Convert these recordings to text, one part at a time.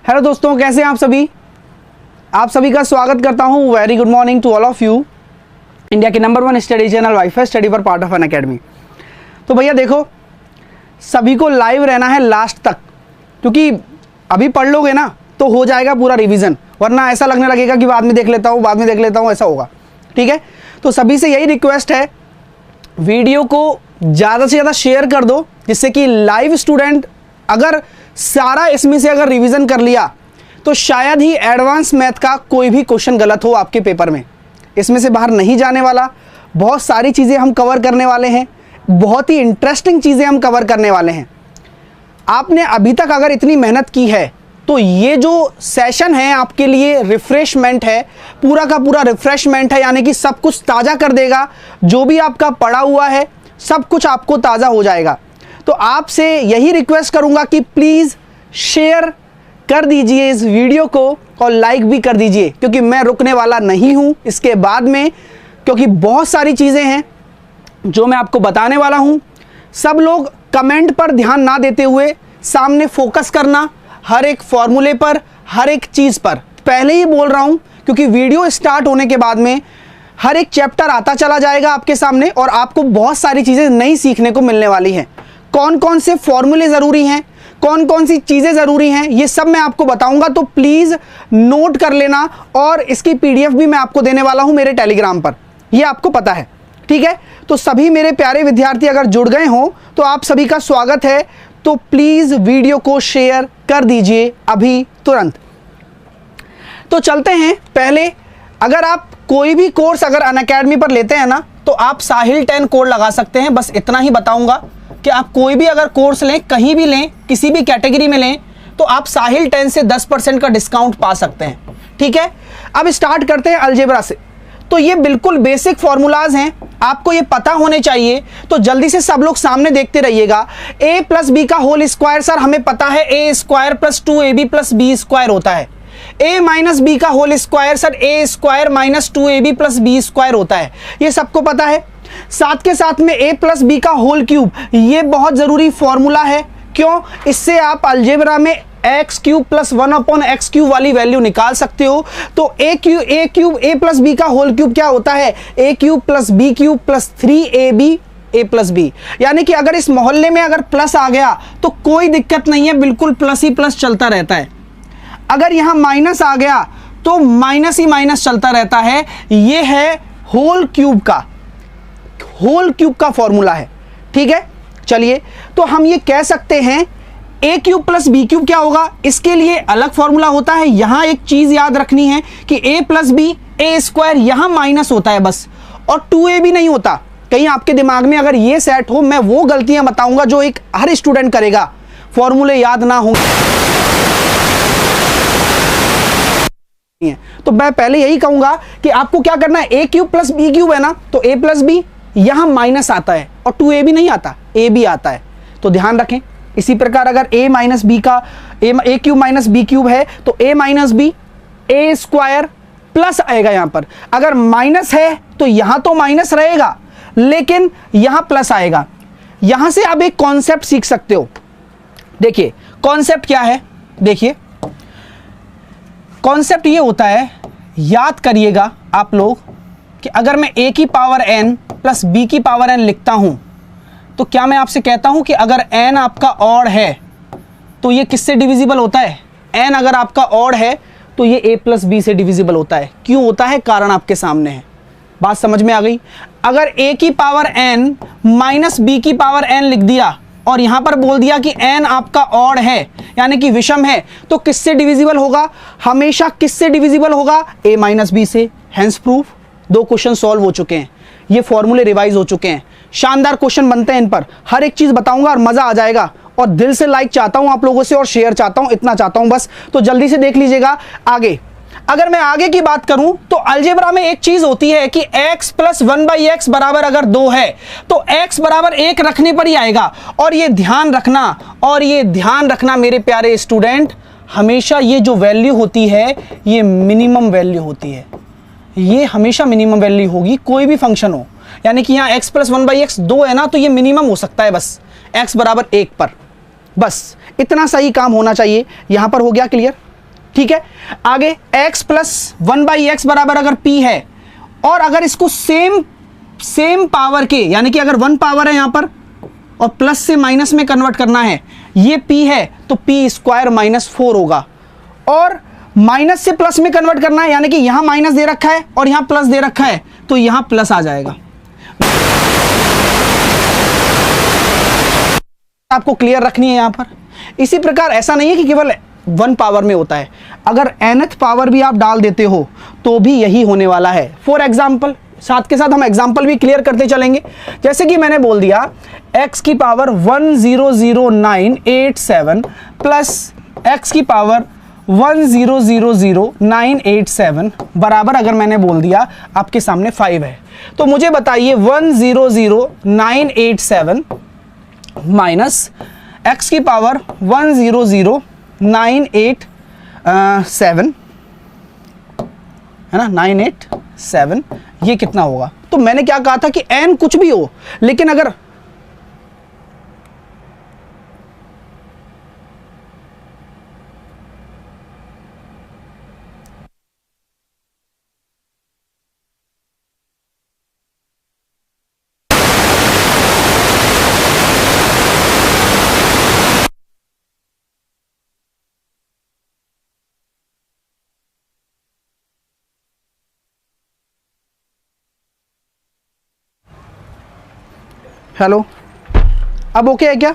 Hello दोस्तों, कैसे हैं आप सभी। आप सभी का स्वागत करता हूं। Very good morning to all of you. India के number 1 study channel wifi study पर पार्ट ऑफ एन अकेडमी। तो भैया देखो, सभी को लाइव रहना है लास्ट तक, क्योंकि अभी पढ़ लोगे ना तो हो जाएगा पूरा रिवीजन, वरना ऐसा लगने लगेगा कि बाद में देख लेता हूँ, ऐसा होगा। ठीक है, तो सभी से यही रिक्वेस्ट है, वीडियो को ज़्यादा से ज़्यादा शेयर कर दो, जिससे कि लाइव स्टूडेंट अगर सारा इसमें से अगर रिवीजन कर लिया तो शायद ही एडवांस मैथ का कोई भी क्वेश्चन गलत हो आपके पेपर में। इसमें से बाहर नहीं जाने वाला, बहुत सारी चीज़ें हम कवर करने वाले हैं, बहुत ही इंटरेस्टिंग चीज़ें हम कवर करने वाले हैं। आपने अभी तक अगर इतनी मेहनत की है तो ये जो सेशन है आपके लिए रिफ्रेशमेंट है, पूरा का पूरा रिफ्रेशमेंट है, यानी कि सब कुछ ताज़ा कर देगा। जो भी आपका पढ़ा हुआ है सब कुछ आपको ताज़ा हो जाएगा। तो आपसे यही रिक्वेस्ट करूंगा कि प्लीज़ शेयर कर दीजिए इस वीडियो को और लाइक भी कर दीजिए, क्योंकि मैं रुकने वाला नहीं हूं इसके बाद में, क्योंकि बहुत सारी चीज़ें हैं जो मैं आपको बताने वाला हूं। सब लोग कमेंट पर ध्यान ना देते हुए सामने फोकस करना, हर एक फॉर्मूले पर, हर एक चीज़ पर। पहले ही बोल रहा हूं, क्योंकि वीडियो स्टार्ट होने के बाद में हर एक चैप्टर आता चला जाएगा आपके सामने और आपको बहुत सारी चीज़ें नई सीखने को मिलने वाली हैं। कौन कौन से फॉर्मूले ज़रूरी हैं, कौन कौन सी चीज़ें ज़रूरी हैं, ये सब मैं आपको बताऊंगा। तो प्लीज़ नोट कर लेना, और इसकी पीडीएफ भी मैं आपको देने वाला हूं मेरे टेलीग्राम पर, ये आपको पता है। ठीक है, तो सभी मेरे प्यारे विद्यार्थी अगर जुड़ गए हों तो आप सभी का स्वागत है। तो प्लीज़ वीडियो को शेयर कर दीजिए अभी तुरंत। तो चलते हैं। पहले अगर आप कोई भी कोर्स अगर अनअकैडमी पर लेते हैं ना, तो आप साहिल 10 कोड लगा सकते हैं। बस इतना ही बताऊंगा कि आप कोई भी अगर कोर्स लें, कहीं भी लें, किसी भी कैटेगरी में लें, तो आप साहिल 10 से 10% का डिस्काउंट पा सकते हैं। ठीक है, अब स्टार्ट करते हैं अलजेब्रा से। तो ये बिल्कुल बेसिक फॉर्मूलाज हैं, आपको ये पता होने चाहिए। तो जल्दी से सब लोग सामने देखते रहिएगा। a प्लस बी का होल स्क्वायर, सर हमें पता है a square plus 2ab plus B square होता है। a माइनस बी का whole square, sir a square minus 2ab plus B square होता है, ये सबको पता है। साथ के साथ में a प्लस बी का होल क्यूब, ये बहुत ज़रूरी फॉर्मूला है। क्यों? इससे आप अलजेब्रा में X cube plus 1/x cube वाली वैल्यू निकाल सकते हो। तो a प्लस बी का होल क्यूब क्या होता है? a cube plus B cube plus 3ab a plus B. यानी कि अगर इस मोहल्ले में अगर प्लस आ गया तो कोई दिक्कत नहीं है, बिल्कुल प्लस ही प्लस चलता रहता है। अगर यहाँ माइनस आ गया तो माइनस ही माइनस चलता रहता है। ये है होल क्यूब का फॉर्मूला है। ठीक है, चलिए, तो हम ये कह सकते हैं a cube plus B cube क्या होगा, इसके लिए अलग फॉर्मूला होता है। यहां एक चीज याद रखनी है कि a plus B a square, यहां माइनस होता है बस, और 2ab नहीं होता। कहीं आपके दिमाग में अगर ये सेट हो, मैं वो गलतियां बताऊंगा जो एक हर स्टूडेंट करेगा, फॉर्मूले याद ना होंगे। तो मैं पहले यही कहूंगा कि आपको क्या करना है, a cube plus B cube है ना, तो a प्लस बी यहां माइनस आता है और 2ab नहीं आता, a भी आता है, तो ध्यान रखें। इसी प्रकार अगर a माइनस बी का a cube minus B cube है तो a minus B a square plus आएगा। यहां पर अगर माइनस है तो यहां तो माइनस रहेगा, लेकिन यहां प्लस आएगा। यहां से आप एक कॉन्सेप्ट सीख सकते हो। देखिए कॉन्सेप्ट क्या है, देखिए कॉन्सेप्ट ये होता है, याद करिएगा आप लोग, कि अगर मैं a की पावर n प्लस b की पावर n लिखता हूं, तो क्या मैं आपसे कहता हूं कि अगर n आपका ऑड है तो ये किससे डिविजिबल होता है? n अगर आपका ऑड है तो ये a प्लस बी से डिविजिबल होता है। क्यों होता है? कारण आपके सामने है। बात समझ में आ गई? अगर a की पावर n माइनस b की पावर n लिख दिया और यहां पर बोल दिया कि n आपका ऑड है, यानी कि विषम है, तो किससे डिविजिबल होगा? हमेशा किससे डिविजिबल होगा? a माइनस बी से। हैंस प्रूफ, 2 क्वेश्चन सॉल्व हो चुके हैं, ये फॉर्मूले रिवाइज हो चुके हैं। शानदार क्वेश्चन बनते हैं इन पर, हर एक चीज बताऊंगा और मजा आ जाएगा। और दिल से लाइक चाहता हूं आप लोगों से और शेयर चाहता हूं, इतना चाहता हूं बस। तो जल्दी से देख लीजिएगा आगे। अगर मैं आगे की बात करूं तो अलजेब्रा में एक चीज होती है कि x प्लस 1/x बराबर अगर 2 है तो x बराबर 1 रखने पर ही आएगा। और ये ध्यान रखना मेरे प्यारे स्टूडेंट, हमेशा ये जो वैल्यू होती है ये मिनिमम वैल्यू होती है, ये हमेशा मिनिमम वैल्यू होगी कोई भी फंक्शन हो। यानी कि यहाँ x प्लस 1/x 2 है ना, तो ये मिनिमम हो सकता है बस x बराबर 1 पर। बस इतना सही काम होना चाहिए। यहां पर हो गया क्लियर। ठीक है। आगे x प्लस 1/x बराबर अगर p है और अगर इसको सेम पावर के, यानी कि अगर 1 पावर है यहां पर और प्लस से माइनस में कन्वर्ट करना है, ये p है तो p स्क्वायर माइनस 4 होगा, और माइनस से प्लस में कन्वर्ट करना है, यानी कि यहां माइनस दे रखा है और यहां प्लस दे रखा है, तो यहां प्लस आ जाएगा। आपको क्लियर रखनी है यहां पर। इसी प्रकार ऐसा नहीं है कि केवल 1 पावर में होता है, अगर nth पावर भी आप डाल देते हो तो भी यही होने वाला है। फॉर एग्जाम्पल, साथ के साथ हम एग्जाम्पल भी क्लियर करते चलेंगे। जैसे कि मैंने बोल दिया x की पावर 100987 प्लस x की पावर 100987 बराबर अगर मैंने बोल दिया आपके सामने 5 है, तो मुझे बताइए 100987 माइनस x की पावर 100987 है ना, 987, ये कितना होगा। तो मैंने क्या कहा था कि n कुछ भी हो, लेकिन अगर हेलो, अब ओके है क्या?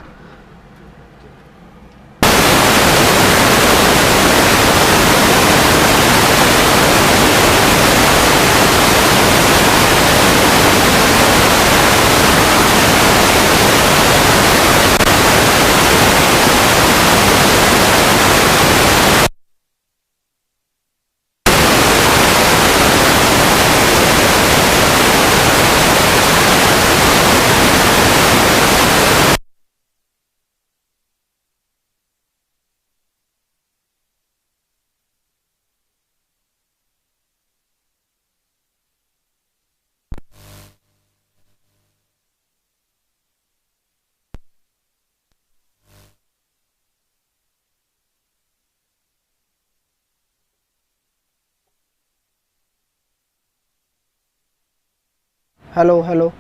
हेलो हेलो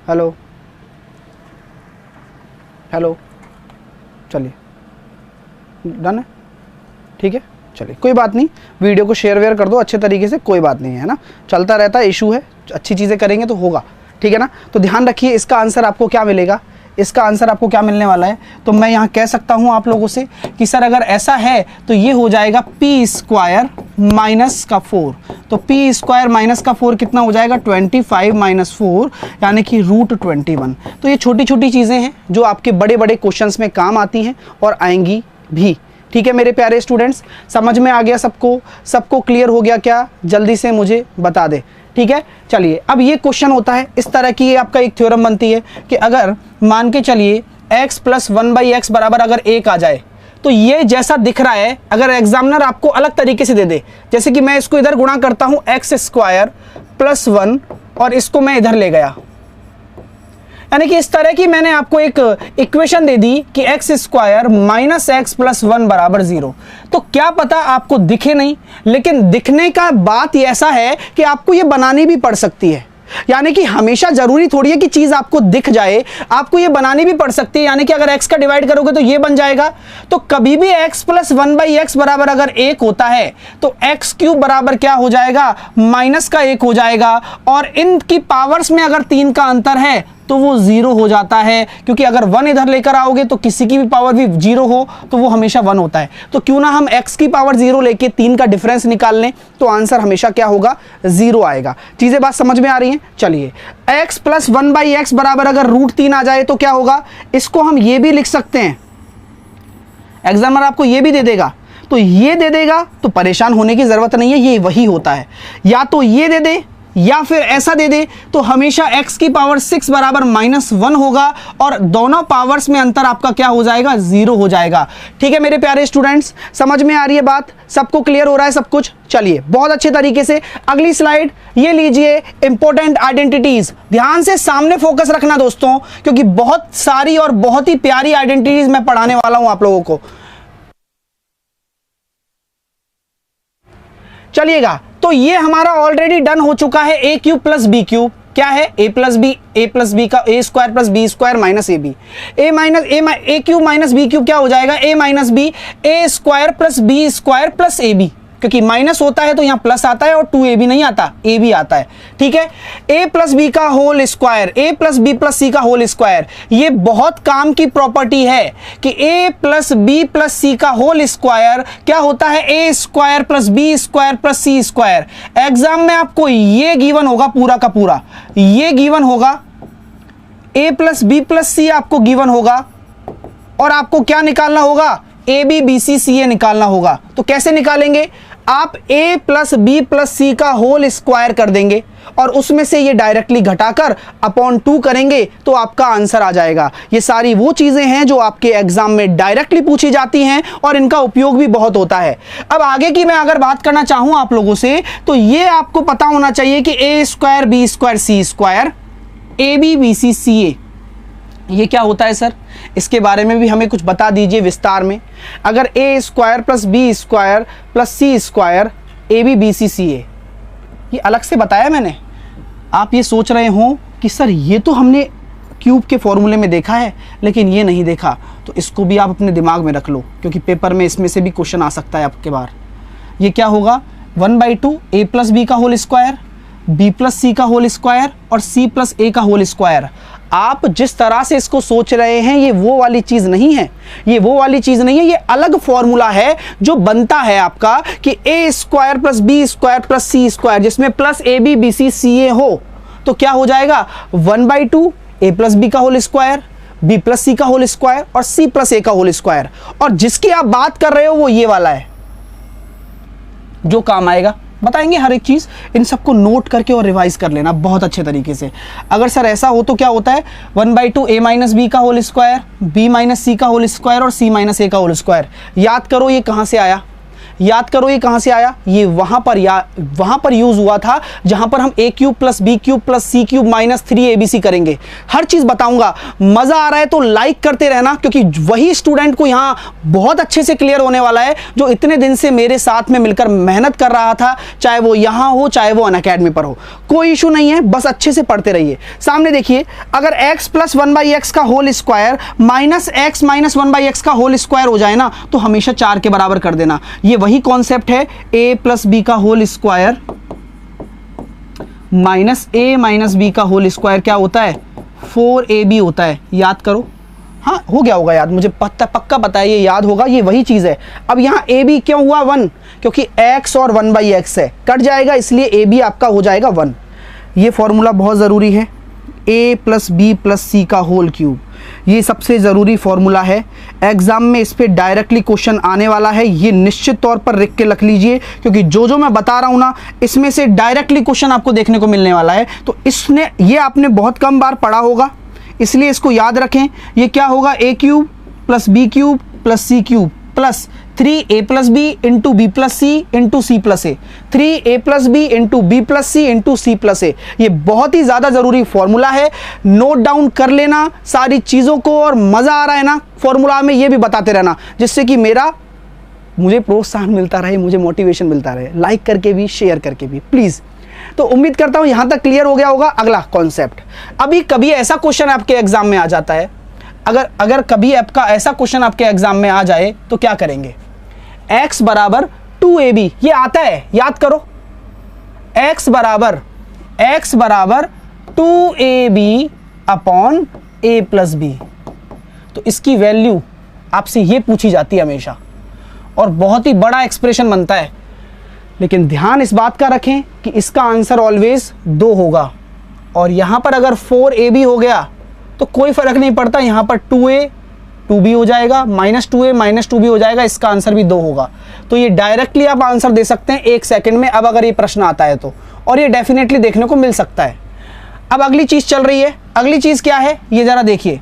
हेलो हेलो, चलिए डन है, ठीक है, चलिए कोई बात नहीं, वीडियो को शेयर वेयर कर दो अच्छे तरीके से, कोई बात नहीं है ना, चलता रहता है, इशू है, अच्छी चीज़ें करेंगे तो होगा, ठीक है ना। तो ध्यान रखिए इसका आंसर आपको क्या मिलेगा, इसका आंसर आपको क्या मिलने वाला है। तो मैं यहाँ कह सकता हूँ आप लोगों से कि सर अगर ऐसा है तो ये हो जाएगा p स्क्वायर माइनस का 4, तो p स्क्वायर माइनस का 4 कितना हो जाएगा, 25 माइनस 4 यानी कि √21। तो ये छोटी छोटी चीज़ें हैं जो आपके बड़े बड़े क्वेश्चंस में काम आती हैं और आएंगी भी, ठीक है मेरे प्यारे स्टूडेंट्स। समझ में आ गया सबको, सबको क्लियर हो गया क्या, जल्दी से मुझे बता दे, ठीक है। चलिए अब ये क्वेश्चन होता है इस तरह की, ये आपका एक थ्योरम बनती है कि अगर मान के चलिए x प्लस 1/x बराबर अगर 1 आ जाए, तो ये जैसा दिख रहा है अगर एग्जामिनर आपको अलग तरीके से दे दे, जैसे कि मैं इसको इधर गुणा करता हूं x स्क्वायर प्लस 1 और इसको मैं इधर ले गया, यानी कि इस तरह की मैंने आपको एक इक्वेशन दे दी कि x square minus x plus 1 बराबर 0, तो क्या पता आपको दिखे नहीं, लेकिन दिखने का बात ये ऐसा है कि आपको ये बनानी भी पड़ सकती है, यानी कि हमेशा जरूरी थोड़ी है कि चीज आपको दिख जाए, आपको ये बनानी भी पड़ सकती है, यानी कि अगर x का डिवाइड करोगे तो ये बन जाएगा। तो कभी भी x प्लस 1/x बराबर अगर 1 होता है तो x क्यूब बराबर क्या हो जाएगा, माइनस का 1 हो जाएगा, और इनकी पावर्स में अगर 3 का अंतर है तो वो 0 हो जाता है, क्योंकि अगर 1 इधर लेकर आओगे तो किसी की भी पावर भी 0 हो तो वो हमेशा 1 होता है। तो क्यों ना हम x की पावर 0 लेके 3 का डिफरेंस निकाल लें, तो आंसर हमेशा क्या होगा, 0 आएगा। चीजें बात समझ में आ रही हैं। चलिए x प्लस 1/x बराबर अगर √3 आ जाए तो क्या होगा, इसको हम ये भी लिख सकते हैं, एग्जामिनर आपको ये भी दे देगा, तो ये दे देगा तो परेशान होने की जरूरत नहीं है, ये वही होता है, या तो ये दे दे या फिर ऐसा दे दे, तो हमेशा x की पावर 6 बराबर -1 होगा और दोनों पावर्स में अंतर आपका क्या हो जाएगा, 0 हो जाएगा। ठीक है मेरे प्यारे स्टूडेंट्स, समझ में आ रही है बात, सबको क्लियर हो रहा है सब कुछ। चलिए बहुत अच्छे तरीके से अगली स्लाइड ये लीजिए, इंपॉर्टेंट आइडेंटिटीज। ध्यान से सामने फोकस रखना दोस्तों, क्योंकि बहुत सारी और बहुत ही प्यारी आइडेंटिटीज मैं पढ़ाने वाला हूं आप लोगों को। चलिएगा, तो ये हमारा ऑलरेडी डन हो चुका है A cube plus B cube. क्या है? ए प्लस बी का A square plus B square minus A B. A cube minus B cube क्या हो जाएगा? A minus B A square plus B square plus A B, क्योंकि minus होता है तो यहां प्लस आता है और 2ab नहीं आता, ए बी आता है। ठीक है, a प्लस बी का whole square, A plus B plus C का होल स्क्वायर। ये बहुत काम की प्रॉपर्टी है कि a plus B plus C का होल स्क्वायर क्या होता है? A square plus B square plus C square. Exam में आपको ये गिवन होगा, पूरा का पूरा ये गिवन होगा, a प्लस बी प्लस सी आपको गिवन होगा, और आपको क्या निकालना होगा? ए बी बी सी सी ए निकालना होगा। तो कैसे निकालेंगे? आप a plus B plus C का होल स्क्वायर कर देंगे और उसमें से ये डायरेक्टली घटाकर अपॉन 2 करेंगे तो आपका आंसर आ जाएगा। ये सारी वो चीजें हैं जो आपके एग्जाम में डायरेक्टली पूछी जाती हैं और इनका उपयोग भी बहुत होता है। अब आगे की मैं अगर बात करना चाहूं आप लोगों से, तो ये आपको पता होना चाहिए कि A square B square C square, A B B C C A, ये क्या होता है सर? इसके बारे में भी हमें कुछ बता दीजिए विस्तार में। अगर A square plus B square plus C square A B B C C A, ये अलग से बताया मैंने। आप ये सोच रहे हो कि सर ये तो हमने क्यूब के फॉर्मूले में देखा है लेकिन ये नहीं देखा, तो इसको भी आप अपने दिमाग में रख लो, क्योंकि पेपर में इसमें से भी क्वेश्चन आ सकता है आपके बार। ये क्या होगा? 1/2 ए प्लस बी का whole square, B plus C का होल स्क्वायर और सी प्लस ए का होल स्क्वायर। आप जिस तरह से इसको सोच रहे हैं ये वो वाली चीज नहीं है, ये वो वाली चीज नहीं है, ये अलग फॉर्मूला है जो बनता है आपका कि A square plus B square plus C square, जिसमें plus A B B C C A हो, तो क्या हो जाएगा? 1/2 ए प्लस बी का whole square, B plus C का होल स्क्वायर और सी प्लस ए का होल स्क्वायर। और जिसकी आप बात कर रहे हो वो ये वाला है जो काम आएगा। बताएंगे हर एक चीज, इन सबको नोट करके और रिवाइज कर लेना बहुत अच्छे तरीके से। अगर सर ऐसा हो तो क्या होता है? 1/2 ए माइनस बी का होल स्क्वायर, बी माइनस सी का होल स्क्वायर और सी माइनस ए का होल स्क्वायर। याद करो ये कहां से आया, याद करो ये कहां से आया। ये वहां पर यूज हुआ था जहां पर हम A cube plus B cube plus C cube minus 3abc करेंगे। हर चीज बताऊंगा। मजा आ रहा है तो लाइक करते रहना, क्योंकि वही स्टूडेंट को यहां बहुत अच्छे से क्लियर होने वाला है जो इतने दिन से मेरे साथ में मिलकर मेहनत कर रहा था, चाहे वो यहां हो चाहे वो अनअकैडमी पर हो। कोई इशू नहीं है, बस अच्छे से पढ़ते रहिए। सामने देखिए, अगर x प्लस 1/x का whole square minus x minus 1/x का होल स्क्वायर हो जाए ना, तो हमेशा 4 के बराबर कर देना। ये वही कॉन्सेप्ट है, a प्लस बी का whole square minus a minus B का होल स्क्वायर क्या होता है? 4ab होता है। याद करो, हाँ हो गया होगा याद, मुझे पक्का पता है, ये याद होगा, ये वही चीज है। अब यहां ab क्यों हुआ 1? क्योंकि x और 1/x है, कट जाएगा, इसलिए ab आपका हो जाएगा 1। ये फॉर्मूला बहुत जरूरी है, a plus B plus C का होल क्यूब, ये सबसे ज़रूरी फॉर्मूला है। एग्जाम में इस पर डायरेक्टली क्वेश्चन आने वाला है, ये निश्चित तौर पर लिख के रख लीजिए, क्योंकि जो जो मैं बता रहा हूँ ना, इसमें से डायरेक्टली क्वेश्चन आपको देखने को मिलने वाला है। तो इसने ये आपने बहुत कम बार पढ़ा होगा, इसलिए इसको याद रखें। ये क्या होगा? A cube plus B cube plus C cube plus 3a plus B into B plus C into C plus A, 3a plus B into B plus C into C plus A. ये बहुत ही ज़्यादा ज़रूरी formula है, note down कर लेना सारी चीज़ों को। और मज़ा आ रहा है ना फॉर्मूला में, ये भी बताते रहना, जिससे कि मुझे प्रोत्साहन मिलता रहे, मुझे मोटिवेशन मिलता रहे, लाइक करके भी शेयर करके भी प्लीज़। तो उम्मीद करता हूँ यहाँ तक क्लियर हो गया होगा। अगला कॉन्सेप्ट, अभी कभी ऐसा क्वेश्चन आपके एग्जाम में आ जाता है, अगर कभी आपका ऐसा क्वेश्चन आपके एग्जाम में आ जाए तो क्या करेंगे? x बराबर 2ab, ये आता है, याद करो, x बराबर 2ab upon a plus B. तो इसकी वैल्यू आपसे ये पूछी जाती है हमेशा, और बहुत ही बड़ा एक्सप्रेशन बनता है। लेकिन ध्यान इस बात का रखें कि इसका आंसर ऑलवेज 2 होगा, और यहां पर अगर 4ab हो गया तो कोई फर्क नहीं पड़ता, यहां पर 2a 2b हो जाएगा, माइनस 2a माइनस 2b हो जाएगा, इसका आंसर भी 2 होगा। तो ये डायरेक्टली आप आंसर दे सकते हैं 1 सेकंड में, अब अगर ये प्रश्न आता है तो, और ये डेफिनेटली देखने को मिल सकता है। अब अगली चीज चल रही है, अगली चीज क्या है ये जरा देखिए।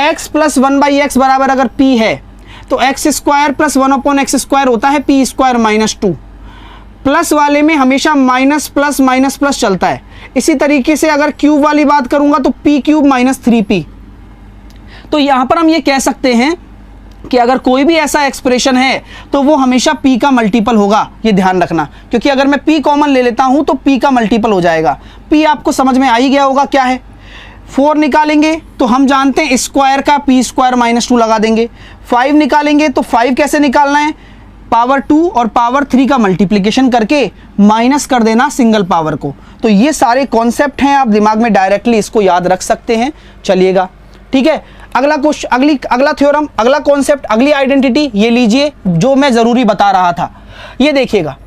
x प्लस 1/x बराबर अगर p है तो x square plus 1/x square होता है p स्क्वायर माइनस 2। प्लस वाले में हमेशा माइनस प्लस चलता है। इसी तरीके से अगर क्यूब वाली बात करूंगा तो p क्यूब माइनस 3p। तो यहां पर हम ये कह सकते हैं कि अगर कोई भी ऐसा एक्सप्रेशन है तो वो हमेशा p का मल्टीपल होगा, ये ध्यान रखना, क्योंकि अगर मैं p कॉमन ले लेता हूं तो p का मल्टीपल हो जाएगा। p आपको समझ में आ ही गया होगा क्या है। 4 निकालेंगे तो हम जानते हैं स्क्वायर का p स्क्वायर माइनस 2 लगा देंगे। 5 निकालेंगे तो 5 कैसे निकालना है, पावर 2 और पावर 3 का मल्टीप्लिकेशन करके माइनस कर देना सिंगल पावर को। तो ये सारे कॉन्सेप्ट हैं, आप दिमाग में डायरेक्टली इसको याद रख सकते हैं। चलिएगा, ठीक है। अगला क्वेश्चन, अगला थ्योरम, अगला कॉन्सेप्ट, अगली आइडेंटिटी ये लीजिए जो मैं जरूरी बता रहा था। ये देखिएगा,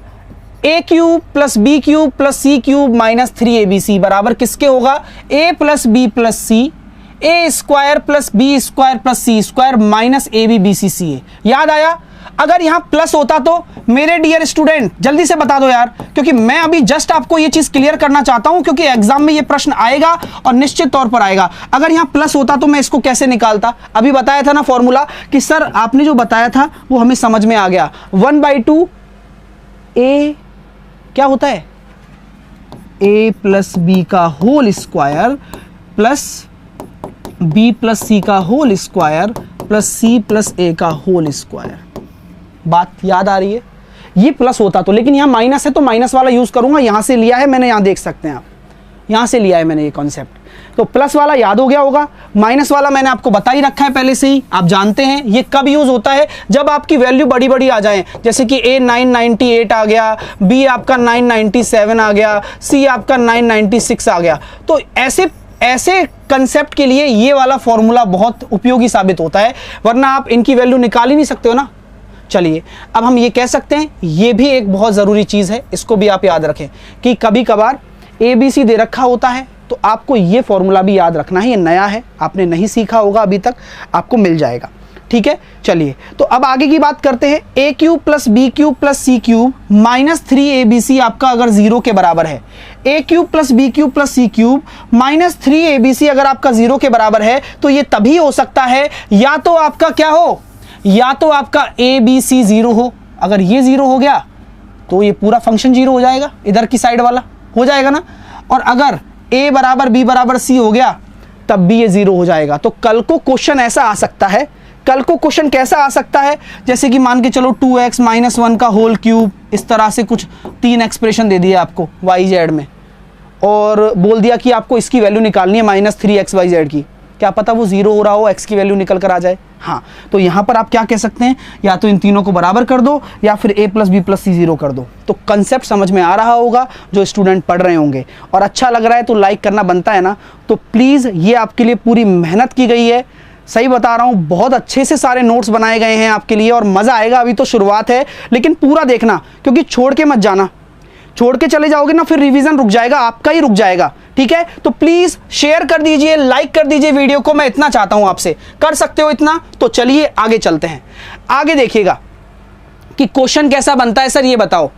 A cube plus B cube plus C cube minus 3abc बराबर किसके होगा, a plus B plus C, A square plus B square plus C square minus A B B C C A. याद आया? अगर यहां प्लस होता तो मेरे डियर स्टूडेंट जल्दी से बता दो यार, क्योंकि मैं अभी जस्ट आपको ये चीज क्लियर करना चाहता हूं, क्योंकि एग्जाम में ये प्रश्न आएगा और निश्चित तौर पर आएगा। अगर यहां प्लस होता तो मैं इसको कैसे निकालता? अभी बताया था ना फॉर्मूला कि सर आपने जो बताया था वो हमें समझ में आ गया। 1/2 ए क्या होता है, a प्लस बी का whole square plus b plus C का whole square plus c plus a का होल स्क्वायर। बात याद आ रही है? ये प्लस होता तो, लेकिन यहाँ माइनस है तो माइनस वाला यूज करूंगा। यहां से लिया है मैंने, यहां देख सकते हैं आप, यहां से लिया है मैंने ये कॉन्सेप्ट। तो प्लस वाला याद हो गया होगा, माइनस वाला मैंने आपको बता ही रखा है पहले से ही, आप जानते हैं। ये कब यूज होता है? जब आपकी वैल्यू बड़ी बड़ी आ जाए, जैसे कि a 998 आ गया, b आपका 997 आ गया, c आपका 996 आ गया। तो ऐसे कंसेप्ट के लिए ये वाला फॉर्मूला बहुत उपयोगी साबित होता है, वरना आप इनकी वैल्यू निकाल ही नहीं सकते हो ना। चलिए, अब हम ये कह सकते हैं, ये भी एक बहुत ज़रूरी चीज़ है, इसको भी आप याद रखें कि कभी कभार ABC दे रखा होता है तो आपको ये फॉर्मूला भी याद रखना है। ये नया है, आपने नहीं सीखा होगा अभी तक, आपको मिल जाएगा, ठीक है। चलिए, तो अब आगे की बात करते हैं। a cube plus B cube plus C cube minus 3abc आपका अगर 0 के बराबर है, a cube plus B cube plus C cube minus 3abc अगर आपका 0 के बराबर है, तो ये तभी हो सकता है या तो आपका क्या हो, या तो आपका ABC 0 हो। अगर ये 0 हो गया तो ये पूरा फंक्शन 0 हो जाएगा, इधर की साइड वाला हो जाएगा ना। और अगर a बराबर b बराबर c हो गया तब भी ये 0 हो जाएगा। तो कल को क्वेश्चन ऐसा आ सकता है, कल को क्वेश्चन कैसा आ सकता है, जैसे कि मान के चलो 2x माइनस 1 का होल क्यूब, इस तरह से कुछ 3 एक्सप्रेशन दे दिया आपको YZ में, और बोल दिया कि आपको इसकी वैल्यू निकालनी है माइनस 3xyz की। क्या पता वो 0 हो रहा हो, x की वैल्यू निकल कर आ जाए। हाँ, तो यहाँ पर आप क्या कह सकते हैं, या तो इन तीनों को बराबर कर दो या फिर a प्लस बी प्लस सी 0 कर दो। तो कंसेप्ट समझ में आ रहा होगा जो स्टूडेंट पढ़ रहे होंगे, और अच्छा लग रहा है तो लाइक करना बनता है ना। तो प्लीज़, ये आपके लिए पूरी मेहनत की गई है, सही बता रहा हूँ, बहुत अच्छे से सारे नोट्स बनाए गए हैं आपके लिए, और मज़ा आएगा। अभी तो शुरुआत है, लेकिन पूरा देखना, क्योंकि छोड़ के मत जाना। छोड़ के चले जाओगे ना फिर रिवीजन रुक जाएगा, आपका ही रुक जाएगा, ठीक है। तो प्लीज शेयर कर दीजिए, लाइक कर दीजिए वीडियो को, मैं इतना चाहता हूं आपसे। कर सकते हो इतना? तो चलिए आगे चलते हैं। आगे देखिएगा कि क्वेश्चन कैसा बनता है। सर ये बताओ,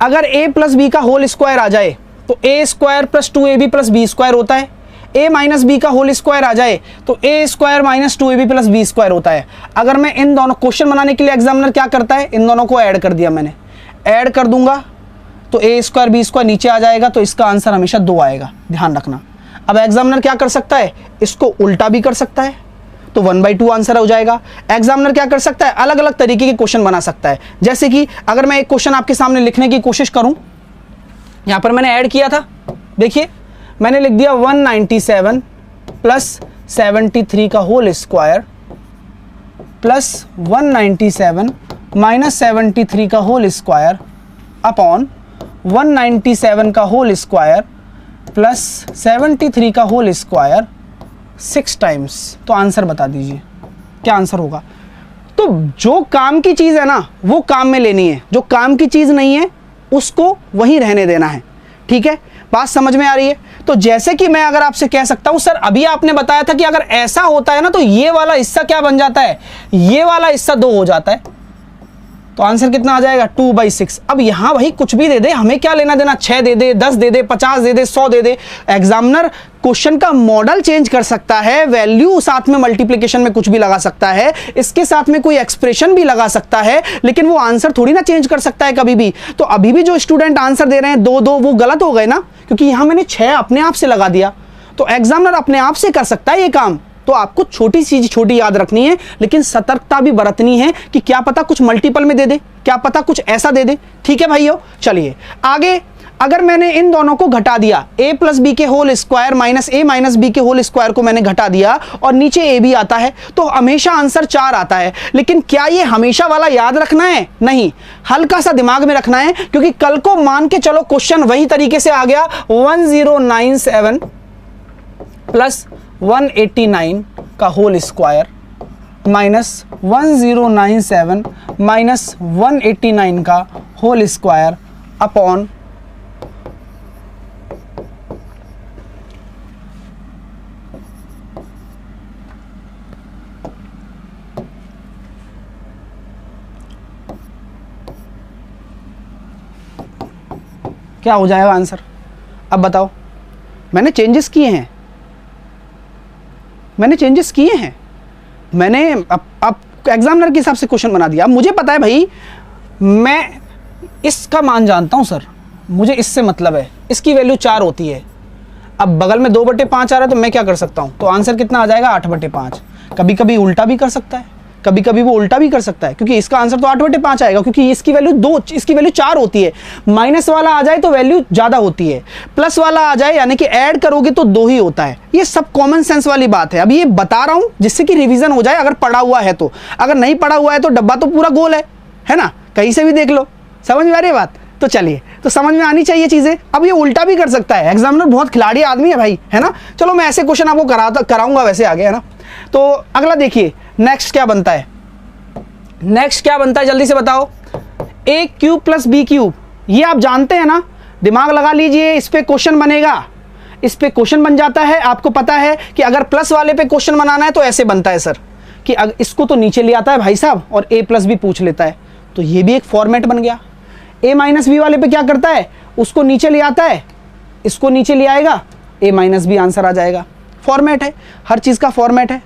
अगर a प्लस बी का होल स्क्वायर आ जाए तो a square plus 2ab plus B square होता है, a माइनस बी का होल स्क्वायर आ जाए तो a square minus 2ab plus B square होता है। अगर मैं इन दोनों क्वेश्चन बनाने के लिए एग्जामिनर क्या करता है, इन दोनों को ऐड कर दिया मैंने, ऐड कर दूंगा तो a स्क्वायर बी स्क्वायर नीचे आ जाएगा, तो इसका आंसर हमेशा 2 आएगा, ध्यान रखना। अब एग्जामिनर क्या कर सकता है, इसको उल्टा भी कर सकता है, तो 1/2 आंसर हो जाएगा। एग्जामिनर क्या कर सकता है, अलग अलग तरीके के क्वेश्चन बना सकता है। जैसे कि अगर मैं एक क्वेश्चन आपके सामने लिखने की कोशिश करूं, यहां पर मैंने ऐड किया था, देखिए मैंने लिख दिया 197 प्लस 73 का होल स्क्वायर प्लस 197 माइनस 73 का होल स्क्वायर अपॉन 197 का होल स्क्वायर प्लस 73 का होल स्क्वायर 6 टाइम्स। तो आंसर बता दीजिए क्या आंसर होगा। तो जो काम की चीज़ है ना वो काम में लेनी है, जो काम की चीज़ नहीं है उसको वहीं रहने देना है, ठीक है। बात समझ में आ रही है? तो जैसे कि मैं अगर आपसे कह सकता हूं, सर अभी आपने बताया था कि अगर ऐसा होता है ना तो ये वाला हिस्सा क्या बन जाता है, ये वाला हिस्सा 2 हो जाता है, तो आंसर कितना आ जाएगा 2/6। अब यहां वही कुछ भी दे दे, हमें क्या लेना देना, 6 दे दे, 10 दे दे, 50 दे दे, 100 दे दे। एग्जामिनर क्वेश्चन का मॉडल चेंज कर सकता है, वैल्यू साथ में मल्टीप्लिकेशन में कुछ भी लगा सकता है, इसके साथ में कोई एक्सप्रेशन भी लगा सकता है, लेकिन वो आंसर थोड़ी ना चेंज कर सकता है कभी भी। तो अभी भी जो स्टूडेंट आंसर दे रहे हैं 2-2, वो गलत हो गए ना, क्योंकि यहां मैंने 6 अपने आप से लगा दिया। तो एग्जामिनर अपने आप से कर सकता है ये काम, तो आपको छोटी चीज छोटी याद रखनी है, लेकिन सतर्कता भी बरतनी है कि क्या पता कुछ मल्टीपल में दे दे, क्या पता कुछ ऐसा दे दे। ठीक है भाइयों, चलिए आगे। अगर मैंने इन दोनों को घटा दिया, a प्लस बी के whole square minus a minus B के होल स्क्वायर को मैंने घटा दिया और नीचे a भी आता है, तो हमेशा आंसर 4 आता है। लेकिन क्या ये हमेशा वाला याद रखना है? नहीं, हल्का सा दिमाग में रखना है, क्योंकि कल को मान के चलो क्वेश्चन वही तरीके से आ गया 1097 प्लस 189 का होल स्क्वायर माइनस 1097 माइनस 189 का होल स्क्वायर अपॉन क्या हो जाएगा आंसर? अब बताओ। मैंने चेंजेस किए हैं, मैंने अब एग्जामिनर के हिसाब से क्वेश्चन बना दिया। मुझे पता है भाई, मैं इसका मान जानता हूं सर, मुझे इससे मतलब है, इसकी वैल्यू 4 होती है। अब बगल में 2/5 आ रहा है, तो मैं क्या कर सकता हूं? तो आंसर कितना आ जाएगा? 8/5। कभी कभी उल्टा भी कर सकता है, कभी कभी वो उल्टा भी कर सकता है, क्योंकि इसका आंसर तो 8/5 आएगा, क्योंकि इसकी वैल्यू 2, इसकी वैल्यू 4 होती है। माइनस वाला आ जाए तो वैल्यू ज्यादा होती है, प्लस वाला आ जाए यानी कि ऐड करोगे तो 2 ही होता है। ये सब कॉमन सेंस वाली बात है। अभी ये बता रहा हूं जिससे कि रिवीजन हो जाए, अगर पढ़ा हुआ है तो। अगर नहीं पढ़ा हुआ है तो डब्बा तो पूरा गोल है ना, कहीं से भी देख लो। समझ में आ रही है बात? तो चलिए, तो समझ में आनी चाहिए चीजें। अब ये उल्टा भी कर सकता है, एग्जामिनर बहुत खिलाड़ी आदमी है भाई, है ना। चलो मैं ऐसे क्वेश्चन आपको कराऊंगा वैसे आगे, है ना। तो अगला देखिए, नेक्स्ट क्या बनता है? जल्दी से बताओ। a cube plus B cube, ये आप जानते हैं ना, दिमाग लगा लीजिए, इस पे क्वेश्चन बनेगा, इस पे क्वेश्चन बन जाता है। आपको पता है कि अगर प्लस वाले पे क्वेश्चन बनाना है तो ऐसे बनता है सर, कि अगर इसको तो नीचे ले आता है भाई साहब और a प्लस बी पूछ लेता है, तो ये भी एक फॉर्मेट बन गया। a माइनस बी वाले पे क्या करता है? उसको नीचे ले आता है, इसको नीचे ले आएगा, a माइनस बी आंसर आ जाएगा। फॉर्मेट है, हर चीज का फॉर्मेट है।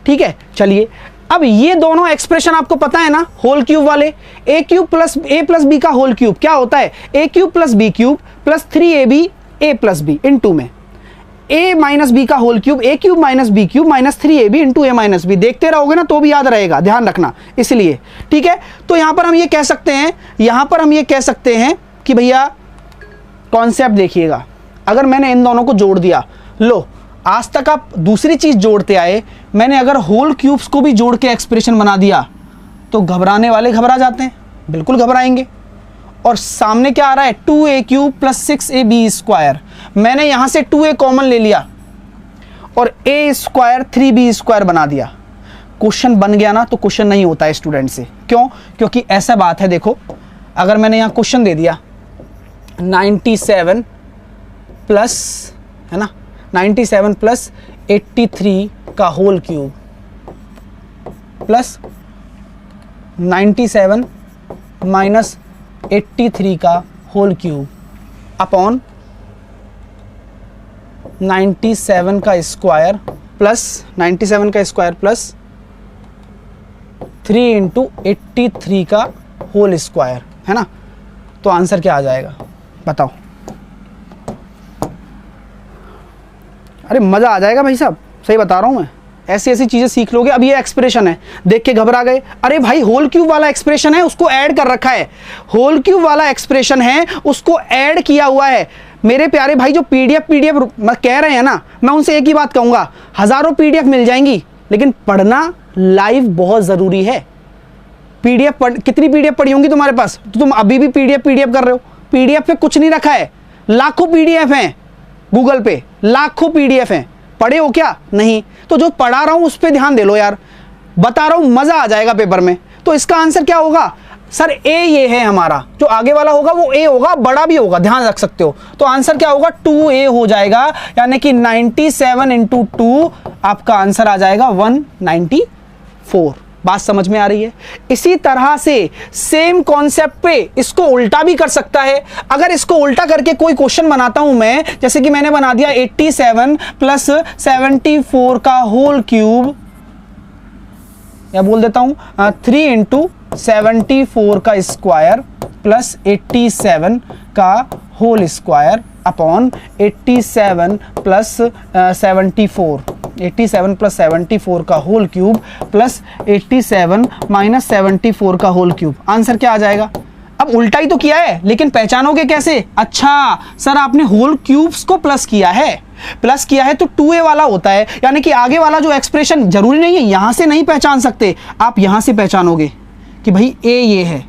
ठीक है, चलिए अब ये दोनों एक्सप्रेशन आपको पता है ना, होल क्यूब वाले। a cube plus a plus B का होल क्यूब क्या होता है? a cube plus B cube plus 3ab a plus B into में a माइनस बी का whole cube, a cube minus B cube minus 3ab into a minus B. देखते रहोगे ना तो भी याद रहेगा, ध्यान रखना इसलिए। ठीक है, तो यहां पर हम ये कह सकते हैं, कि भैया कॉन्सेप्ट देखिएगा, अगर मैंने इन दोनों को जोड़ दिया, लो आज तक आप दूसरी चीज जोड़ते आए, मैंने अगर होल क्यूब्स को भी जोड़ के एक्सप्रेशन बना दिया तो घबराने वाले घबरा जाते हैं, बिल्कुल घबराएंगे। और सामने क्या आ रहा है? 2a cube plus 6ab square. मैंने यहां से 2a कॉमन ले लिया और a स्क्वायर 3b स्क्वायर बना दिया। क्वेश्चन बन गया ना, तो क्वेश्चन नहीं होता है स्टूडेंट से। क्यों? क्योंकि ऐसा बात है, देखो अगर मैंने यहां क्वेश्चन दे दिया 97 प्लस, है ना, 97 प्लस 83 का होल क्यूब प्लस 97 माइनस 83 का होल क्यूब अपॉन 97 का स्क्वायर प्लस 3 इंटू 83 का होल स्क्वायर, है ना। तो आंसर क्या आ जाएगा बताओ? अरे मजा आ जाएगा भाई साहब, सही बता रहा हूं मैं। ऐसी ऐसी चीजें सीख लोगे। अब ये एक्सप्रेशन है, देख के घबरा गए, अरे भाई होल क्यूब वाला एक्सप्रेशन है, उसको ऐड कर रखा है। होल क्यूब वाला एक्सप्रेशन है, उसको ऐड किया हुआ है। मेरे प्यारे भाई, जो पीडीएफ कह रहे हैं ना, मैं उनसे एक ही बात कहूंगा, हजारों पीडीएफ मिल जाएंगी, लेकिन पढ़ना लाइव बहुत जरूरी है। कितनी पीडीएफ पढ़ी होंगी तुम्हारे पास? तो तुम अभी भी पीडीएफ कर रहे हो। पीडीएफ पे कुछ नहीं रखा है, लाखों पीडीएफ हैं गूगल पे, लाखों पीडीएफ हैं। पढ़े हो क्या? नहीं। तो जो पढ़ा रहा हूं उस पर ध्यान दे लो यार, बता रहा हूं, मजा आ जाएगा पेपर में। तो इसका आंसर क्या होगा सर? ए ये है हमारा, जो आगे वाला होगा वो ए होगा, बड़ा भी होगा, ध्यान रख सकते हो। तो आंसर क्या होगा? 2a हो जाएगा, यानी कि 97 इंटू 2 आपका आंसर आ जाएगा 194। बात समझ में आ रही है? इसी तरह से सेम कॉन्सेप्ट पे इसको उल्टा भी कर सकता है। अगर इसको उल्टा करके कोई क्वेश्चन बनाता हूं मैं, जैसे कि मैंने बना दिया 87 प्लस 74 का होल क्यूब, या बोल देता हूं 3 इंटू 74 का स्क्वायर प्लस 87 का whole square upon 87 plus 74। 87 plus 74 का होल क्यूब प्लस 87 माइनस 74 का होल क्यूब, आंसर क्या आ जाएगा? अब उल्टा ही तो किया है, लेकिन पहचानोगे कैसे? अच्छा सर आपने होल क्यूब्स को प्लस किया है तो 2a वाला होता है, यानी कि आगे वाला जो एक्सप्रेशन जरूरी नहीं है यहां से नहीं पहचान सकते, आप यहां से पहचानोगे कि भाई a ये है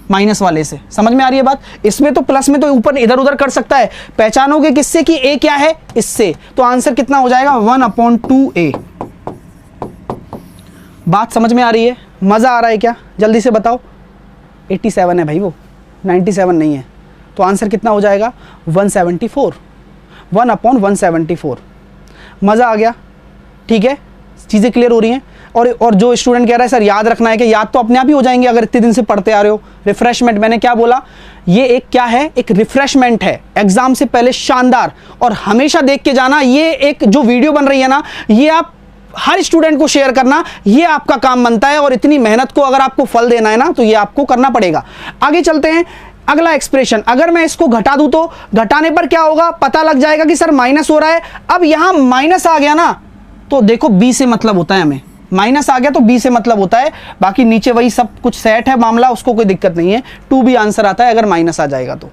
माइनस वाले से। समझ में आ रही है बात? इसमें तो प्लस में तो ऊपर इधर उधर कर सकता है, पहचानोगे किससे कि a क्या है, इससे। तो आंसर कितना हो जाएगा? 1/2a। बात समझ में आ रही है? मजा आ रहा है क्या? जल्दी से बताओ। 87 है भाई, वो 97 नहीं है, तो आंसर कितना हो जाएगा? 174, 1/174। मज़ा आ गया? ठीक है, चीज़ें क्लियर हो रही हैं। और जो स्टूडेंट कह रहा है सर याद रखना है, कि याद तो अपने आप ही हो जाएंगे अगर इतने दिन से पढ़ते आ रहे हो। रिफ्रेशमेंट, मैंने क्या बोला? ये एक क्या है? एक रिफ्रेशमेंट है एग्जाम से पहले, शानदार। और हमेशा देख के जाना, ये एक जो वीडियो बन रही है ना, ये आप हर स्टूडेंट को शेयर करना, ये आपका काम बनता है। और इतनी मेहनत को अगर आपको फल देना है ना, तो ये आपको करना पड़ेगा। आगे चलते हैं। अगला एक्सप्रेशन, अगर मैं इसको घटा दूं तो घटाने पर क्या होगा? पता लग जाएगा कि सर माइनस हो रहा है। अब यहां माइनस आ गया ना, तो देखो बी से मतलब होता है, हमें माइनस आ गया तो बी से मतलब होता है। बाकी नीचे वही सब कुछ सेट है मामला, उसको कोई दिक्कत नहीं है। 2b आंसर आता है अगर माइनस आ जाएगा तो।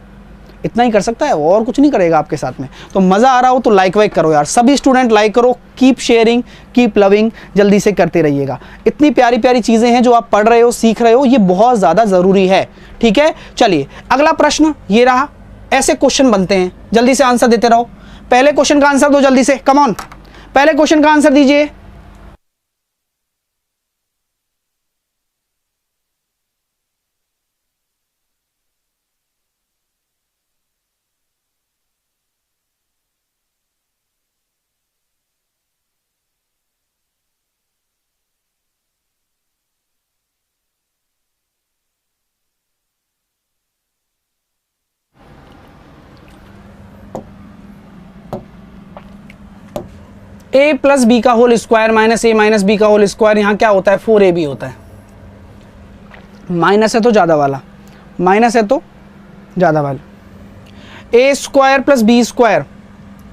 इतना ही कर सकता है, और कुछ नहीं करेगा आपके साथ में। तो मज़ा आ रहा हो तो लाइक वाइक करो यार, सभी स्टूडेंट लाइक करो। कीप शेयरिंग, कीप लविंग, जल्दी से करते रहिएगा। इतनी प्यारी प्यारी चीज़ें हैं जो आप पढ़ रहे हो, सीख रहे हो, ये बहुत ज़्यादा ज़रूरी है। ठीक है, चलिए अगला प्रश्न ये रहा। ऐसे क्वेश्चन बनते हैं, जल्दी से आंसर देते रहो। पहले क्वेश्चन का आंसर दो जल्दी से, कम ऑन, पहले क्वेश्चन का आंसर दीजिए। ए प्लस बी का होल स्क्वायर माइनस ए माइनस बी का होल स्क्वायर, यहाँ क्या होता है? 4ab होता है। माइनस है तो ज़्यादा वाला, माइनस है तो ज़्यादा वाला। ए स्क्वायर प्लस बी स्क्वायर,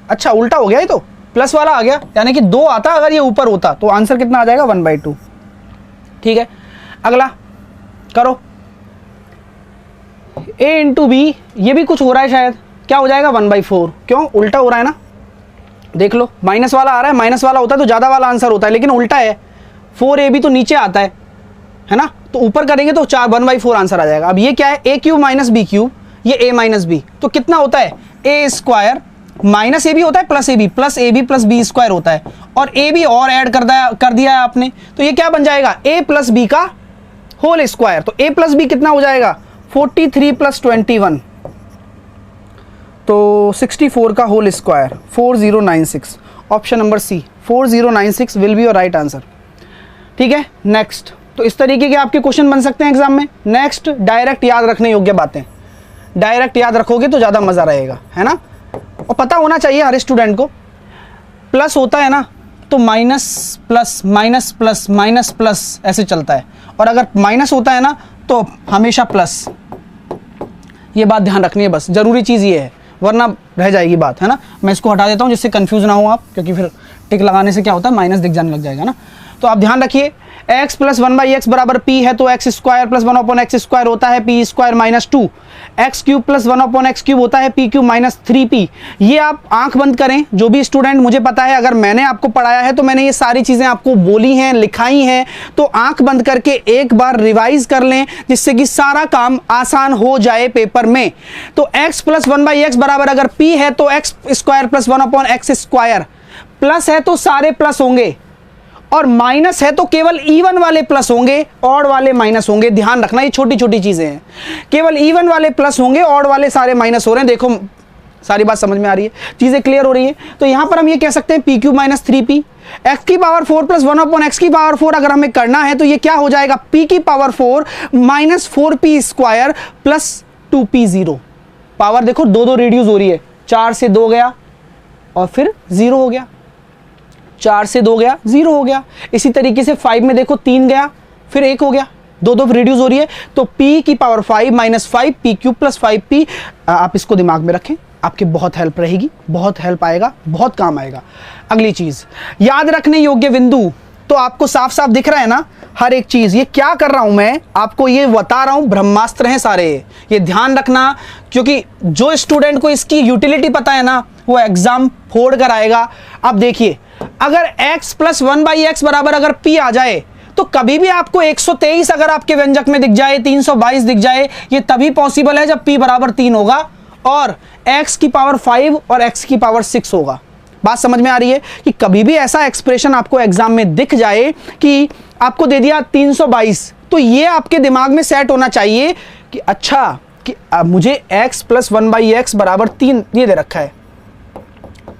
अच्छा उल्टा हो गया ये तो, प्लस वाला आ गया, यानी कि 2 आता अगर ये ऊपर होता, तो आंसर कितना आ जाएगा? 1/2। ठीक है, अगला करो। ए इंटू बी, ये भी कुछ हो रहा है शायद, क्या हो जाएगा? 1/4। क्यों? उल्टा हो रहा है ना, देख लो, माइनस वाला आ रहा है, माइनस वाला होता है तो ज़्यादा वाला आंसर होता है, लेकिन उल्टा है। 4ab तो नीचे आता है ना, तो ऊपर करेंगे तो 1/4 आंसर आ जाएगा। अब ये क्या है? A cube minus B cube, ये ए माइनस बी, तो कितना होता है? A square minus A B होता है plus A B plus B square होता है, और ए बी और ऐड कर दिया है आपने, तो ये क्या बन जाएगा? ए प्लस बी का होल स्क्वायर। तो ए प्लस बी कितना हो जाएगा? 43 प्लस 21, तो 64 का whole square, 4096। Option number C 4096 will be your right answer. ठीक है, नेक्स्ट। तो इस तरीके के आपके क्वेश्चन बन सकते हैं एग्जाम में। नेक्स्ट, डायरेक्ट याद रखने योग्य बातें, डायरेक्ट याद रखोगे तो ज़्यादा मज़ा रहेगा, है ना। और पता होना चाहिए हर स्टूडेंट को, प्लस होता है ना तो minus plus minus plus minus plus ऐसे चलता है, और अगर माइनस होता है ना तो हमेशा प्लस। ये बात ध्यान रखनी है, बस ज़रूरी चीज़ ये है, वरना रह जाएगी बात, है ना। मैं इसको हटा देता हूँ जिससे कंफ्यूज ना हो आप, क्योंकि फिर टिक लगाने से क्या होता है? माइनस दिख जाने लग जाएगा ना। तो आप ध्यान रखिए, x प्लस 1/x बराबर p है, तो x square plus 1/x square होता है p square minus 2। x cube plus 1/x cube होता है p क्यूब माइनस 3p। ये आप आंख बंद करें, जो भी स्टूडेंट, मुझे पता है अगर मैंने आपको पढ़ाया है तो मैंने ये सारी चीज़ें आपको बोली हैं, लिखाई हैं, तो आंख बंद करके एक बार रिवाइज कर लें, जिससे कि सारा काम आसान हो जाए पेपर में। तो x प्लस 1/x बराबर अगर p है तो x square plus 1/x square, plus है तो सारे प्लस होंगे, और माइनस है तो केवल इवन वाले प्लस होंगे, ऑड वाले माइनस होंगे। ध्यान रखना, ये छोटी छोटी चीजें हैं, केवल इवन वाले प्लस होंगे, ऑड वाले सारे माइनस हो रहे हैं। देखो सारी बात समझ में आ रही है, चीजें क्लियर हो रही है। तो यहां पर हम ये कह सकते हैं p cube minus 3p, x की पावर 4 प्लस 1/x की पावर 4 अगर हमें करना है तो ये क्या हो जाएगा? p की power 4 minus 4p square plus 2p0। Power देखो दो रिड्यूस हो रही है, 4 से 2 गया और फिर 0 हो गया, 4 से 2 गया 0 हो गया। इसी तरीके से 5 में देखो 3 गया फिर 1 हो गया, दो रिड्यूस हो रही है, तो p की power 5 minus 5 p cube plus 5p, आप इसको दिमाग में रखें, आपकी बहुत हेल्प रहेगी, बहुत हेल्प आएगा, बहुत काम आएगा। अगली चीज, याद रखने योग्य बिंदु, तो आपको साफ साफ दिख रहा है ना हर एक चीज। ये क्या कर रहा हूं मैं आपको, ये बता रहा हूं, ब्रह्मास्त्र हैं सारे, ये ध्यान रखना, क्योंकि जो स्टूडेंट को इसकी यूटिलिटी पता है ना वो एग्जाम फोड़ कर आएगा। अब देखिए, अगर x प्लस 1/x बराबर अगर p आ जाए तो कभी भी आपको 123 अगर आपके व्यंजक में दिख जाए, 322 दिख जाए, ये तभी पॉसिबल है जब p बराबर 3 होगा और x की पावर 5 और x की पावर 6 होगा। बात समझ में आ रही है कि कभी भी ऐसा एक्सप्रेशन आपको एग्जाम में दिख जाए कि आपको दे दिया 322, तो ये आपके दिमाग में सेट होना चाहिए कि अच्छा कि मुझे x प्लस 1/x बराबर 3 ये दे रखा है,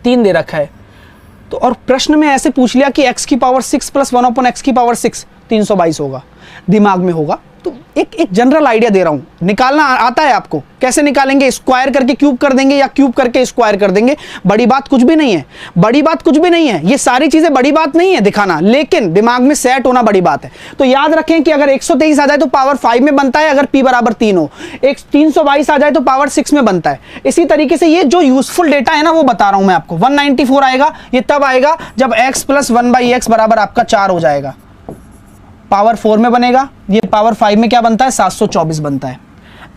3 दे रखा है। तो और प्रश्न में ऐसे पूछ लिया कि x की पावर 6 प्लस 1/x की पावर 6 322 होगा, दिमाग में होगा। तो एक जनरल आइडिया दे रहा हूं, निकालना आता है आपको, कैसे निकालेंगे, स्क्वायर करके क्यूब कर देंगे या क्यूब करके स्क्वायर कर देंगे, बड़ी बात कुछ भी नहीं है, बड़ी बात कुछ भी नहीं है, ये सारी चीजें बड़ी बात नहीं है दिखाना, लेकिन दिमाग में सेट होना बड़ी बात है। तो याद रखें कि अगर 123 आ जाए तो पावर 5 में बनता है, अगर p बराबर 3 हो, एक 322 आ जाए तो पावर 6 में बनता है। इसी तरीके से ये जो यूजफुल डेटा है ना वो बता रहा हूं मैं आपको। 194 आएगा, ये तब आएगा जब x प्लस 1/x बराबर आपका 4 हो जाएगा, पावर 4 में बनेगा, ये पावर 5 में क्या बनता है, 724 बनता है।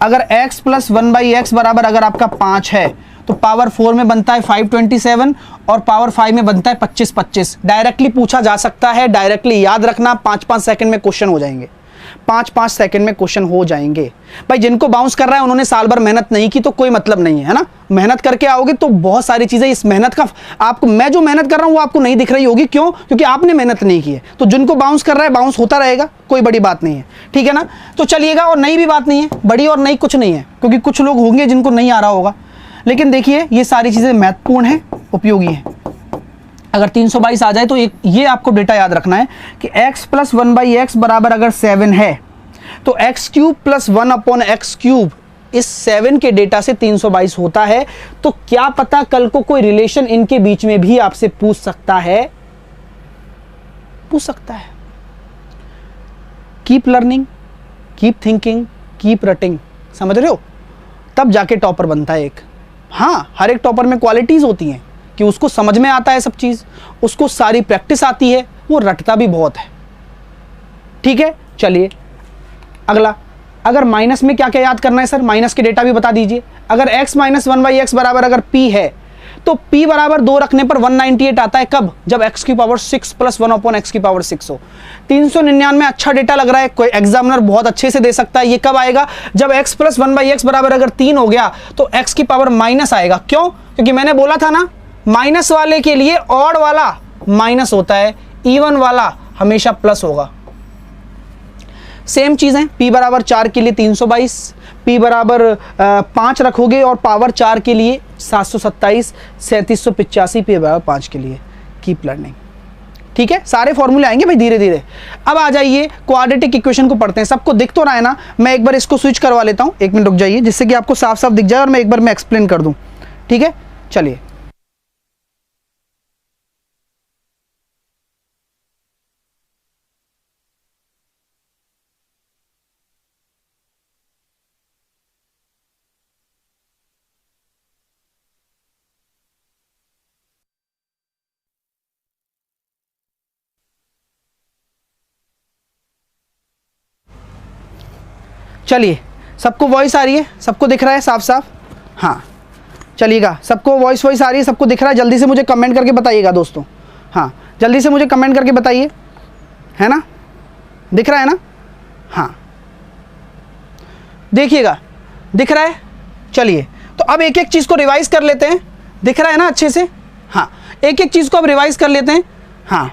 अगर x प्लस 1/x बराबर अगर आपका 5 है तो पावर 4 में बनता है 527 और पावर 5 में बनता है 25। डायरेक्टली पूछा जा सकता है, डायरेक्टली याद रखना, 5-5 सेकंड में क्वेश्चन हो जाएंगे, 5-5 सेकंड में क्वेश्चन हो जाएंगे। भाई जिनको बाउंस कर रहा है उन्होंने साल भर मेहनत नहीं की तो कोई मतलब नहीं है ना, मेहनत करके आओगे तो बहुत सारी चीजें, इस मेहनत का आपको, मैं जो मेहनत कर रहा हूं वो आपको नहीं दिख रही होगी, क्यों, क्योंकि आपने मेहनत नहीं की है। तो जिनको बाउंस कर रहा है बाउंस होता रहेगा, कोई बड़ी बात नहीं है, ठीक है ना। तो चलिएगा, और नई भी बात नहीं है, बड़ी और नई कुछ नहीं है, क्योंकि कुछ लोग होंगे जिनको नहीं आ रहा होगा, लेकिन देखिए ये सारी चीजें महत्वपूर्ण है, उपयोगी है। अगर 322 आ जाए तो ये आपको डेटा याद रखना है कि x प्लस 1/x बराबर अगर 7 है तो x cube plus 1/x cube इस 7 के डेटा से 322 होता है। तो क्या पता कल को कोई रिलेशन इनके बीच में भी आपसे पूछ सकता है, पूछ सकता है। Keep learning, keep thinking, keep rutting, समझ रहे हो, तब जाके टॉपर बनता है एक। हाँ, हर एक टॉपर में क्वालिटीज होती हैं कि उसको समझ में आता है सब चीज, उसको सारी प्रैक्टिस आती है, वो रटता भी बहुत है, ठीक है। चलिए अगला, अगर माइनस में क्या क्या याद करना है सर, माइनस के डेटा भी बता दीजिए। अगर x माइनस 1/x बराबर अगर p है तो p बराबर 2 रखने पर 198 आता है, कब, जब x की पावर 6 प्लस 1/x की पावर 6 हो। 399 अच्छा डेटा लग रहा है, कोई एग्जामिनर बहुत अच्छे से दे सकता है, ये कब आएगा, जब x प्लस 1/x बराबर अगर 3 हो गया तो x की पावर माइनस आएगा। क्यों, क्योंकि मैंने बोला था ना माइनस वाले के लिए ऑड वाला माइनस होता है, इवन वाला हमेशा प्लस होगा। सेम चीज है, p बराबर 4 के लिए 322, p बराबर 5 रखोगे और पावर 4 के लिए 727, 3785, p बराबर 5 के लिए। कीप लर्निंग, ठीक है, सारे फॉर्मूले आएंगे भाई धीरे धीरे। अब आ जाइए क्वाड्रेटिक इक्वेशन को पढ़ते हैं। सबको दिख तो रहा है ना, मैं एक बार इसको स्विच करवा लेता हूं, 1 मिनट रुक जाइए, जिससे कि आपको साफ साफ दिख जाए और मैं एक बार मैं एक्सप्लेन कर दूं, ठीक है। चलिए चलिए, सबको वॉइस आ रही है, सबको दिख रहा है साफ साफ, हाँ चलिएगा, सबको वॉइस आ रही है, सबको दिख रहा है, जल्दी से मुझे कमेंट करके बताइएगा दोस्तों, हाँ जल्दी से मुझे कमेंट करके बताइए, है ना, दिख रहा है ना, हाँ देखिएगा दिख रहा है। चलिए तो अब एक एक चीज़ को रिवाइज कर लेते हैं, दिख रहा है ना अच्छे से, हाँ एक एक चीज़ को अब रिवाइज कर लेते हैं, हाँ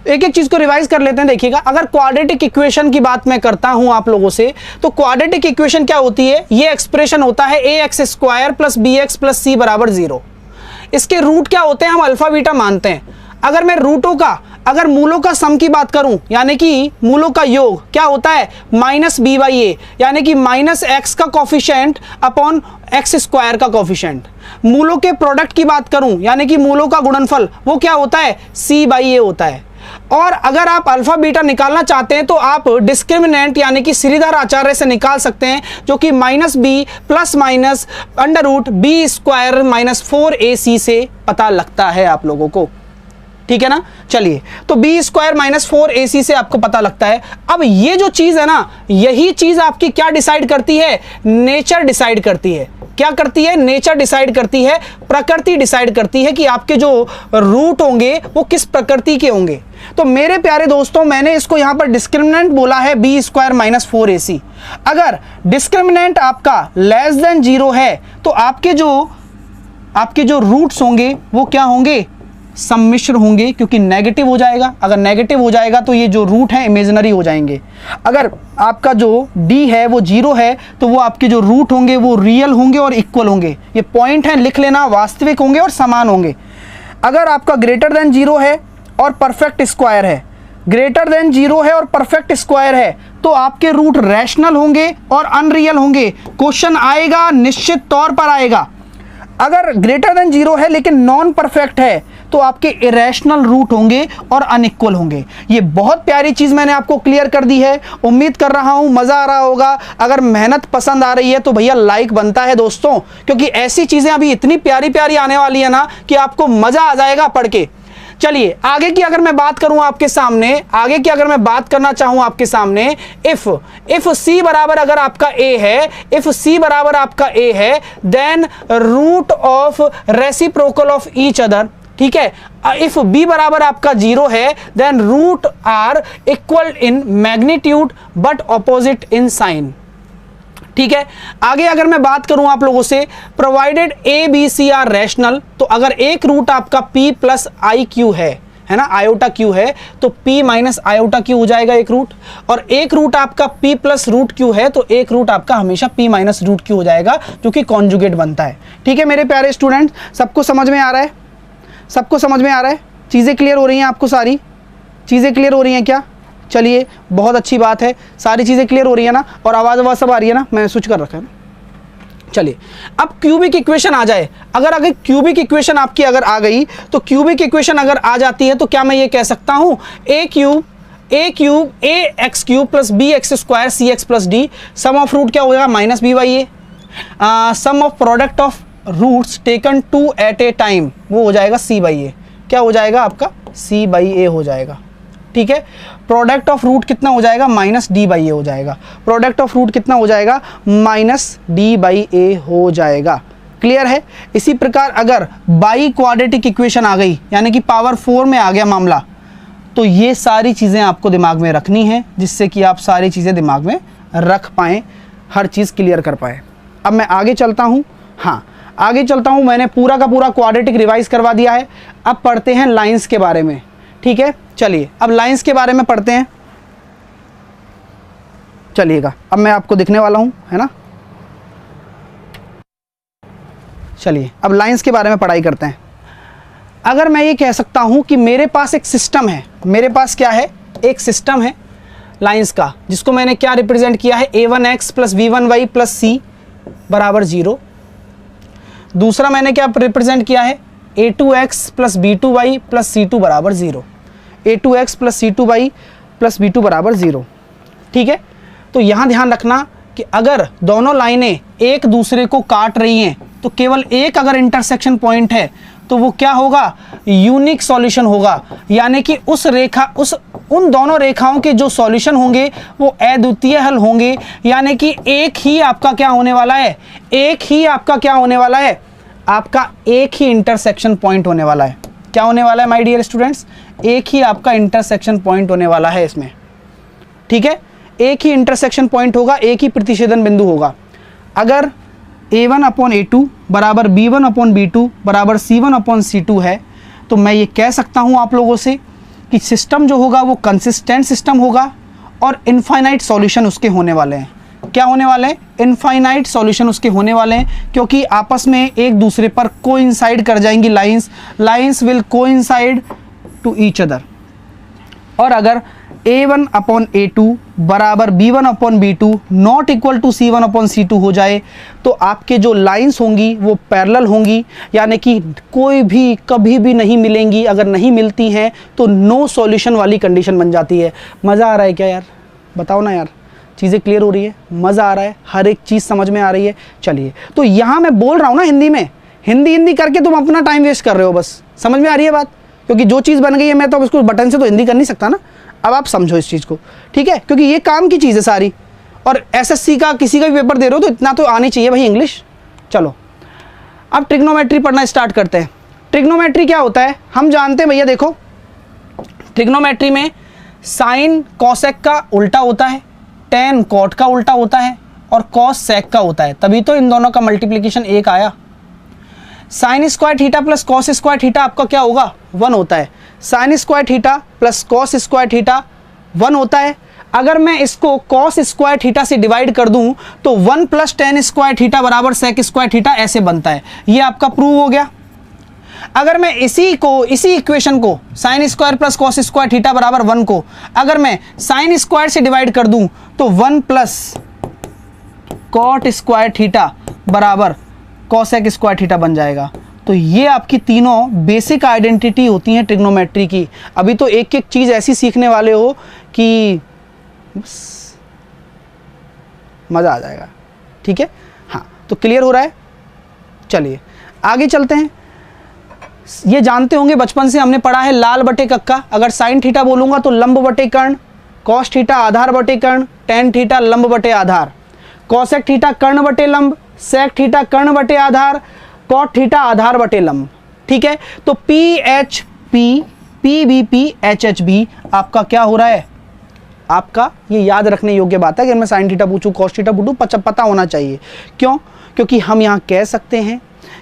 एक एक चीज को रिवाइज कर लेते हैं। देखिएगा, अगर क्वाड्रेटिक इक्वेशन की बात मैं करता हूं आप लोगों से, तो क्वाड्रेटिक इक्वेशन क्या होती है, ये एक्सप्रेशन होता है ax square plus bx plus c बराबर 0। इसके रूट क्या होते हैं, हम अल्फा बीटा मानते हैं। अगर मैं रूटों का, अगर मूलों का सम की बात करूं, यानी कि मूलों का योग क्या होता है, माइनस b/a, यानी कि माइनस x का कॉफिशिएंट अपॉन x स्क्वायर का कॉफिशिएंट। मूलों के प्रोडक्ट की बात करूं, यानी कि मूलों का गुणनफल, वो क्या होता है, c/a होता है। और अगर आप अल्फा बीटा निकालना चाहते हैं तो आप डिस्क्रिमिनेंट यानी कि श्रीधर आचार्य से निकाल सकते हैं, जो कि -b plus minus √b² - 4ac से पता लगता है आप लोगों को, ठीक है ना। चलिए, तो b² - 4ac से आपको पता लगता है। अब ये जो चीज है ना, यही चीज आपकी क्या डिसाइड करती है? नेचर डिसाइड करती है। क्या करती है? नेचर डिसाइड करती है, प्रकृति डिसाइड करती है कि आपके जो रूट होंगे वो किस प्रकृति के होंगे। तो मेरे प्यारे दोस्तों, मैंने इसको यहां पर डिस्क्रिमिनेंट बोला है b² - 4ac। अगर डिस्क्रिमिनेंट आपका लेस देन 0 है तो आपके जो रूट्स होंगे वो क्या होंगे? सम्मिश्र होंगे, क्योंकि नेगेटिव हो जाएगा। अगर नेगेटिव हो जाएगा तो ये जो रूट है इमेजिनरी हो जाएंगे। अगर आपका जो d है वो 0 है तो वो आपके जो रूट होंगे वो रियल होंगे और इक्वल होंगे। ये पॉइंट है, लिख लेना, वास्तविक होंगे और समान होंगे। अगर आपका ग्रेटर देन 0 है और परफेक्ट स्क्वायर है, ग्रेटर देन 0 है और परफेक्ट स्क्वायर है, तो आपके रूट रैशनल होंगे और अनरियल होंगे। क्वेश्चन आएगा, निश्चित तौर पर आएगा। अगर ग्रेटर देन 0 है लेकिन नॉन परफेक्ट है तो आपके इरेशनल रूट होंगे और अनइक्वल होंगे। ये बहुत प्यारी चीज मैंने आपको क्लियर कर दी है। उम्मीद कर रहा हूं मजा आ रहा होगा। अगर मेहनत पसंद आ रही है तो भैया लाइक बनता है दोस्तों, क्योंकि ऐसी चीजें अभी इतनी प्यारी प्यारी आने वाली है ना कि आपको मजा आ जाएगा पढ़ के। चलिए, आगे की अगर मैं बात करूं आपके सामने, आगे की अगर मैं बात करना चाहूं आपके सामने, इफ c बराबर अगर आपका a है, इफ c बराबर आपका a है, then root of reciprocal of each other, ठीक है। इफ b बराबर आपका 0 है, then root are equal in magnitude but opposite in sign, ठीक है। आगे अगर मैं बात करूं आप लोगों से, provided a b c are rational, तो अगर एक रूट आपका p प्लस आई क्यू है ना, आयोटा क्यू है, तो p माइनस आयोटा क्यू हो जाएगा एक रूट। और एक रूट आपका p प्लस रूट क्यू है तो एक रूट आपका हमेशा p माइनस रूट क्यू हो जाएगा, जो कि कॉन्जुगेट बनता है, ठीक है। मेरे प्यारे स्टूडेंट, सबको समझ में आ रहा है? सबको समझ में आ रहा है? चीज़ें क्लियर हो रही हैं आपको? सारी चीज़ें क्लियर हो रही हैं क्या? चलिए, बहुत अच्छी बात है, सारी चीज़ें क्लियर हो रही है ना। और आवाज़ सब आ रही है ना? मैंने स्विच कर रखा है ना। चलिए, अब क्यूबिक इक्वेशन आ जाए। अगर क्यूबिक इक्वेशन आपकी अगर आ गई, तो क्यूबिक इक्वेशन अगर आ जाती है तो क्या मैं ये कह सकता हूँ a cube ax³ plus bx² cx plus d, sum of root क्या होगा? -b/a। Sum of product of roots taken 2 at a time, वो हो जाएगा c/a। क्या हो जाएगा आपका? c/a हो जाएगा, ठीक है। प्रोडक्ट ऑफ रूट कितना हो जाएगा? -d/a हो जाएगा। प्रोडक्ट ऑफ रूट कितना हो जाएगा? -d/a हो जाएगा। क्लियर है? इसी प्रकार अगर बाई क्वाड्रेटिक इक्वेशन आ गई, यानी कि पावर 4 में आ गया मामला, तो ये सारी चीज़ें आपको दिमाग में रखनी है, जिससे कि आप सारी चीज़ें दिमाग में रख पाएँ, हर चीज़ क्लियर कर पाए। अब मैं आगे चलता हूँ। हाँ, आगे चलता हूँ। मैंने पूरा का पूरा क्वाड्रेटिक रिवाइज करवा दिया है। अब पढ़ते हैं लाइंस के बारे में, ठीक है। चलिए, अब लाइंस के बारे में पढ़ते हैं। चलिएगा, अब मैं आपको दिखने वाला हूं, है ना। चलिए, अब लाइंस के बारे में पढ़ाई करते हैं। अगर मैं ये कह सकता हूं कि मेरे पास एक सिस्टम है, मेरे पास क्या है? एक सिस्टम है लाइंस का, जिसको मैंने क्या रिप्रेजेंट किया है? a1x plus b1y plus c बराबर 0। दूसरा मैंने क्या रिप्रेजेंट किया है? a2x plus b2y plus c2 बराबर 0। a2x plus c2y plus b2 बराबर 0, ठीक है। तो यहाँ ध्यान रखना कि अगर दोनों लाइनें एक दूसरे को काट रही हैं तो केवल एक अगर इंटरसेक्शन पॉइंट है तो वो क्या होगा? यूनिक सॉल्यूशन होगा, यानी कि उन दोनों रेखाओं के जो सॉल्यूशन होंगे वो अद्वितीय हल होंगे, यानी कि एक ही आपका क्या होने वाला है? एक ही आपका क्या होने वाला है? आपका एक ही इंटरसेक्शन पॉइंट होने वाला है। क्या होने वाला है माय डियर स्टूडेंट्स? एक ही आपका इंटरसेक्शन पॉइंट होने वाला है इसमें, ठीक है। एक ही इंटरसेक्शन पॉइंट होगा, एक ही प्रतिच्छेदन बिंदु होगा। अगर a1/a2 बराबर b1/b2 बराबर c1/c2 है, तो मैं ये कह सकता हूँ आप लोगों से कि सिस्टम जो होगा वो कंसिस्टेंट सिस्टम होगा और इनफाइनाइट सॉल्यूशन उसके होने वाले हैं। क्या होने वाले हैं? इनफाइनाइट सॉल्यूशन उसके होने वाले हैं, क्योंकि आपस में एक दूसरे पर कोइंसाइड कर जाएंगी lines will coincide to each other. और अगर A1 अपॉन A2 बराबर B1 upon B2 not equal to C1 upon C2 हो जाए तो आपके जो लाइंस होंगी वो पैरेलल होंगी, यानी कि कोई भी कभी भी नहीं मिलेंगी। अगर नहीं मिलती हैं तो नो सॉल्यूशन वाली कंडीशन बन जाती है। मज़ा आ रहा है क्या यार? बताओ ना यार, चीज़ें क्लियर हो रही है, मज़ा आ रहा है, हर एक चीज़ समझ में आ रही है। चलिए, तो यहाँ मैं बोल रहा हूँ ना हिंदी में, हिंदी करके तुम अपना टाइम वेस्ट कर रहे हो। बस समझ में आ रही है बात? क्योंकि जो चीज़ बन गई है मैं तो उसको बटन से तो हिंदी कर नहीं सकता ना। अब आप समझो इस चीज़ को, ठीक है? क्योंकि ये काम की चीज़ है सारी, और एसएससी का किसी का भी पेपर दे रहे हो तो इतना तो आनी चाहिए भाई इंग्लिश। चलो अब ट्रिग्नोमेट्री पढ़ना स्टार्ट करते हैं। ट्रिग्नोमेट्री क्या होता है हम जानते हैं भैया। देखो, ट्रिग्नोमेट्री में साइन कॉसेक का उल्टा होता है, टेन कॉट का उल्टा होता है, और कॉस सेक का होता है। तभी तो इन दोनों का मल्टीप्लिकेशन 1 आया। Sine square theta plus cos square theta आपका क्या होगा? 1 होता है। Sine square theta plus cos square theta 1 होता है। अगर मैं इसको कॉस स्क्वायर थीटा से डिवाइड कर दूं तो 1 प्लस टेन स्क्वायर थीटा बराबर सेक स्क्वायर थीटा ऐसे बनता है। ये आपका प्रूव हो गया। अगर मैं इसी इक्वेशन को sine square plus cos square theta बराबर 1 को अगर मैं साइन स्क्वायर से डिवाइड कर दूं तो 1 प्लस कॉट स्क्वायर थीटा बराबर कॉसेक स्क्वायर थीटा बन जाएगा। तो ये आपकी तीनों बेसिक आइडेंटिटी होती हैं ट्रिग्नोमेट्री की। अभी तो एक एक चीज़ ऐसी सीखने वाले हो कि बस मज़ा आ जाएगा, ठीक है? हाँ, तो क्लियर हो रहा है। चलिए आगे चलते हैं। ये जानते होंगे बचपन से हमने पढ़ा है लाल बटे कक्का। अगर साइन थीटा बोलूँगा तो लंब बटे कर्ण, कॉस थीटा आधार बटे कर्ण, टेन थीटा लंब बटे आधार, कॉसेक थीटा कर्ण बटे लंब, सेक थीटा कर्ण बटे आधार, कॉट थीटा आधार बटे लंब, ठीक है? तो PHP, PVP, HHB आपका क्या हो रहा है? आपका ये याद रखने योग्य बात है। अगर मैं साइन थीटा पूछूं, कॉस थीटा पूछूं, पता होना चाहिए। क्यों? क्योंकि हम यहाँ कह सकते हैं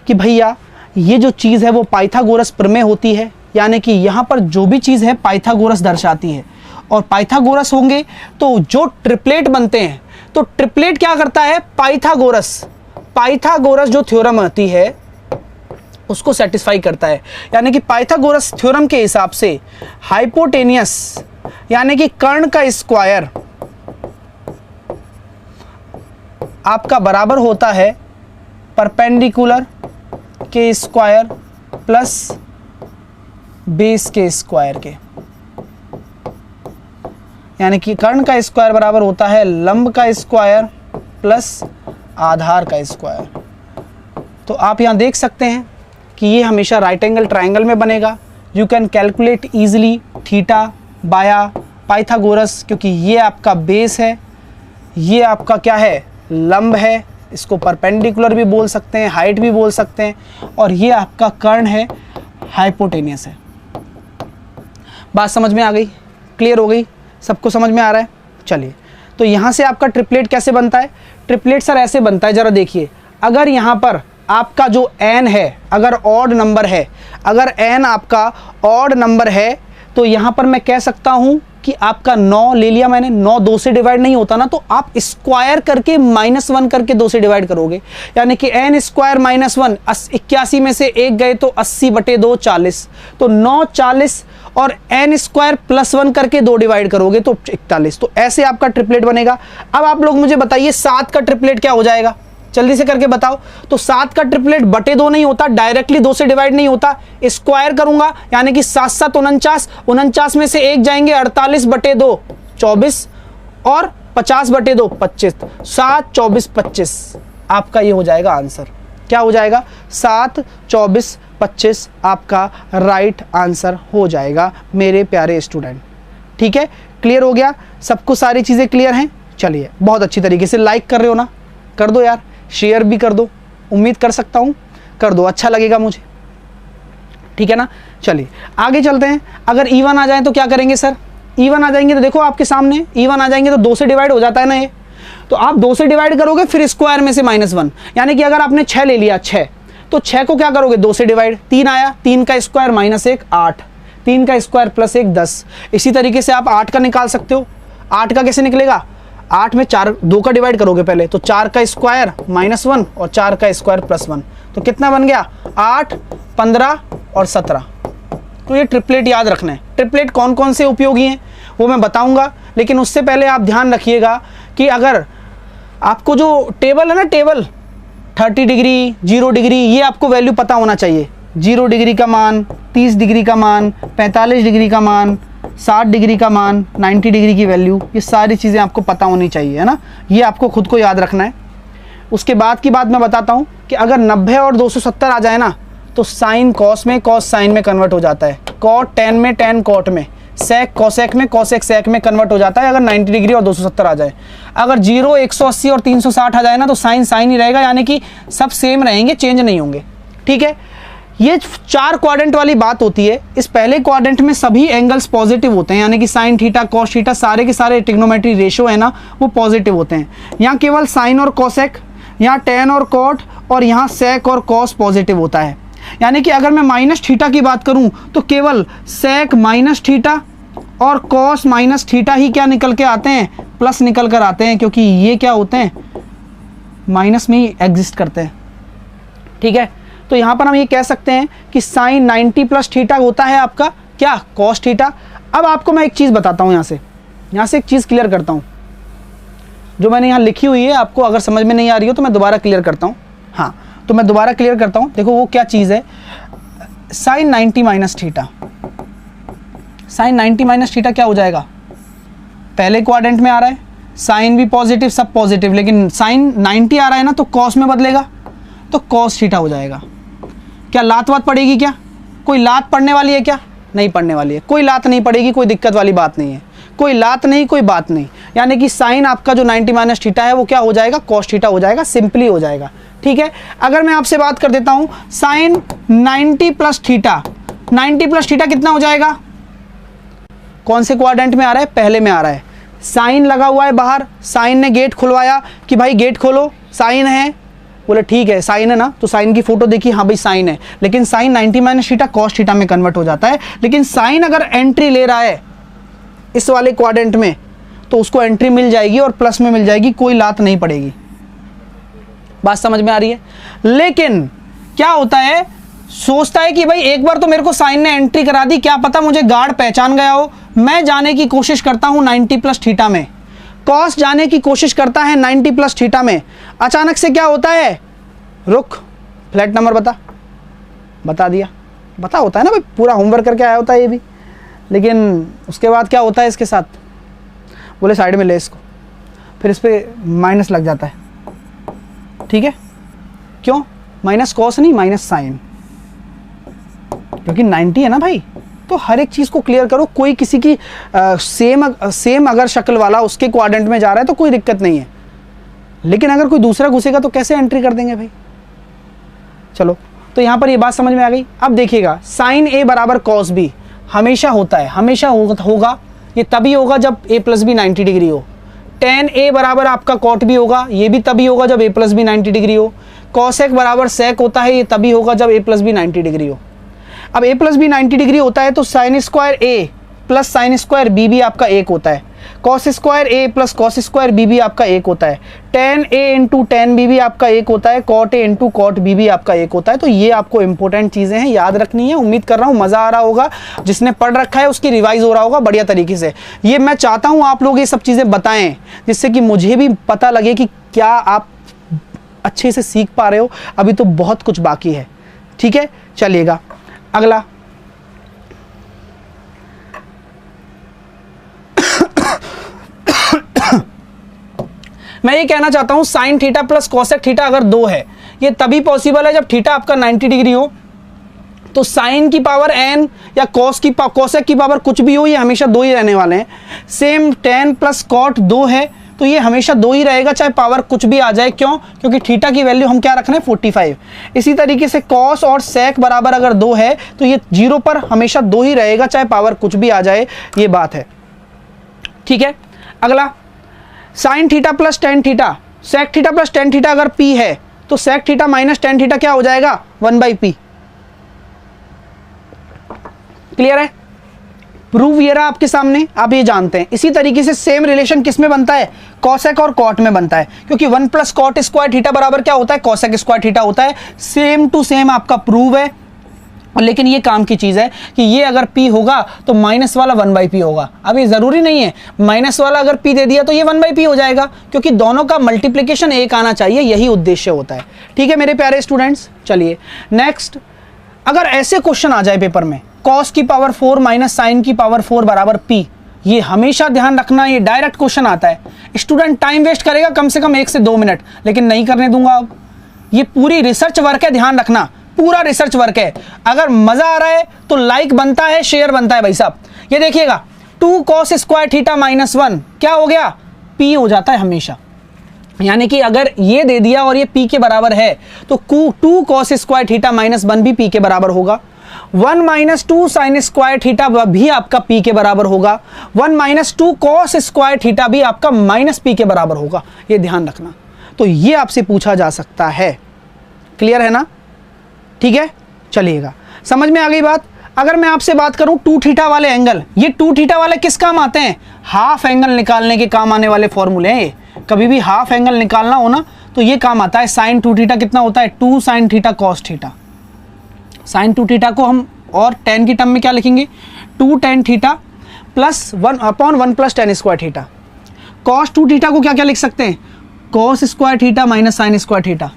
कि भैया ये जो चीज़ है वो पाइथागोरस प्रमेय होती है, यानी कि यहाँ पर जो भी चीज़ है पाइथागोरस दर्शाती है। और पाइथागोरस होंगे तो जो ट्रिपलेट बनते हैं, तो ट्रिपलेट क्या करता है? पाइथागोरस जो थ्योरम आती है उसको सेटिस्फाई करता है। यानी कि पाइथागोरस थ्योरम के हिसाब से हाइपोटेनियस यानी कि कर्ण का स्क्वायर आपका बराबर होता है परपेंडिकुलर के स्क्वायर प्लस बेस के स्क्वायर के। यानी कि कर्ण का स्क्वायर बराबर होता है लंब का स्क्वायर प्लस आधार का स्क्वायर। तो आप यहाँ देख सकते हैं कि ये हमेशा राइट एंगल ट्रायंगल में बनेगा। You can calculate easily theta बाया पाइथागोरस, क्योंकि ये आपका बेस है, ये आपका क्या है? लंब है। इसको परपेंडिकुलर भी बोल सकते हैं, हाइट भी बोल सकते हैं, और ये आपका कर्ण है, हाइपोटेनियस है। बात समझ में आ गई? क्लियर हो गई? सबको समझ में आ रहा है? चलिए, तो यहाँ से आपका ट्रिपलेट कैसे बनता है? ट्रिपलेट सर ऐसे बनता है, ज़रा देखिए। अगर यहाँ पर आपका जो n है अगर ऑड नंबर है, अगर n आपका ऑड नंबर है तो यहाँ पर मैं कह सकता हूँ कि आपका 9 ले लिया मैंने, 9 2 से डिवाइड नहीं होता ना, तो आप स्क्वायर करके -1 करके 2 से डिवाइड करोगे। यानी कि n स्क्वायर -1, 81 में से 1 गए तो 80/2 40, तो 9 40, और n स्क्वायर +1 करके 2 डिवाइड करोगे तो 41। तो ऐसे आपका ट्रिपलेट बनेगा। अब आप लोग मुझे बताइए 7 का ट्रिपलेट क्या हो जाएगा? जल्दी से करके बताओ। तो 7 का ट्रिपलेट बटे 2 नहीं होता, डायरेक्टली 2 से डिवाइड नहीं होता, स्क्वायर करूंगा। यानी कि 7 7 49, 49 में से 1 जाएंगे 48/2 24, और 50/2 25। 7 24 25 आपका ये हो जाएगा आंसर। क्या हो जाएगा? 7 24 25 आपका राइट आंसर हो जाएगा मेरे प्यारे स्टूडेंट। ठीक है, क्लियर हो गया? सबको सारी चीज़ें क्लियर हैं? चलिए, बहुत अच्छी तरीके से लाइक कर रहे हो ना? कर दो यार, शेयर भी कर दो, उम्मीद कर सकता हूँ कर दो, अच्छा लगेगा मुझे, ठीक है ना? चलिए आगे चलते हैं। अगर इवन आ जाए तो क्या करेंगे सर? इवन आ जाएंगे तो देखो आपके सामने इवन आ जाएंगे तो 2 से डिवाइड हो जाता है ना ये, तो आप 2 से डिवाइड करोगे फिर स्क्वायर में से -1। यानी कि अगर आपने 6 ले लिया, 6, तो 6 को क्या करोगे? 2 से डिवाइड। 3 आया, 3 का स्क्वायर -1 8, 3 का स्क्वायर +1 10। इसी तरीके से आप 8 का निकाल सकते हो। 8 का कैसे निकलेगा? 8 में 4 2 का डिवाइड करोगे पहले, तो 4 का स्क्वायर -1 और 4 का स्क्वायर +1, तो कितना बन गया? 8 15 और 17। तो ये ट्रिपलेट याद रखना है। ट्रिपलेट कौन कौन से उपयोगी हैं? वो मैं बताऊंगा। लेकिन उससे पहले आप ध्यान रखिएगा कि अगर आपको जो टेबल है ना, टेबल 30 डिग्री, 0 डिग्री, ये आपको वैल्यू पता होना चाहिए। 0 डिग्री का मान, 30 डिग्री का मान, 45 डिग्री का मान, 60 डिग्री का मान, 90 डिग्री की वैल्यू, ये सारी चीज़ें आपको पता होनी चाहिए, है ना। ये आपको खुद को याद रखना है। उसके बाद की बात मैं बताता हूँ कि अगर 90 और 270 आ जाए ना, तो साइन कॉस में, कॉस साइन में कन्वर्ट हो जाता है, कॉट टेन में, टेन कॉट में, सेक कॉसेक में, कॉसेक सेक में कन्वर्ट हो जाता है अगर 90 डिग्री और 270 आ जाए। अगर 0, 180 और 360 आ जाए ना, तो साइन साइन ही रहेगा, यानी कि सब सेम रहेंगे, चेंज नहीं होंगे। ठीक है, ये 4 क्वाड्रेंट वाली बात होती है। इस पहले क्वाड्रेंट में सभी एंगल्स पॉजिटिव होते हैं, यानी कि साइन थीटा, कॉस थीटा, सारे के सारे ट्रिग्नोमेट्री रेशो है ना, वो पॉजिटिव होते हैं। यहाँ केवल साइन और कॉसेक, यहाँ टेन और कॉट, और यहाँ सेक और कॉस पॉजिटिव होता है। यानी कि अगर मैं माइनस थीटा की बात करूं तो केवल सेक माइनस थीटा और कॉस माइनस थीटा ही क्या निकल के आते हैं, प्लस निकल कर आते हैं, क्योंकि ये क्या होते हैं, माइनस में ही एग्जिस्ट करते हैं। ठीक है, तो यहां पर हम ये कह सकते हैं कि साइन 90 प्लस थीटा होता है आपका क्या, कॉस थीटा। अब आपको मैं एक चीज़ बताता हूं, यहाँ से एक चीज़ क्लियर करता हूं, जो मैंने यहाँ लिखी हुई है, आपको अगर समझ में नहीं आ रही हो तो मैं दोबारा क्लियर करता हूँ। हाँ, तो मैं दोबारा क्लियर करता हूँ। देखो वो क्या चीज़ है, sine 90 minus theta, sine 90 minus theta क्या हो जाएगा, पहले क्वाड्रेंट में आ रहा है, साइन भी पॉजिटिव, सब पॉजिटिव, लेकिन साइन 90 आ रहा है ना, तो कॉस में बदलेगा, तो कॉस थीटा हो जाएगा। क्या लात वात पड़ेगी क्या, कोई लात पड़ने वाली है क्या, नहीं पड़ने वाली है, कोई लात नहीं पड़ेगी, कोई दिक्कत वाली बात नहीं है, कोई लात नहीं, कोई बात नहीं। यानी कि साइन आपका जो 90 माइनस थीटा है वो क्या हो जाएगा, कॉस थीटा हो जाएगा, सिंपली हो जाएगा। ठीक है, अगर मैं आपसे बात कर देता हूं sine 90 plus theta, 90 plus theta कितना हो जाएगा, कौन से क्वाड्रेंट में आ रहा है, पहले में आ रहा है। साइन लगा हुआ है बाहर, साइन ने गेट खुलवाया कि भाई गेट खोलो, साइन है, बोले ठीक है साइन है ना, तो साइन की फोटो देखी, हाँ भाई साइन है, लेकिन sine 90 minus theta cos theta में कन्वर्ट हो जाता है। लेकिन साइन अगर एंट्री ले रहा है इस वाले क्वाड्रेंट में, तो उसको एंट्री मिल जाएगी और प्लस में मिल जाएगी, कोई लात नहीं पड़ेगी। बात समझ में आ रही है। लेकिन क्या होता है, सोचता है कि भाई एक बार तो मेरे को साइन ने एंट्री करा दी, क्या पता मुझे गार्ड पहचान गया हो, मैं जाने की कोशिश करता हूं 90 प्लस थीटा में, कॉस जाने की कोशिश करता है 90 प्लस थीटा में। अचानक से क्या होता है, रुक, फ्लैट नंबर बता दिया, बता होता है ना भाई, पूरा होमवर्क करके आया होता है ये भी। लेकिन उसके बाद क्या होता है इसके साथ, बोले साइड में ले इसको, फिर इस पर माइनस लग जाता है। ठीक है, क्यों, माइनस कॉस नहीं, माइनस साइन, क्योंकि 90 है ना भाई। तो हर एक चीज़ को क्लियर करो, कोई किसी की सेम अगर शक्ल वाला उसके क्वाड्रेंट में जा रहा है तो कोई दिक्कत नहीं है, लेकिन अगर कोई दूसरा घुसेगा तो कैसे एंट्री कर देंगे भाई। चलो, तो यहाँ पर ये बात समझ में आ गई। अब देखिएगा, साइन ए बराबर कॉस बी हमेशा होता है, हमेशा होगा, ये तभी होगा जब ए प्लस बी 90 डिग्री हो। टेन ए बराबर आपका कॉट भी होगा, ये भी तभी होगा जब ए प्लस बी 90 डिग्री हो। कॉसेक बराबर सेक होता है, ये तभी होगा जब ए प्लस बी 90 डिग्री हो। अब ए प्लस बी 90 डिग्री होता है तो sine square A plus sine square B भी आपका 1 होता है, cos square A plus cos square B भी आपका 1 होता है, tan A into tan B भी आपका 1 होता है, cot A into cot B भी आपका 1 होता है। तो ये आपको इंपॉर्टेंट चीज़ें हैं, याद रखनी है। उम्मीद कर रहा हूँ मज़ा आ रहा होगा, जिसने पढ़ रखा है उसकी रिवाइज हो रहा होगा बढ़िया तरीके से। ये मैं चाहता हूँ आप लोग ये सब चीज़ें बताएं, जिससे कि मुझे भी पता लगे कि क्या आप अच्छे से सीख पा रहे हो। अभी तो बहुत कुछ बाकी है। ठीक है, चलिएगा अगला। मैं ये कहना चाहता हूं sign theta plus cosec theta अगर 2 है, ये तभी पॉसिबल है जब थीटा आपका 90 डिग्री हो। तो साइन की पावर n या कॉसेक की पावर कुछ भी हो, ये हमेशा 2 ही रहने वाले हैं। सेम टेन प्लस कॉट 2 है तो ये हमेशा 2 ही रहेगा, चाहे पावर कुछ भी आ जाए। क्यों? क्योंकि थीटा की वैल्यू हम क्या रख रहे हैं 45। इसी तरीके से कॉस और सेक बराबर अगर 2 है तो ये 0 पर हमेशा 2 ही रहेगा, चाहे पावर कुछ भी आ जाए, ये बात है। ठीक है, अगला sine theta plus tan theta, sec theta plus tan theta अगर p है तो sec theta minus tan theta क्या हो जाएगा 1/p। क्लियर है? प्रूफ ये रहा आपके सामने, आप ये जानते हैं। इसी तरीके से सेम रिलेशन किस में बनता है, कॉसेक और कॉट में बनता है, क्योंकि 1 प्लस कॉट स्क्वायर थीटा बराबर क्या होता है, कॉसेक स्क्वायर थीटा होता है। सेम टू सेम आपका प्रूव है। और लेकिन ये काम की चीज़ है कि ये अगर p होगा तो माइनस वाला 1/p होगा। अब ये ज़रूरी नहीं है, माइनस वाला अगर p दे दिया तो ये 1/p हो जाएगा, क्योंकि दोनों का मल्टीप्लिकेशन एक आना चाहिए, यही उद्देश्य होता है। ठीक है मेरे प्यारे स्टूडेंट्स, चलिए नेक्स्ट। अगर ऐसे क्वेश्चन आ जाए पेपर में, cos की पावर 4 माइनस साइन की पावर 4 बराबर p, ये हमेशा ध्यान रखना, ये डायरेक्ट क्वेश्चन आता है। स्टूडेंट टाइम वेस्ट करेगा कम से कम 1 से 2 मिनट, लेकिन नहीं करने दूंगा। अब ये पूरी रिसर्च वर्क है, ध्यान रखना, पूरा रिसर्च वर्क है। अगर मजा आ रहा है तो लाइक बनता है, शेयर बनता है भाई साहब। ये देखिएगा 2 cos स्क्वायर थीटा माइनस 1 क्या हो गया, p हो जाता है हमेशा। यानी कि अगर ये दे दिया और ये p के बराबर है तो 2 cos स्क्वायर थीटा माइनस 1 भी p के बराबर होगा। 1 माइनस 2 साइन स्क्वायर थीटा भी आपका p के बराबर होगा। 1 माइनस 2 cos स्क्वायर थीटा भी आपका माइनस p के बराबर होगा, ये ध्यान रखना। तो ये आपसे पूछा जा सकता है, क्लियर है ना? ठीक है, चलिएगा, समझ में आ गई बात। अगर मैं आपसे बात करूं 2 थीटा वाले एंगल, ये 2 थीटा वाले किस काम आते हैं, हाफ एंगल निकालने के काम आने वाले फॉर्मूले हैं। कभी भी हाफ एंगल निकालना हो ना तो ये काम आता है। साइन 2 थीटा कितना होता है, 2 sine theta cos theta. Sine 2 theta को हम और टेन की टर्म में क्या लिखेंगे, 2 tan theta plus 1/1 plus ten square theta. Cos 2 theta को क्या क्या लिख सकते हैं, cos square theta minus sine square theta.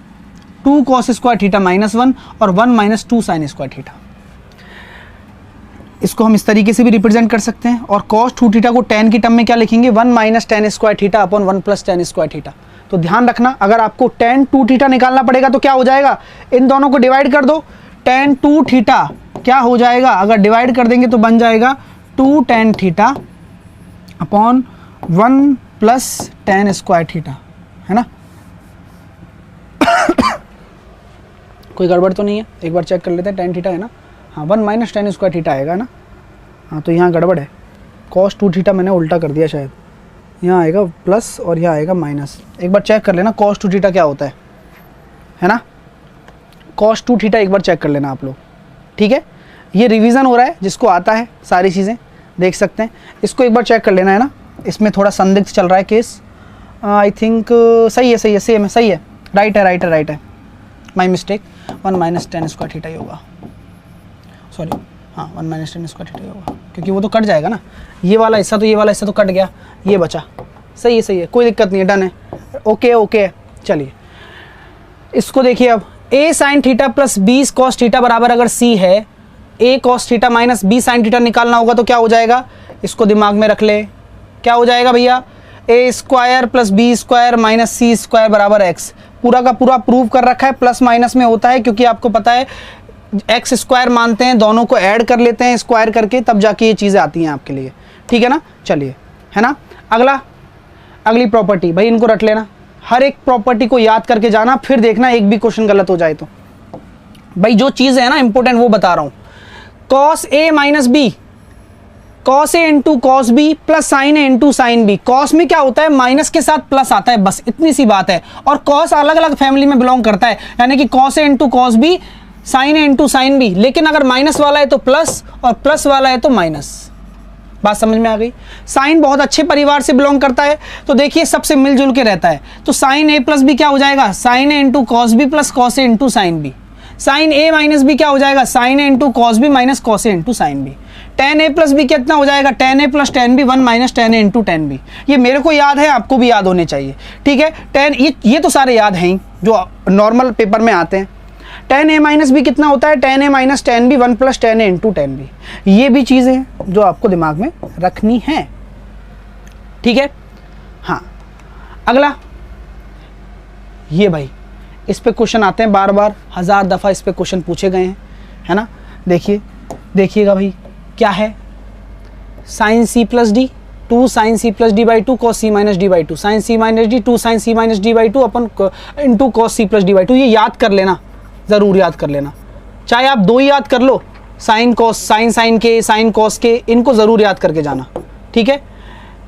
2 cos square theta minus 1 और 1 माइनस 2 साइन स्क्वायर थीटा। इसको हम इस तरीके से भी रिप्रेजेंट कर सकते हैं। और cos 2 थीटा को tan की टर्म में क्या लिखेंगे, 1 minus tan square theta upon 1 plus ten square theta. तो ध्यान रखना, अगर आपको tan 2 थीटा निकालना पड़ेगा तो क्या हो जाएगा, इन दोनों को डिवाइड कर दो। tan 2 थीटा क्या हो जाएगा, अगर डिवाइड कर देंगे तो बन जाएगा 2 tan theta upon 1 plus ten square theta, है ना? कोई गड़बड़ तो नहीं है, एक बार चेक कर लेते हैं। tan थीटा है ना, हाँ 1 माइनस टेन स्क्वायर थीटा आएगा ना, हाँ तो यहाँ गड़बड़ है, cos 2 थीटा मैंने उल्टा कर दिया शायद, यहाँ आएगा प्लस और यहाँ आएगा माइनस। एक बार चेक कर लेना cos 2 थीटा क्या होता है ना? cos 2 थीटा एक बार चेक कर लेना आप लोग, ठीक है? ये रिवीजन हो रहा है, जिसको आता है सारी चीज़ें देख सकते हैं। इसको एक बार चेक कर लेना है ना, इसमें थोड़ा संदिग्ध चल रहा है केस। आई थिंक सही है, सेम है, सही है, राइट है, my mistake. 1 minus tan square theta ही होगा, सॉरी, हाँ 1 माइनस टेन स्क्वायर थीटा ही होगा, क्योंकि वो तो कट जाएगा ना, ये वाला हिस्सा तो, ये वाला हिस्सा तो कट गया, ये बचा। सही है, कोई दिक्कत नहीं है, डन है, ओके। चलिए इसको देखिए, अब a sign theta plus b cos theta बराबर अगर c है, a cos theta minus b sine theta निकालना होगा तो क्या हो जाएगा, इसको दिमाग में रख ले, क्या हो जाएगा भैया, a square plus b square minus c square बराबर x। पूरा का पूरा प्रूव कर रखा है, प्लस माइनस में होता है, क्योंकि आपको पता है एक्स स्क्वायर मानते हैं, दोनों को ऐड कर लेते हैं स्क्वायर करके, तब जाके ये चीज़ें आती हैं आपके लिए, ठीक है ना? चलिए, है ना? अगली प्रॉपर्टी, भाई इनको रट लेना, हर एक प्रॉपर्टी को याद करके जाना, फिर देखना एक भी क्वेश्चन गलत हो जाए तो। भाई जो चीज़ है ना इंपॉर्टेंट वो बता रहा हूँ, cos a minus b, cos a into cos B plus sine a into sine B. Cos में क्या होता है, माइनस के साथ प्लस आता है, बस इतनी सी बात है। और कॉस अलग अलग फैमिली में बिलोंग करता है, यानी कि cos a into cos B, sine a into sine B. लेकिन अगर माइनस वाला है तो प्लस और प्लस वाला है तो माइनस। बात समझ में आ गई? साइन बहुत अच्छे परिवार से बिलोंग करता है, तो देखिए सबसे मिलजुल के रहता है। तो साइन a प्लस बी क्या हो जाएगा, sine a into cos B plus cos a into sine B. Sine a minus B क्या हो जाएगा, sine a into cos B minus cos a into sine B. Tan a plus B कितना हो जाएगा, tan a plus tan B 1 minus tan a into tan B. ये मेरे को याद है, आपको भी याद होने चाहिए, ठीक है? टेन, ये तो सारे याद हैं ही जो नॉर्मल पेपर में आते हैं। टेन a माइनस बी कितना होता है, tan a minus tan B 1 plus tan a into tan B. ये भी चीज़ें हैं जो आपको दिमाग में रखनी है, ठीक है? हाँ, अगला ये भाई, इस पे क्वेश्चन आते हैं बार बार, 1000 दफ़ा इस पे क्वेश्चन पूछे गए हैं, है ना? देखिएगा भाई, क्या है, sine C plus D, 2 sine C plus D by 2 cos C minus D by 2, sine C minus D 2 sine C minus D by 2 अपन into cos C plus D by 2। ये याद कर लेना, ज़रूर याद कर लेना, चाहे आप 2 ही याद कर लो, साइन कॉस, साइन के, साइन कॉस के, इनको ज़रूर याद करके जाना, ठीक है?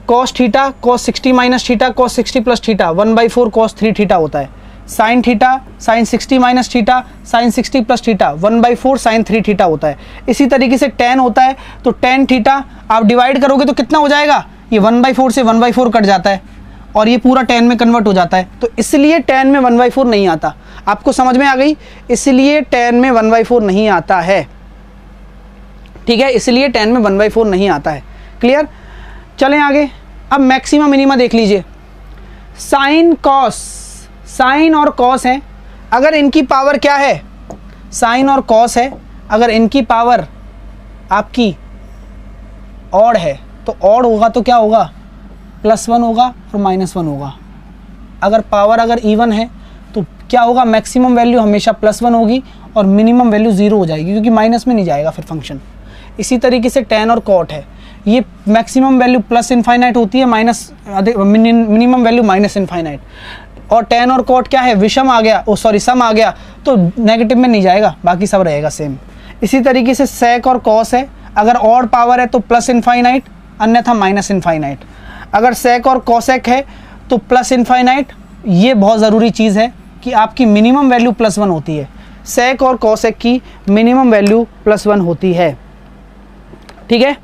Cos theta cos 60 minus theta cos 60 plus theta 1/4 cos 3 theta होता है। Sine theta sine 60 minus theta sine 60 plus theta 1/4 sine 3 theta होता है। इसी तरीके से टेन होता है, तो टेन थीटा आप डिवाइड करोगे तो कितना हो जाएगा, ये 1/4 से 1/4 कट जाता है और ये पूरा टेन में कन्वर्ट हो जाता है। तो इसलिए टेन में 1/4 नहीं आता। आपको समझ में आ गई? इसलिए टेन में 1/4 नहीं आता है, ठीक है, इसलिए 10 में 1/4 नहीं आता है। क्लियर, चलें आगे। अब मैक्सिमा मिनिमा देख लीजिए। साइन कॉस, साइन और कॉस हैं, अगर इनकी पावर क्या है, साइन और कॉस है, अगर इनकी पावर आपकी ऑड है तो ऑड होगा तो क्या होगा, +1 होगा और -1 होगा। अगर पावर अगर इवन है तो क्या होगा, मैक्सिमम वैल्यू हमेशा +1 होगी और मिनिमम वैल्यू 0 हो जाएगी, क्योंकि माइनस में नहीं जाएगा फिर फंक्शन। इसी तरीके से tan और cot है, ये मैक्सिमम वैल्यू +∞ होती है, मिनिमम वैल्यू -∞। और tan और cot क्या है, विषम आ गया, सम आ गया तो नेगेटिव में नहीं जाएगा, बाकी सब रहेगा सेम। इसी तरीके से sec और cos है, अगर ऑड पावर है तो +∞, अन्यथा -∞। अगर sec और cosec है तो +∞। ये बहुत ज़रूरी चीज़ है कि आपकी मिनिमम वैल्यू +1 होती है, sec और cosec की मिनिमम वैल्यू +1 होती है। ठीक है,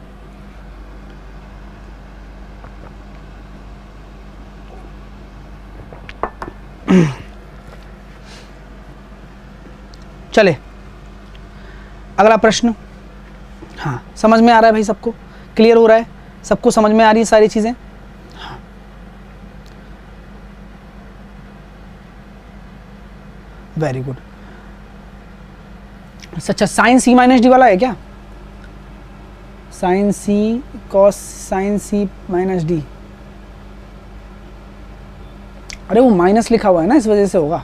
चले अगला प्रश्न। हाँ, समझ में आ रहा है भाई, सबको क्लियर हो रहा है, सबको समझ में आ रही है सारी चीजें। हाँ, वेरी गुड। अच्छा, साइन C - D वाला है क्या, sine C cos sine C - D, अरे वो माइनस लिखा हुआ है ना, इस वजह से होगा।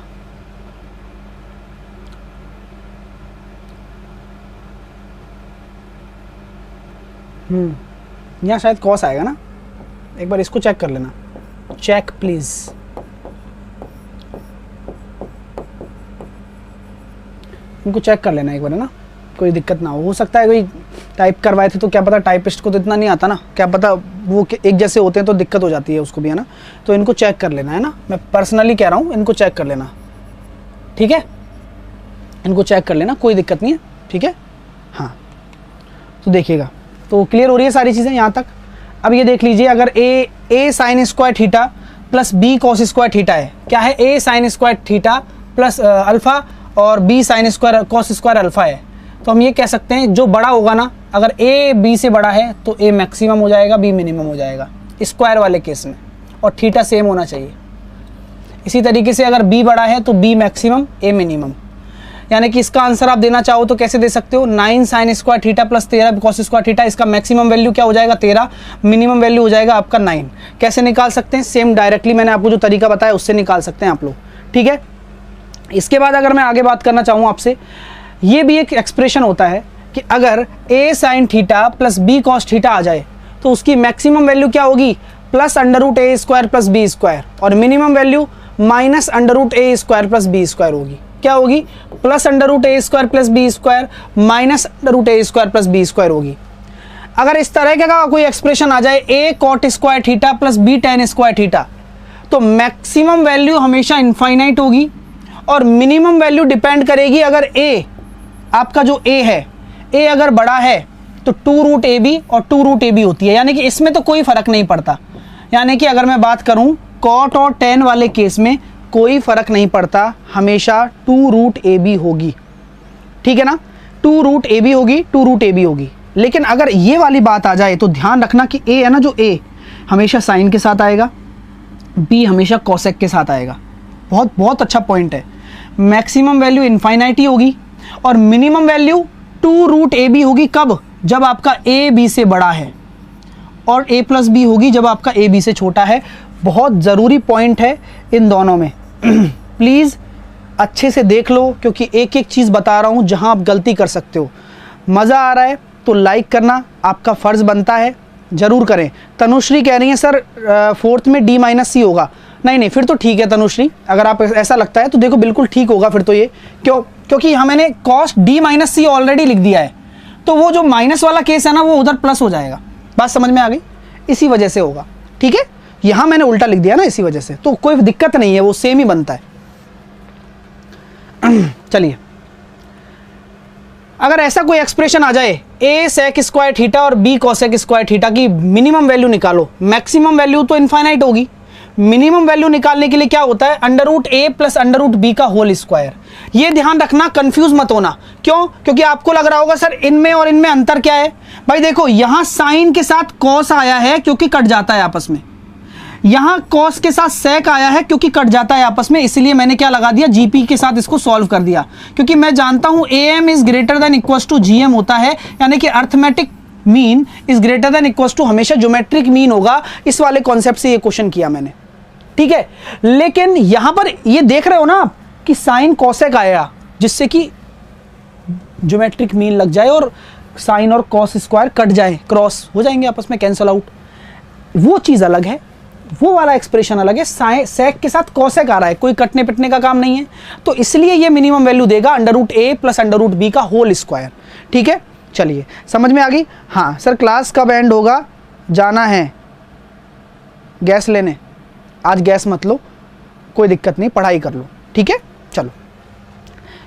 यहाँ शायद कॉस आएगा ना, एक बार इसको चेक कर लेना, चेक प्लीज। इनको चेक कर लेना एक बार, है ना, कोई दिक्कत ना हो सकता है कोई टाइप करवाए थे तो क्या पता, टाइपिस्ट को तो इतना नहीं आता ना, क्या पता वो एक जैसे होते हैं तो दिक्कत हो जाती है उसको भी, है ना। तो इनको चेक कर लेना, है ना, मैं पर्सनली कह रहा हूँ, इनको चेक कर लेना, ठीक है, इनको चेक कर लेना, कोई दिक्कत नहीं है, ठीक है। हाँ, तो देखिएगा, तो क्लियर हो रही है सारी चीज़ें यहाँ तक। अब ये देख लीजिए, अगर a sin square theta plus b cos square theta है, क्या है, a sin square theta plus alpha और b sin square cos square alpha है, तो हम ये कह सकते हैं जो बड़ा होगा ना, अगर a b से बड़ा है तो a मैक्सिमम हो जाएगा, b मिनिमम हो जाएगा स्क्वायर वाले केस में, और थीटा सेम होना चाहिए। इसी तरीके से अगर b बड़ा है तो b मैक्सिमम, a मिनिमम। यानी कि इसका आंसर आप देना चाहो तो कैसे दे सकते हो, 9 sin square theta plus 13 cos square theta, इसका मैक्सिमम वैल्यू क्या हो जाएगा, 13, मिनिमम वैल्यू हो जाएगा आपका 9। कैसे निकाल सकते हैं, सेम डायरेक्टली मैंने आपको जो तरीका बताया उससे निकाल सकते हैं आप लोग, ठीक है। इसके बाद अगर मैं आगे बात करना चाहूँ आपसे, ये भी एक एक्सप्रेशन होता है कि अगर a sin theta plus b cos theta आ जाए तो उसकी मैक्सिमम वैल्यू क्या होगी, +√a square plus b square, और minimum value -√a square plus b square होगी। क्या होगी, +√a square plus b square -√a square plus b square होगी। अगर इस तरह का कोई एक्सप्रेशन आ जाए a cot square theta plus b tan square theta, तो मैक्सिमम वैल्यू हमेशा इनफाइनाइट होगी और मिनिमम वैल्यू डिपेंड करेगी, अगर a आपका जो a है, a अगर बड़ा है तो 2√ab और 2√ab होती है, यानी कि इसमें तो कोई फर्क नहीं पड़ता। यानी कि अगर मैं बात करूं cot और tan वाले केस में कोई फर्क नहीं पड़ता, हमेशा 2√ab होगी, ठीक है ना, 2√ab होगी, 2√ab होगी। लेकिन अगर ये वाली बात आ जाए तो ध्यान रखना कि a है ना, जो a हमेशा साइन के साथ आएगा, b हमेशा कॉसेक के साथ आएगा। बहुत बहुत अच्छा पॉइंट है। मैक्सिमम वैल्यू इनफाइनाइटी होगी और मिनिमम वैल्यू 2√ab होगी, कब, जब आपका a b से बड़ा है, और a प्लस b होगी जब आपका a b से छोटा है। बहुत ज़रूरी पॉइंट है इन दोनों में प्लीज़ अच्छे से देख लो, क्योंकि एक एक चीज़ बता रहा हूँ जहाँ आप गलती कर सकते हो। मज़ा आ रहा है तो लाइक करना आपका फ़र्ज़ बनता है, ज़रूर करें। तनुश्री कह रही है सर 4th में D-C होगा, नहीं फिर तो ठीक है तनुश्री, अगर आप ऐसा लगता है तो देखो बिल्कुल ठीक होगा फिर तो ये, क्योंकि यहाँ मैंने cos D-C ऑलरेडी लिख दिया है, तो वो जो माइनस वाला केस है ना वो उधर प्लस हो जाएगा। बात समझ में आ गई, इसी वजह से होगा, ठीक है। यहाँ मैंने उल्टा लिख दिया ना इसी वजह से, तो कोई दिक्कत नहीं है, वो सेम ही बनता है। चलिए, अगर ऐसा कोई एक्सप्रेशन आ जाए a sec स्क्वायर थीटा और b cosec स्क्वायर थीटा की मिनिमम वैल्यू निकालो, मैक्सिमम वैल्यू तो इनफाइनाइट होगी, मिनिमम वैल्यू निकालने के लिए क्या होता है, अंडर रूट ए प्लस अंडर रूट बी का होल स्क्वायर। ये ध्यान रखना, कंफ्यूज मत होना। क्यों? क्योंकि आपको लग रहा होगा सर इनमें और इनमें अंतर क्या है। भाई देखो, यहां साइन के साथ कॉस आया है क्योंकि कट जाता है आपस में, यहां कॉस के साथ सेक आया है क्योंकि कट जाता है आपस में, इसलिए मैंने क्या लगा दिया, जीपी के साथ इसको सॉल्व कर दिया। क्योंकि मैं जानता हूं AM is greater than equal to GM होता है, यानी कि arithmetic mean is greater than equal to हमेशा ज्योमेट्रिक मीन होगा। इस वाले कॉन्सेप्ट से ये क्वेश्चन किया मैंने, ठीक है। लेकिन यहां पर ये देख रहे हो ना आप कि साइन कॉसेक आया, जिससे कि ज्योमेट्रिक मीन लग जाए और साइन और कॉस स्क्वायर कट जाए, क्रॉस हो जाएंगे आपस में, कैंसल आउट। वो चीज अलग है, वो वाला एक्सप्रेशन अलग है। सेक के साथ कॉसेक आ रहा है, कोई कटने पिटने का काम नहीं है, तो इसलिए ये मिनिमम वैल्यू देगा अंडर रूट ए प्लस अंडर रूट बी का होल स्क्वायर। ठीक है, चलिए समझ में आ गई। हाँ सर, क्लास कब एंड होगा, जाना है गैस लेने। आज गैस मत लो, कोई दिक्कत नहीं, पढ़ाई कर लो, ठीक है। चलो,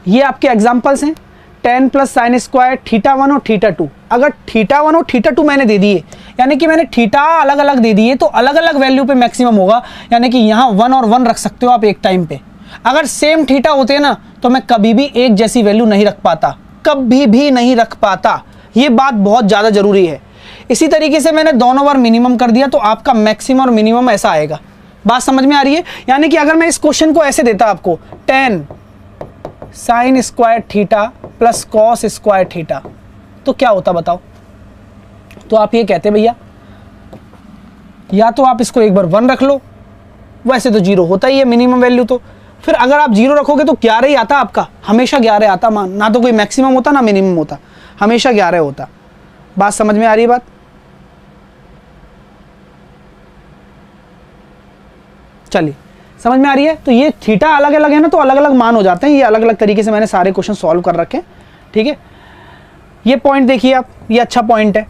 ये आपके एग्जांपल्स हैं, tan प्लस साइन स्क्वायर θ1 और θ2। अगर θ1 और θ2 मैंने दे दिए, यानी कि मैंने थीटा अलग अलग दे दिए, तो अलग अलग वैल्यू पे मैक्सिमम होगा, यानी कि यहाँ 1 और 1 रख सकते हो आप एक टाइम पे। अगर सेम थीटा होते ना तो मैं कभी भी एक जैसी वैल्यू नहीं रख पाता, कभी भी नहीं रख पाता। ये बात बहुत ज़्यादा जरूरी है। इसी तरीके से मैंने दोनों बार मिनिमम कर दिया, तो आपका मैक्सिमम और मिनिमम ऐसा आएगा। बात समझ में आ रही है? यानी कि अगर मैं इस क्वेश्चन को ऐसे देता आपको, tan sine square theta plus cos square theta, तो क्या होता बताओ? तो आप ये कहते भैया, या तो आप इसको एक बार 1 रख लो, वैसे तो 0 होता ही है मिनिमम वैल्यू, तो फिर अगर आप 0 रखोगे तो 11 ही आता आपका, हमेशा 11 आता। मान ना तो कोई मैक्सिमम होता ना मिनिमम होता, हमेशा 11 होता। बात समझ में आ रही है बात? चलिए, समझ में आ रही है? तो ये थीटा अलग अलग है ना, तो अलग अलग मान हो जाते हैं। ये अलग अलग तरीके से मैंने सारे क्वेश्चन सॉल्व कर रखे हैं, ठीक है। ये पॉइंट देखिए आप, ये अच्छा पॉइंट है।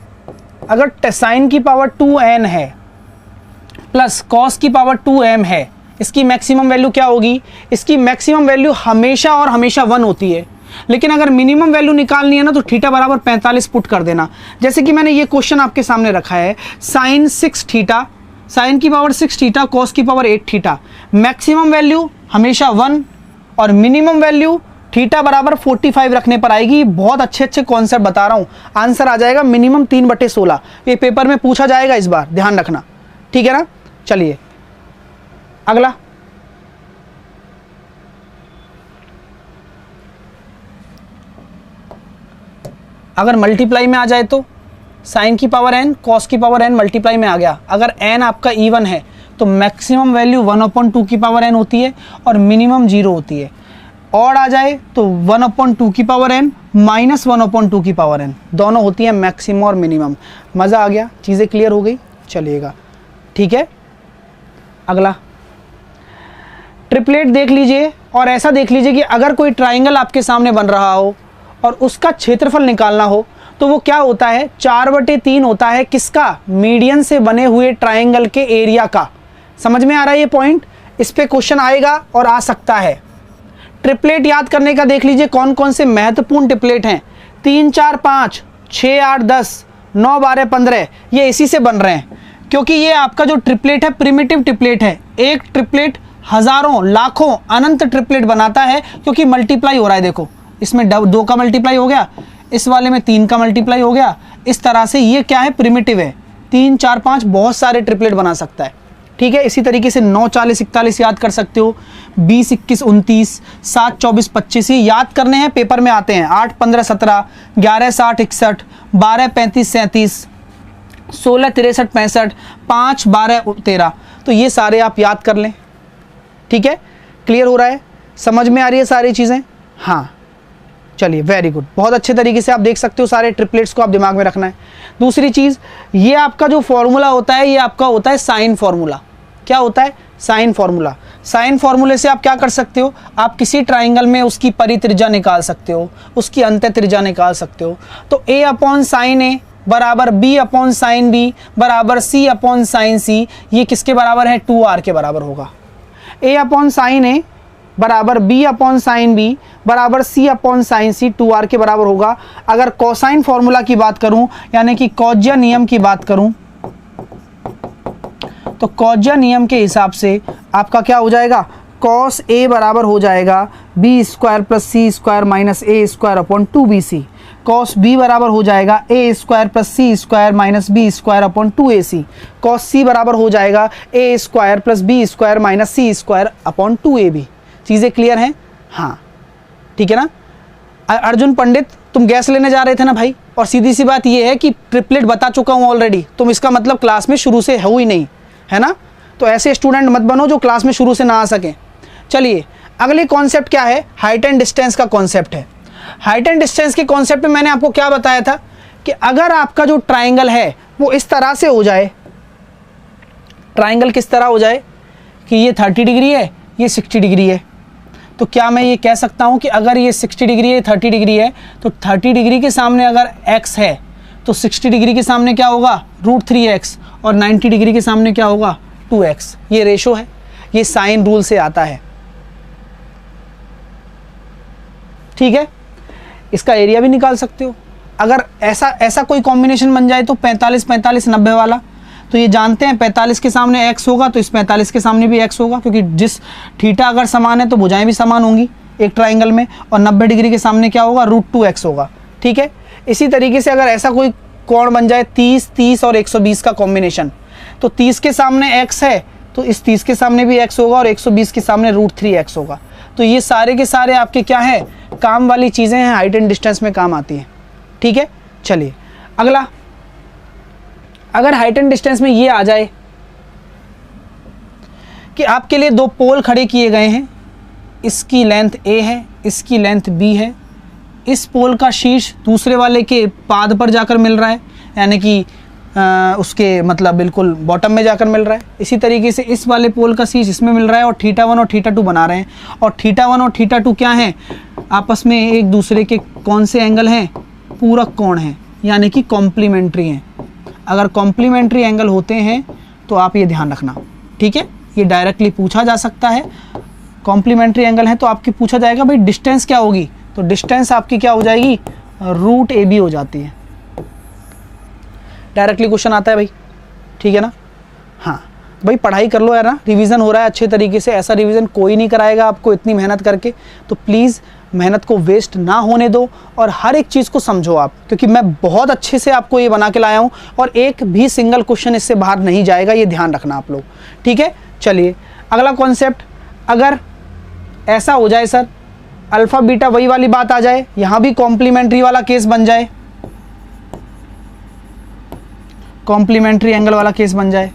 अगर साइन की पावर 2n है प्लस कॉस की पावर 2m है, इसकी मैक्सिमम वैल्यू क्या होगी? इसकी मैक्सिमम वैल्यू हमेशा और हमेशा 1 होती है। लेकिन अगर मिनिमम वैल्यू निकालनी है ना, तो थीटा बराबर 45 पुट कर देना। जैसे कि मैंने ये क्वेश्चन आपके सामने रखा है, साइन 6 थीटा, साइन की पावर 6 थीटा, कॉस की पावर 8 थीटा, मैक्सिमम वैल्यू हमेशा 1 और मिनिमम वैल्यू थीटा बराबर 45 रखने पर आएगी। बहुत अच्छे अच्छे कॉन्सेप्ट बता रहा हूँ, आंसर आ जाएगा मिनिमम 3/16। ये पेपर में पूछा जाएगा इस बार, ध्यान रखना, ठीक है ना। चलिए अगला, अगर मल्टीप्लाई में आ जाए तो साइन की पावर n, कॉस की पावर n मल्टीप्लाई में आ गया। अगर n आपका इवन है तो मैक्सिमम वैल्यू 1/2 की पावर n होती है और मिनिमम 0 होती है। और आ जाए तो 1/2 की पावर n माइनस 1/2 की पावर n, दोनों होती है मैक्सिमम और मिनिमम। मज़ा आ गया? चीज़ें क्लियर हो गई? चलिएगा, ठीक है। अगला ट्रिपलेट देख लीजिए, और ऐसा देख लीजिए कि अगर कोई ट्राइंगल आपके सामने बन रहा हो और उसका क्षेत्रफल निकालना हो, तो वो क्या होता है? 4/3 होता है किसका? मीडियन से बने हुए ट्राइंगल के एरिया का। समझ में आ रहा है ये पॉइंट? इस पे क्वेश्चन आएगा और आ सकता है। ट्रिपलेट याद करने का देख लीजिए कौन कौन से महत्वपूर्ण ट्रिपलेट हैं। 3 4 5 6 8 10 9 12 15, ये इसी से बन रहे हैं, क्योंकि ये आपका जो ट्रिपलेट है प्रिमिटिव ट्रिपलेट है। एक ट्रिपलेट हजारों लाखों अनंत ट्रिपलेट बनाता है, क्योंकि मल्टीप्लाई हो रहा है। देखो, इसमें 2 का मल्टीप्लाई हो गया, इस वाले में 3 का मल्टीप्लाई हो गया। इस तरह से ये क्या है? प्रिमिटिव है। 3 4 5 बहुत सारे ट्रिपलेट बना सकता है, ठीक है। इसी तरीके से 9 40 41 याद कर सकते हो, 20 21 29, 7 24 25 ये याद करने हैं, पेपर में आते हैं। 8 15 17, 11 60 61, 12 35 37, 16 63 65, 5 12 13, तो ये सारे आप याद कर लें, ठीक है। क्लियर हो रहा है? समझ में आ रही है सारी चीज़ें? हाँ, चलिए, वेरी गुड। बहुत अच्छे तरीके से आप देख सकते हो, सारे ट्रिपलेट्स को आप दिमाग में रखना है। दूसरी चीज़, ये आपका जो फॉर्मूला होता है, ये आपका होता है साइन फॉर्मूला। क्या होता है? Sign formula. साइन फॉर्मूले से आप क्या कर सकते हो? आप किसी ट्राइंगल में उसकी परित्रिज्या निकाल सकते हो, उसकी अंत्य त्रिज्या निकाल सकते हो। तो a/sin a बराबर b/sin b बराबर c/sin c, ये किसके बराबर है? 2r के बराबर होगा। a/sin a बराबर b/sin b बराबर c/sin c 2r के बराबर होगा। अगर कोसाइन फॉर्मूला की बात करूं, यानी कि कॉज्या नियम की बात करूं, तो कॉज्या नियम के हिसाब से आपका क्या हो जाएगा, कॉस ए बराबर हो जाएगा B square plus C square minus A square upon 2bc। Cos B बराबर हो जाएगा A square plus C square minus B square upon 2ac। Cos C बराबर हो जाएगा A square plus B square minus C square upon 2ab। चीज़ें clear हैं? हाँ, ठीक है ना। अर्जुन पंडित, तुम गैस लेने जा रहे थे ना भाई, और सीधी सी बात ये है कि ट्रिपलेट बता चुका हूँ ऑलरेडी, तुम इसका मतलब क्लास में शुरू से हो ही नहीं, है ना। तो ऐसे स्टूडेंट मत बनो जो क्लास में शुरू से ना आ सके। चलिए अगले कॉन्सेप्ट क्या है, हाइट एंड डिस्टेंस का कॉन्सेप्ट है। हाइट एंड डिस्टेंस के कॉन्सेप्ट में मैंने आपको क्या बताया था कि अगर आपका जो ट्राइंगल है वो इस तरह से हो जाए, ट्राइंगल किस तरह हो जाए कि ये 30 डिग्री है, ये 60 डिग्री है, तो क्या मैं ये कह सकता हूँ कि अगर ये 60 डिग्री है, 30 डिग्री है, तो 30 डिग्री के सामने अगर x है तो 60 डिग्री के सामने क्या होगा, √3x, और 90 डिग्री के सामने क्या होगा, 2x। ये रेशो है, ये साइन रूल से आता है, ठीक है। इसका एरिया भी निकाल सकते हो। अगर ऐसा कोई कॉम्बिनेशन बन जाए तो 45 45 90 वाला, तो ये जानते हैं 45 के सामने x होगा तो इस 45 के सामने भी x होगा, क्योंकि जिस थीटा अगर समान है तो भुजाएं भी समान होंगी एक ट्राइंगल में, और 90 डिग्री के सामने क्या होगा, √2x होगा, ठीक है। इसी तरीके से अगर ऐसा कोई कोण बन जाए 30 30 और 120 का कॉम्बिनेशन, तो 30 के सामने x है तो इस 30 के सामने भी x होगा और 120 के सामने √3x होगा। तो ये सारे के सारे आपके क्या है, काम वाली चीज़ें हैं, हाइट एंड डिस्टेंस में काम आती हैं, ठीक है। चलिए अगला, अगर हाइट एंड डिस्टेंस में ये आ जाए कि आपके लिए दो पोल खड़े किए गए हैं, इसकी लेंथ a है, इसकी लेंथ b है, इस पोल का शीर्ष दूसरे वाले के पाद पर जाकर मिल रहा है, यानी कि उसके मतलब बिल्कुल बॉटम में जाकर मिल रहा है। इसी तरीके से इस वाले पोल का शीर्ष इसमें मिल रहा है, और θ1 और θ2 बना रहे हैं, और θ1 और θ2 क्या हैं, आपस में एक दूसरे के कौन से एंगल हैं, पूरक कोण हैं, यानी कि कॉम्प्लीमेंट्री हैं। अगर कॉम्प्लीमेंट्री एंगल होते हैं तो आप ये ध्यान रखना, ठीक है। ये डायरेक्टली पूछा जा सकता है, कॉम्प्लीमेंट्री एंगल है तो आपकी पूछा जाएगा भाई डिस्टेंस क्या होगी, तो डिस्टेंस आपकी क्या हो जाएगी, √ab हो जाती है। डायरेक्टली क्वेश्चन आता है भाई, ठीक है ना। हाँ भाई पढ़ाई कर लो यार ना, रिवीजन हो रहा है अच्छे तरीके से, ऐसा रिवीजन कोई नहीं कराएगा आपको इतनी मेहनत करके, तो प्लीज़ मेहनत को वेस्ट ना होने दो और हर एक चीज़ को समझो आप, क्योंकि मैं बहुत अच्छे से आपको ये बना के लाया हूँ और एक भी सिंगल क्वेश्चन इससे बाहर नहीं जाएगा, ये ध्यान रखना आप लोग, ठीक है। चलिए अगला कॉन्सेप्ट, अगर ऐसा हो जाए सर, अल्फ़ा बीटा वही वाली बात आ जाए, यहाँ भी कॉम्प्लीमेंट्री वाला केस बन जाए, कॉम्प्लीमेंट्री एंगल वाला केस बन जाए,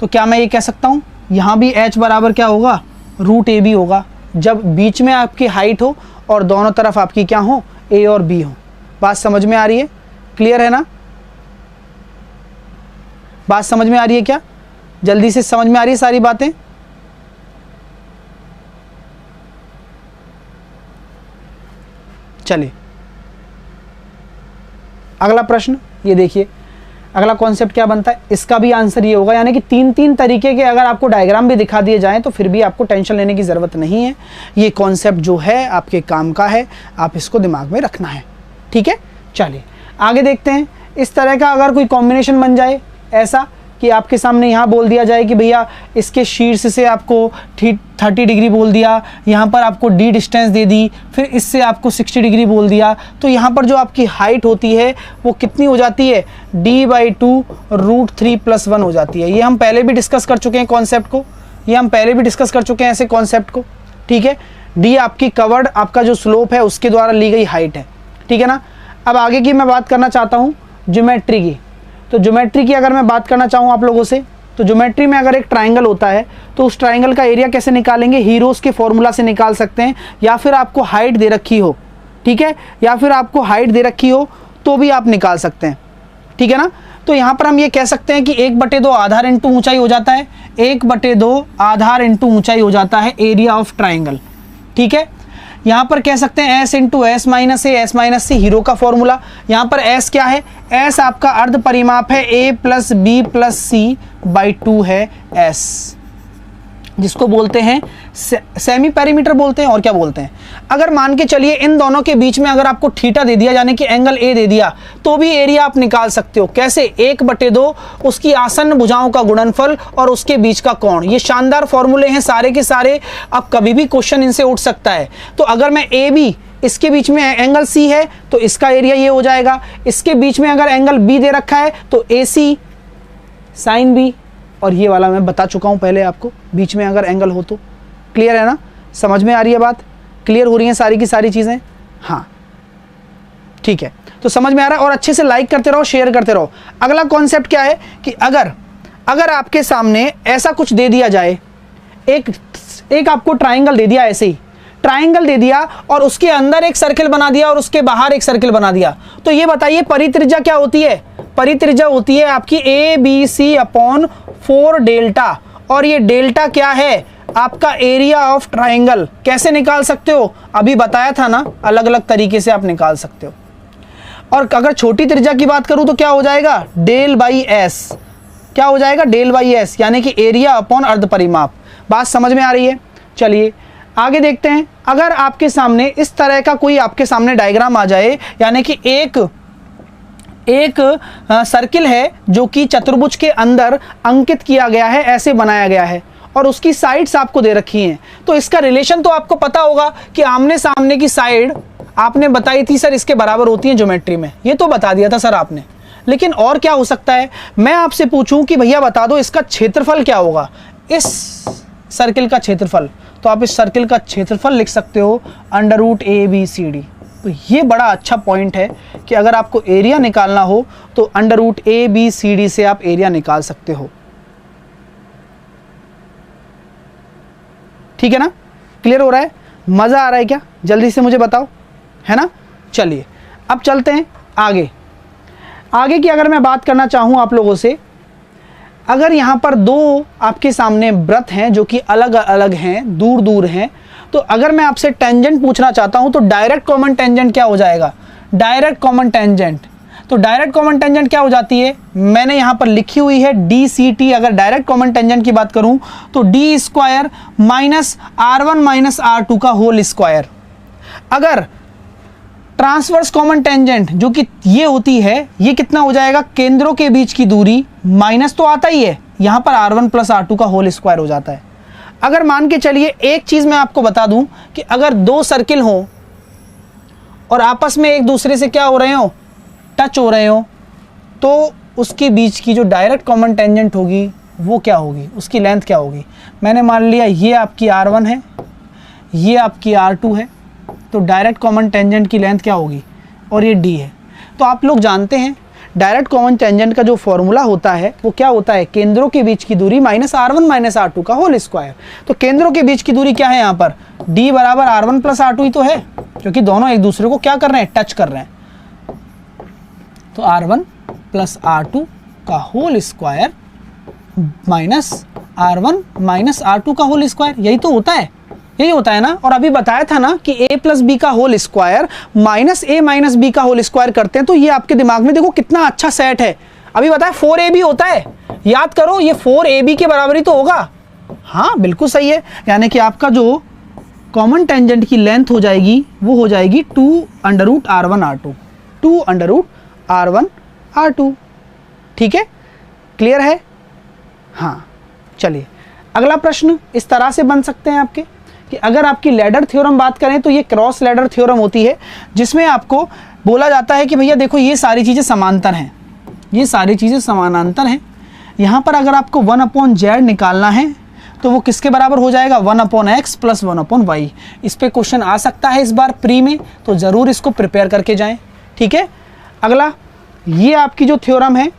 तो क्या मैं ये कह सकता हूँ यहाँ भी h बराबर क्या होगा, √ab होगा, जब बीच में आपकी हाइट हो और दोनों तरफ आपकी क्या हो, a और b हो। बात समझ में आ रही है, क्लियर है ना, बात समझ में आ रही है क्या, जल्दी से समझ में आ रही है सारी बातें। चलिए अगला प्रश्न ये देखिए, अगला कॉन्सेप्ट क्या बनता है, इसका भी आंसर ये होगा, यानी कि तीन तीन तरीके के अगर आपको डायग्राम भी दिखा दिए जाएं तो फिर भी आपको टेंशन लेने की ज़रूरत नहीं है। ये कॉन्सेप्ट जो है आपके काम का है, आप इसको दिमाग में रखना है, ठीक है। चलिए आगे देखते हैं, इस तरह का अगर कोई कॉम्बिनेशन बन जाए ऐसा कि आपके सामने यहाँ बोल दिया जाए कि भैया इसके शीर्ष से आपको 30 डिग्री बोल दिया, यहाँ पर आपको d डिस्टेंस दे दी, फिर इससे आपको 60 डिग्री बोल दिया, तो यहाँ पर जो आपकी हाइट होती है वो कितनी हो जाती है, d/2 √3+1 हो जाती है। ये हम पहले भी डिस्कस कर चुके हैं कॉन्सेप्ट को, ये हम पहले भी डिस्कस कर चुके हैं ऐसे कॉन्सेप्ट को, ठीक है। d आपकी कवर्ड, आपका जो स्लोप है उसके द्वारा ली गई हाइट है, ठीक है ना। अब आगे की मैं बात करना चाहता हूँ ज्योमेट्री की, तो ज्योमेट्री की अगर मैं बात करना चाहूँ आप लोगों से, तो ज्योमेट्री में अगर एक ट्राइंगल होता है तो उस ट्राइंगल का एरिया कैसे निकालेंगे, हीरोज़ के फॉर्मूला से निकाल सकते हैं, या फिर आपको हाइट दे रखी हो, ठीक है, या फिर आपको हाइट दे रखी हो तो भी आप निकाल सकते हैं, ठीक है ना। तो यहाँ पर हम ये कह सकते हैं कि 1/2 आधार इंटू ऊंचाई हो जाता है, 1/2 आधार इंटू ऊंचाई हो जाता है एरिया ऑफ ट्राइंगल, ठीक है। यहाँ पर कह सकते हैं s इंटू एस माइनस ए, एस माइनस सी हीरो का फॉर्मूला। यहाँ पर s क्या है, s आपका अर्ध परिमाप है, a + b + c/2 है s, जिसको बोलते हैं सेमी पेरीमीटर बोलते हैं, और क्या बोलते हैं। अगर मान के चलिए इन दोनों के बीच में अगर आपको थीटा दे दिया, यानी कि एंगल ए दे दिया, तो भी एरिया आप निकाल सकते हो। कैसे? 1/2 उसकी आसन्न भुजाओं का गुणनफल और उसके बीच का कोण। ये शानदार फॉर्मूले हैं सारे के सारे, अब कभी भी क्वेश्चन इनसे उठ सकता है। तो अगर मैं ए बी, इसके बीच में एंगल सी है तो इसका एरिया ये हो जाएगा। इसके बीच में अगर एंगल बी दे रखा है तो ए सी साइन बी, और ये वाला मैं बता चुका हूं पहले आपको, बीच में अगर एंगल हो तो। क्लियर है ना? समझ में आ रही है बात? क्लियर हो रही है सारी की सारी चीजें? हाँ ठीक है, तो समझ में आ रहा है। और अच्छे से लाइक करते रहो, शेयर करते रहो। अगला कॉन्सेप्ट क्या है कि अगर आपके सामने ऐसा कुछ दे दिया जाए, एक आपको ट्राइंगल दे दिया, ऐसे ही ट्राइंगल दे दिया और उसके अंदर एक सर्किल बना दिया और उसके बाहर एक सर्किल बना दिया, तो ये बताइए परित्रिज्या क्या होती है? परित्रिज्या होती है आपकी A B C upon 4 delta, और ये डेल्टा क्या है? आपका एरिया ऑफ ट्राइंगल। कैसे निकाल सकते हो? अभी बताया था ना, अलग अलग तरीके से आप निकाल सकते हो। और अगर छोटी त्रिज्या की बात करूं तो क्या हो जाएगा? Del by S. क्या हो जाएगा? डेल बाई एस, यानी कि एरिया अपॉन अर्ध परिमाप। बात समझ में आ रही है? चलिए आगे देखते हैं। अगर आपके सामने इस तरह का कोई आपके सामने डायग्राम आ जाए, यानी कि एक सर्किल है जो कि चतुर्भुज के अंदर अंकित किया गया है, ऐसे बनाया गया है, और उसकी साइड्स आपको दे रखी हैं, तो इसका रिलेशन तो आपको पता होगा कि आमने सामने की साइड आपने बताई थी सर इसके बराबर होती है ज्योमेट्री में, ये तो बता दिया था सर आपने। लेकिन और क्या हो सकता है? मैं आपसे पूछूं कि भैया बता दो इसका क्षेत्रफल क्या होगा, इस सर्किल का क्षेत्रफल, तो आप इस सर्किल का क्षेत्रफल लिख सकते हो √ABCD। तो ये बड़ा अच्छा पॉइंट है कि अगर आपको एरिया निकालना हो तो √ABCD से आप एरिया निकाल सकते हो। ठीक है ना? क्लियर हो रहा है? मजा आ रहा है क्या? जल्दी से मुझे बताओ, है ना? चलिए अब चलते हैं आगे की अगर मैं बात करना चाहूं आप लोगों से, अगर यहाँ पर दो आपके सामने वृत्त हैं जो कि अलग अलग हैं, दूर दूर हैं, तो अगर मैं आपसे टेंजेंट पूछना चाहता हूं तो डायरेक्ट कॉमन टेंजेंट क्या हो जाएगा? Direct common tangent. तो डायरेक्ट कॉमन टेंजेंट क्या हो जाती है? मैंने यहाँ पर लिखी हुई है DCT। अगर डायरेक्ट कॉमन टेंजेंट की बात करूं तो D² minus R1 minus R2 का होल स्क्वायर। अगर ट्रांसवर्स कॉमन टेंजेंट जो कि ये होती है, ये कितना हो जाएगा? केंद्रों के बीच की दूरी, माइनस तो आता ही है, यहाँ पर R1 प्लस R2 का होल स्क्वायर हो जाता है। अगर मान के चलिए एक चीज मैं आपको बता दूं कि अगर दो सर्किल हो और आपस में एक दूसरे से क्या हो रहे हो? टच हो रहे हो, तो उसके बीच की जो डायरेक्ट कॉमन टेंजेंट होगी वो क्या होगी? उसकी लेंथ क्या होगी? मैंने मान लिया ये आपकी R1 है, ये आपकी R2 है, तो डायरेक्ट कॉमन टेंजेंट की लेंथ क्या होगी? और ये D है। तो आप लोग जानते हैं डायरेक्ट कॉमन टेंजेंट का जो फॉर्मूला होता है वो क्या होता है? केंद्रों के बीच की दूरी माइनस R1 माइनस R2 का होल स्क्वायर। तो केंद्रों के बीच की दूरी क्या है यहाँ पर? D बराबर R1 प्लस R2 ही तो है, क्योंकि दोनों एक दूसरे को क्या कर रहे हैं? टच कर रहे हैं। तो R1 प्लस R2 का whole square minus R1 minus R2 का होल स्क्वायर, यही तो होता है, यही होता है ना। और अभी बताया था ना कि A प्लस बी का whole square minus A minus B का होल स्क्वायर करते हैं, तो ये आपके दिमाग में देखो कितना अच्छा सेट है। अभी बताया 4AB होता है, याद करो ये 4AB के बराबर ही तो होगा। हाँ बिल्कुल सही है, यानी कि आपका जो कॉमन टेंजेंट की लेंथ हो जाएगी वो हो जाएगी 2√R1R2, 2√R1R2। ठीक है, क्लियर है? हाँ चलिए अगला प्रश्न इस तरह से बन सकते हैं आपके कि अगर आपकी लैडर थ्योरम बात करें तो ये क्रॉस लैडर थ्योरम होती है, जिसमें आपको बोला जाता है कि भैया देखो ये सारी चीज़ें समांतर हैं, ये सारी चीज़ें समानांतर हैं। यहाँ पर अगर आपको 1/z निकालना है तो वो किसके बराबर हो जाएगा? 1/x plus 1/y। इस पर क्वेश्चन आ सकता है इस बार प्री में, तो ज़रूर इसको प्रिपेयर करके जाएं। ठीक है, अगला ये आपकी जो थ्योरम है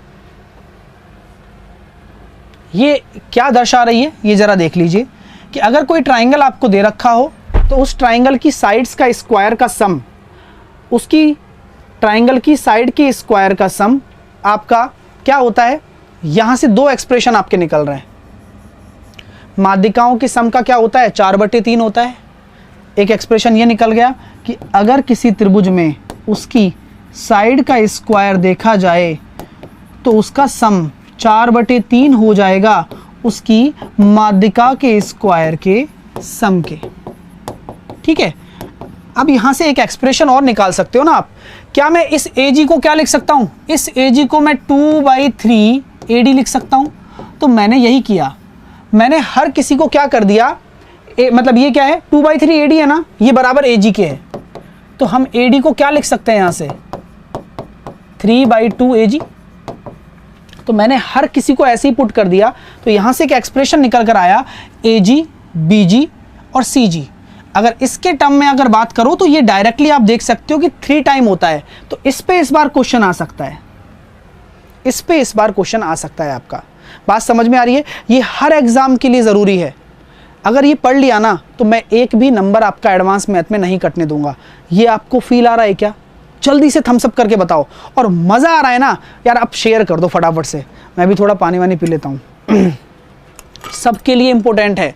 ये क्या दर्शा रही है, ये ज़रा देख लीजिए कि अगर कोई ट्राइंगल आपको दे रखा हो तो उस ट्राइंगल की साइड्स का स्क्वायर का सम, उसकी ट्राइंगल की साइड के स्क्वायर का सम आपका क्या होता है? यहाँ से दो एक्सप्रेशन आपके निकल रहे हैं। माध्यिकाओं के सम का क्या होता है? 4/3 होता है। एक एक्सप्रेशन ये निकल गया कि अगर किसी त्रिभुज में उसकी साइड का स्क्वायर देखा जाए तो उसका सम 4/3 हो जाएगा उसकी माध्यिका के स्क्वायर के सम के। ठीक है, अब यहां से एक एक्सप्रेशन और निकाल सकते हो ना आप। क्या मैं इस AG को क्या लिख सकता हूं, इस AG को मैं 2/3 AD लिख सकता हूं। तो मैंने यही किया, मैंने हर किसी को क्या कर दिया, मतलब ये क्या है 2/3 AD है ना, ये बराबर AG के है। तो हम AD को क्या लिख सकते हैं यहां से 3/2 AG। तो मैंने हर किसी को ऐसे ही पुट कर दिया। तो यहां से एक एक्सप्रेशन निकल कर आया AG, BG और CG। अगर इसके टर्म में अगर बात करो तो ये डायरेक्टली आप देख सकते हो कि 3 टाइम होता है। तो इस पे इस बार क्वेश्चन आ सकता है, इस पे इस बार क्वेश्चन आ सकता है आपका। बात समझ में आ रही है? ये हर एग्जाम के लिए ज़रूरी है। अगर ये पढ़ लिया ना तो मैं एक भी नंबर आपका एडवांस मैथ में नहीं कटने दूंगा। ये आपको फील आ रहा है क्या? जल्दी से थम्स अप करके बताओ। और मज़ा आ रहा है ना यार, आप शेयर कर दो फटाफट से। मैं भी थोड़ा पानी वानी पी लेता हूँ। सबके लिए इंपॉर्टेंट है,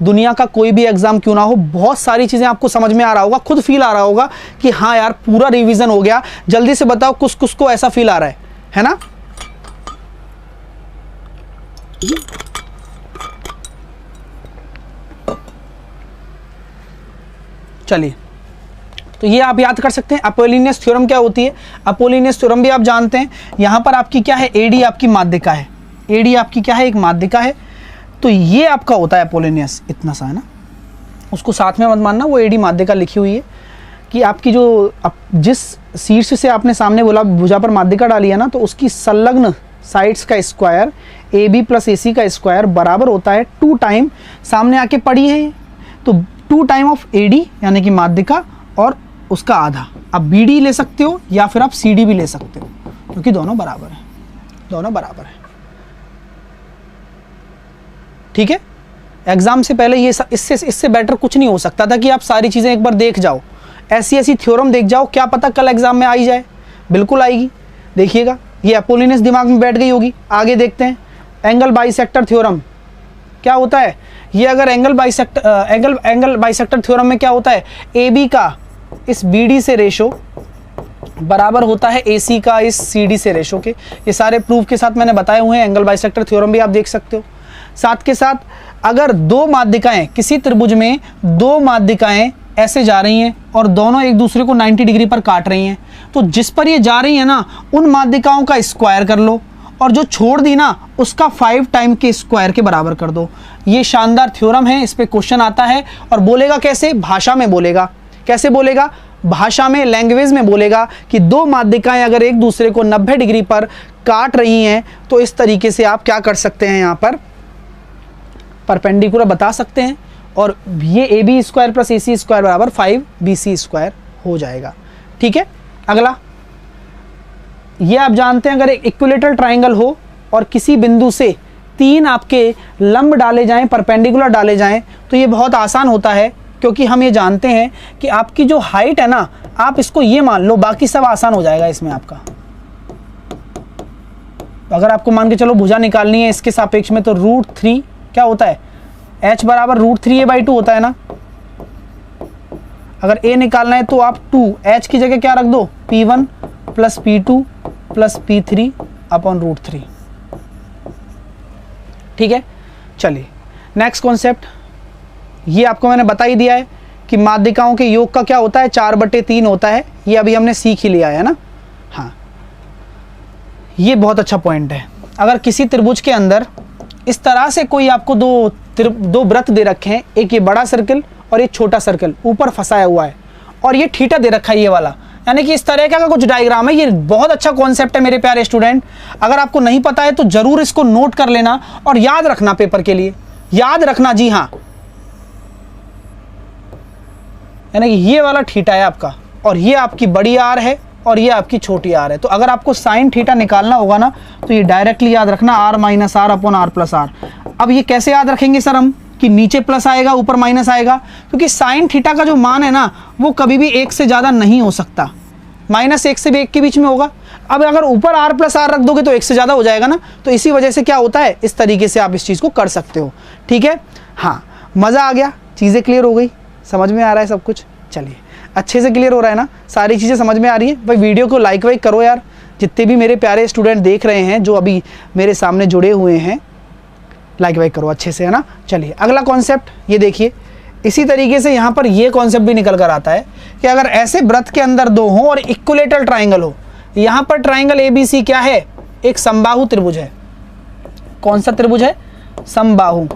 दुनिया का कोई भी एग्जाम क्यों ना हो, बहुत सारी चीज़ें आपको समझ में आ रहा होगा, खुद फील आ रहा होगा कि हाँ यार पूरा रिवीजन हो गया। जल्दी से बताओ कुछ कुछ को ऐसा फील आ रहा है ना? चलिए, तो ये आप याद कर सकते हैं। अपोलिनियस थ्योरम क्या होती है, अपोलिनियस थ्योरम भी आप जानते हैं। यहां पर आपकी क्या है, AD आपकी माध्यिका है, AD आपकी क्या है, एक माध्यिका है। तो ये आपका होता है अपोलिनियस, इतना सा है ना, उसको साथ में मत मानना, वो AD माध्यिका लिखी हुई है कि आपकी जो जिस शीर्ष से आपने सामने बोला भुजा पर माध्यिका डाली है ना, तो उसकी संलग्न साइड्स का स्क्वायर AB + AC का स्क्वायर बराबर होता है 2 टाइम, सामने आके पड़ी है तो 2 टाइम ऑफ AD यानी कि माध्यिका और उसका आधा। आप BD ले सकते हो या फिर आप CD भी ले सकते हो, क्योंकि दोनों बराबर हैं, दोनों बराबर हैं। ठीक है, एग्जाम से पहले ये इससे बेटर कुछ नहीं हो सकता था कि आप सारी चीज़ें एक बार देख जाओ, ऐसी थ्योरम देख जाओ, क्या पता कल एग्जाम में आ ही जाए। बिल्कुल आएगी, देखिएगा। ये अपोलिनियस दिमाग में बैठ गई होगी। आगे देखते हैं, एंगल बाइसेक्टर थ्योरम क्या होता है। ये अगर एंगल बाइसेक्टर थ्योरम में क्या होता है, AB का इस BD से रेशो बराबर होता है AC का इस CD से रेशो के। ये सारे प्रूफ के साथ मैंने बताए हुए हैं। एंगल बाइसेक्टर थ्योरम भी आप देख सकते हो। साथ के साथ अगर दो माध्यिकाएं, किसी त्रिभुज में दो माध्यिकाएं ऐसे जा रही हैं और दोनों एक दूसरे को 90 डिग्री पर काट रही हैं, तो जिस पर ये जा रही है ना, उन माध्यिकाओं का स्क्वायर कर लो और जो छोड़ दी ना उसका 5 टाइम के स्क्वायर के बराबर कर दो। ये शानदार थ्योरम है, इस पे क्वेश्चन आता है और बोलेगा कैसे, भाषा में बोलेगा। कैसे बोलेगा, भाषा में, लैंग्वेज में बोलेगा कि दो माध्यिकाएं अगर एक दूसरे को 90 डिग्री पर काट रही हैं तो इस तरीके से आप क्या कर सकते हैं, यहाँ पर परपेंडिकुलर बता सकते हैं और ये AB square plus AC square बराबर 5BC स्क्वायर हो जाएगा। ठीक है, अगला ये आप जानते हैं, अगर एक इक्विलेटरल ट्राइंगल हो और किसी बिंदु से 3 आपके लंब डाले जाएं, परपेंडिकुलर डाले जाएं, तो ये बहुत आसान होता है, क्योंकि हम ये जानते हैं कि आपकी जो हाइट है ना, आप इसको ये मान लो, बाकी सब आसान हो जाएगा इसमें आपका। अगर आपको मान के चलो भुजा निकालनी है इसके सापेक्ष में, तो √3 क्या होता है, h बराबर √3a/2 होता है ना। अगर a निकालना है तो आप 2h की जगह क्या रख दो, P1 + P2 + P3 अपॉन √3। ठीक है, चलिए नेक्स्ट कॉन्सेप्ट, ये आपको मैंने बता ही दिया है कि माध्यिकाओं के योग का क्या होता है, 4/3 होता है। ये अभी हमने सीख ही लिया है ना। हाँ, ये बहुत अच्छा पॉइंट है। अगर किसी त्रिभुज के अंदर इस तरह से कोई आपको दो वृत्त दे रखे हैं, एक ये बड़ा सर्कल और एक छोटा सर्कल ऊपर फंसाया हुआ है, और ये थीटा दे रखा है ये वाला, यानी कि इस तरह का कुछ डायग्राम है। ये बहुत अच्छा कॉन्सेप्ट है मेरे प्यारे स्टूडेंट। अगर आपको नहीं पता है तो जरूर इसको नोट कर लेना और याद रखना, पेपर के लिए याद रखना। जी हाँ, यानी कि ये वाला थीटा है आपका और ये आपकी बड़ी आर है और ये आपकी छोटी आर है। तो अगर आपको साइन थीटा निकालना होगा ना, तो ये डायरेक्टली याद रखना r - r upon r + r। अब ये कैसे याद रखेंगे सर हम, कि नीचे प्लस आएगा ऊपर माइनस आएगा, क्योंकि साइन थीटा का जो मान है ना, वो कभी भी 1 से ज़्यादा नहीं हो सकता, -1 से 1 के बीच में होगा। अब अगर ऊपर r + r रख दोगे तो 1 से ज़्यादा हो जाएगा ना, तो इसी वजह से क्या होता है, इस तरीके से आप इस चीज़ को कर सकते हो। ठीक है, हाँ, मज़ा आ गया, चीज़ें क्लियर हो गई, समझ में आ रहा है सब कुछ। चलिए, अच्छे से क्लियर हो रहा है ना, सारी चीज़ें समझ में आ रही है भाई। वीडियो को लाइक वाइक करो यार, जितने भी मेरे प्यारे स्टूडेंट देख रहे हैं, जो अभी मेरे सामने जुड़े हुए हैं, लाइक वाइक करो अच्छे से, है ना। चलिए अगला कॉन्सेप्ट ये देखिए, इसी तरीके से यहाँ पर ये कॉन्सेप्ट भी निकल कर आता है कि अगर ऐसे वृत्त के अंदर दो हो और इक्विलेटरल ट्राइंगल हो, यहाँ पर ट्राइंगल ABC क्या है, एक समबाहु त्रिभुज है। कौन सा त्रिभुज है, समबाहु।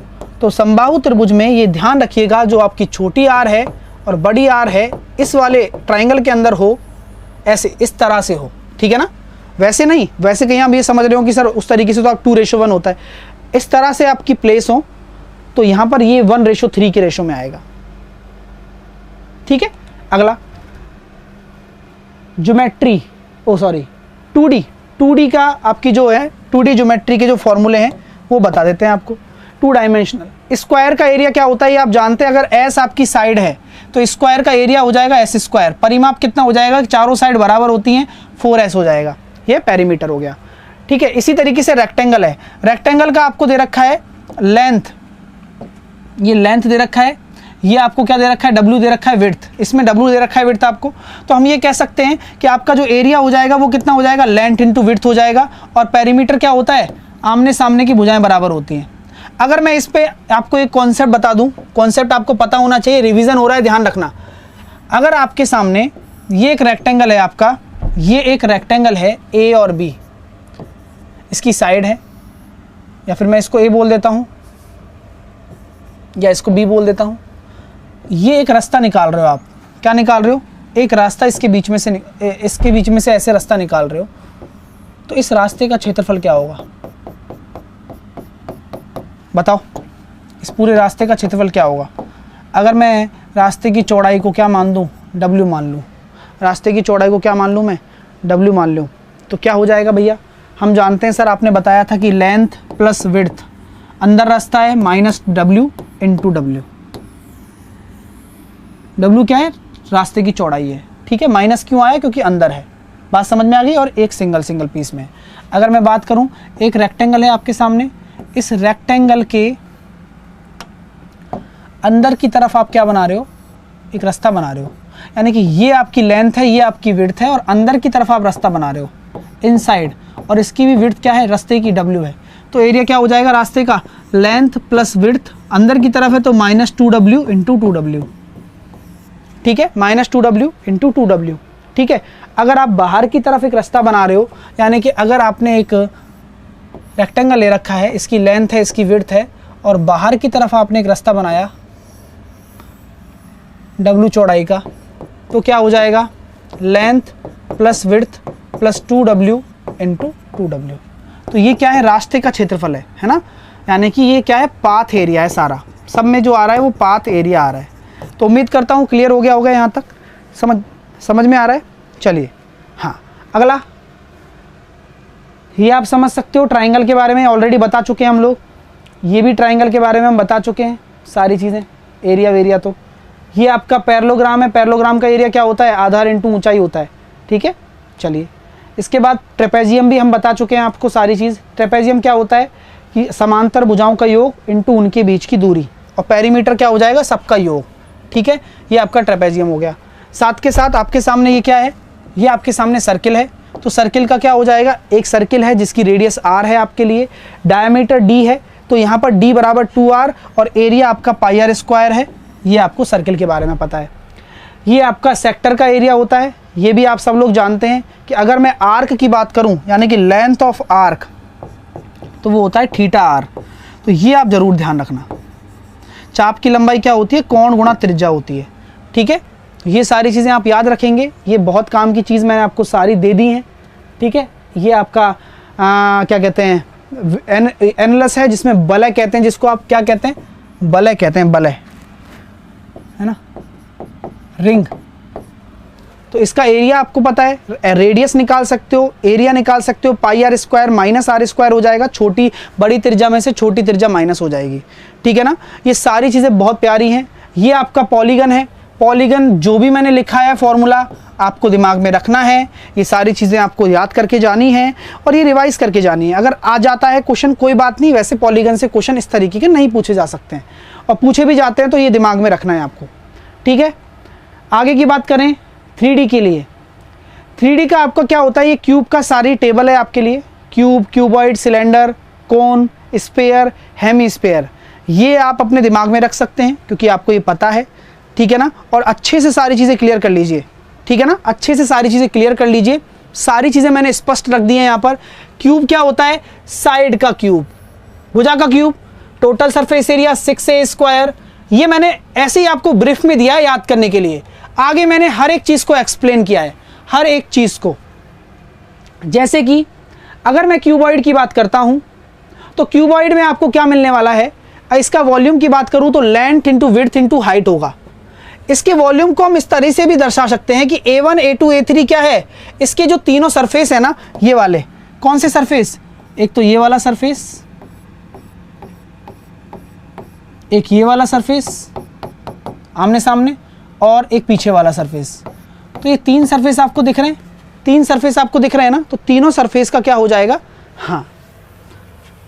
तो समबाहु त्रिभुज में ये ध्यान रखिएगा, जो आपकी छोटी आर है और बड़ी आर है, इस वाले ट्राइंगल के अंदर हो, ऐसे इस तरह से हो, ठीक है ना। वैसे नहीं, वैसे कहीं आप ये समझ रहे हो कि सर उस तरीके से तो आप 2:1 होता है, इस तरह से आपकी प्लेस हो तो यहाँ पर ये 1:3 के रेशो में आएगा, ठीक है। अगला ज्योमेट्री, 2D का आपकी जो है 2D ज्योमेट्री के जो फॉर्मूले हैं वो बता देते हैं आपको। 2 डायमेंशनल स्क्वायर का एरिया क्या होता है ये आप जानते हैं, अगर S आपकी साइड है तो स्क्वायर का एरिया हो जाएगा S²। परिमाप कितना हो जाएगा, चारों साइड बराबर होती हैं, 4S हो जाएगा, ये पेरीमीटर हो गया, ठीक है। इसी तरीके से रेक्टेंगल है, रेक्टेंगल का आपको दे रखा है लेंथ, ये लेंथ दे रखा है, ये आपको क्या दे रखा है, W दे रखा है विड्थ, इसमें W दे रखा है विड्थ आपको। तो हम ये कह सकते हैं कि आपका जो एरिया हो जाएगा वो कितना हो जाएगा, लेंथ इंटू विड्थ हो जाएगा। और पेरीमीटर क्या होता है, आमने सामने की भुजाएं बराबर होती हैं। अगर मैं इस पे आपको एक कॉन्सेप्ट बता दूं, कॉन्सेप्ट आपको पता होना चाहिए, रिवीजन हो रहा है, ध्यान रखना। अगर आपके सामने ये एक रेक्टेंगल है आपका, ये एक रेक्टेंगल है A और B, इसकी साइड है, या फिर मैं इसको A बोल देता हूँ या इसको B बोल देता हूँ। ये एक रास्ता निकाल रहे हो आप, क्या निकाल रहे हो, एक रास्ता इसके बीच में से ऐसे रास्ता निकाल रहे हो। तो इस रास्ते का क्षेत्रफल क्या होगा, बताओ, इस पूरे रास्ते का क्षेत्रफल क्या होगा। अगर मैं रास्ते की चौड़ाई को क्या मान दूँ, W मान लूँ, रास्ते की चौड़ाई को क्या मान लूँ मैं, W मान लूँ, तो क्या हो जाएगा भैया, हम जानते हैं सर, आपने बताया था कि लेंथ प्लस विड्थ, अंदर रास्ता है -W इंटू W। W क्या है, रास्ते की चौड़ाई है, ठीक है। माइनस क्यों आया, क्योंकि अंदर है, बात समझ में आ गई। और एक सिंगल पीस में, अगर मैं बात करूं, एक रेक्टेंगल है आपके सामने, इस रेक्टेंगल के अंदर की तरफ आप क्या बना रहे हो, एक रास्ता बना रहे हो, यानी कि ये आपकी लेंथ है, ये आपकी विड्थ है, और अंदर की तरफ आप रास्ता बना रहे हो इनसाइड, और इसकी भी विड्थ क्या है, रास्ते की W है। तो एरिया क्या हो जाएगा रास्ते का, लेंथ प्लस विड्थ, अंदर की तरफ है तो -2W इंटू 2W, ठीक है, -2W इंटू 2W, ठीक है। अगर आप बाहर की तरफ एक रास्ता बना रहे हो, यानी कि अगर आपने एक रेक्टेंगल ले रखा है, इसकी लेंथ है, इसकी विड्थ है, और बाहर की तरफ आपने एक रास्ता बनाया W चौड़ाई का, तो क्या हो जाएगा, length plus width plus 2W into 2W। तो ये क्या है, रास्ते का क्षेत्रफल है ना, यानी कि ये क्या है, पाथ एरिया है, सारा सब में जो आ रहा है वो पाथ एरिया आ रहा है। तो उम्मीद करता हूँ क्लियर हो गया होगा, यहाँ तक समझ में आ रहा है। चलिए हाँ, अगला ये आप समझ सकते हो, ट्राइंगल के बारे में ऑलरेडी बता चुके हैं हम लोग, ये भी ट्राइंगल के बारे में हम बता चुके हैं सारी चीज़ें, एरिया वेरिया। तो ये आपका पैरेललोग्राम है, पैरेललोग्राम का एरिया क्या होता है, आधार इंटू ऊंचाई होता है, ठीक है। चलिए इसके बाद ट्रेपेजियम भी हम बता चुके हैं आपको सारी चीज़। ट्रेपेजियम क्या होता है कि समांतर भुजाओं का योग इंटू उनके बीच की दूरी, और पेरीमीटर क्या हो जाएगा, सबका योग, ठीक है। ये आपका ट्रेपेजियम हो गया। साथ के साथ आपके सामने ये क्या है, ये आपके सामने सर्किल है, तो सर्किल का क्या हो जाएगा, एक सर्किल है जिसकी रेडियस r है आपके लिए, डायमीटर d है, तो यहाँ पर d बराबर 2r, और एरिया आपका πr² है। ये आपको सर्किल के बारे में पता है। ये आपका सेक्टर का एरिया होता है, ये भी आप सब लोग जानते हैं कि अगर मैं आर्क की बात करूं, यानी कि लेंथ ऑफ आर्क, तो वो होता है θr। तो ये आप जरूर ध्यान रखना, चाप की लंबाई क्या होती है, कोण गुणा त्रिज्या होती है, ठीक है। ये सारी चीज़ें आप याद रखेंगे, ये बहुत काम की चीज़ मैंने आपको सारी दे दी हैं, ठीक है। ये आपका क्या कहते हैं, एनलस है, जिसमें बलय कहते हैं, जिसको आप क्या कहते हैं, बलय कहते हैं, बलय, है ना, रिंग। तो इसका एरिया आपको पता है, रेडियस निकाल सकते हो, एरिया निकाल सकते हो, πr² -r² हो जाएगा, छोटी बड़ी त्रिज्या में से छोटी त्रिज्या माइनस हो जाएगी, ठीक है ना। ये सारी चीज़ें बहुत प्यारी हैं। ये आपका पॉलीगन है, पॉलीगन जो भी मैंने लिखा है फॉर्मूला आपको दिमाग में रखना है, ये सारी चीज़ें आपको याद करके जानी है और ये रिवाइज करके जानी है। अगर आ जाता है क्वेश्चन कोई बात नहीं, वैसे पॉलीगन से क्वेश्चन इस तरीके के नहीं पूछे जा सकते हैं, और पूछे भी जाते हैं तो ये दिमाग में रखना है आपको, ठीक है। आगे की बात करें 3D के लिए, 3D का आपका क्या होता है, ये क्यूब का सारी टेबल है आपके लिए, क्यूब, क्यूबॉइड, सिलेंडर, कोन, स्पेयर, हेमी स्पेयर, ये आप अपने दिमाग में रख सकते हैं क्योंकि आपको ये पता है, ठीक है ना। और अच्छे से सारी चीज़ें क्लियर कर लीजिए, ठीक है ना, अच्छे से सारी चीज़ें क्लियर कर लीजिए। सारी चीज़ें मैंने स्पष्ट रख दी हैं यहाँ पर। क्यूब क्या होता है? साइड का क्यूब, भुजा का cube. Total surface area 6a²। ये मैंने ऐसे ही आपको ब्रीफ में दिया है याद करने के लिए। आगे मैंने हर एक चीज़ को एक्सप्लेन किया है, हर एक चीज़ को। जैसे कि अगर मैं क्यूबॉइड की बात करता हूँ तो क्यूबॉइड में आपको क्या मिलने वाला है? इसका वॉल्यूम की बात करूँ तो length into width into height होगा। इसके वॉल्यूम को हम इस तरह से भी दर्शा सकते हैं कि A1 A2 A3 क्या है? इसके जो तीनों सरफेस है ना, ये वाले कौन से सरफेस? एक तो ये वाला सरफेस, एक ये वाला सरफेस आमने सामने, और एक पीछे वाला सरफेस। तो ये तीन सरफेस आपको दिख रहे हैं, तीन सरफेस आपको दिख रहे हैं ना। तो तीनों सरफेस का क्या हो जाएगा? हाँ,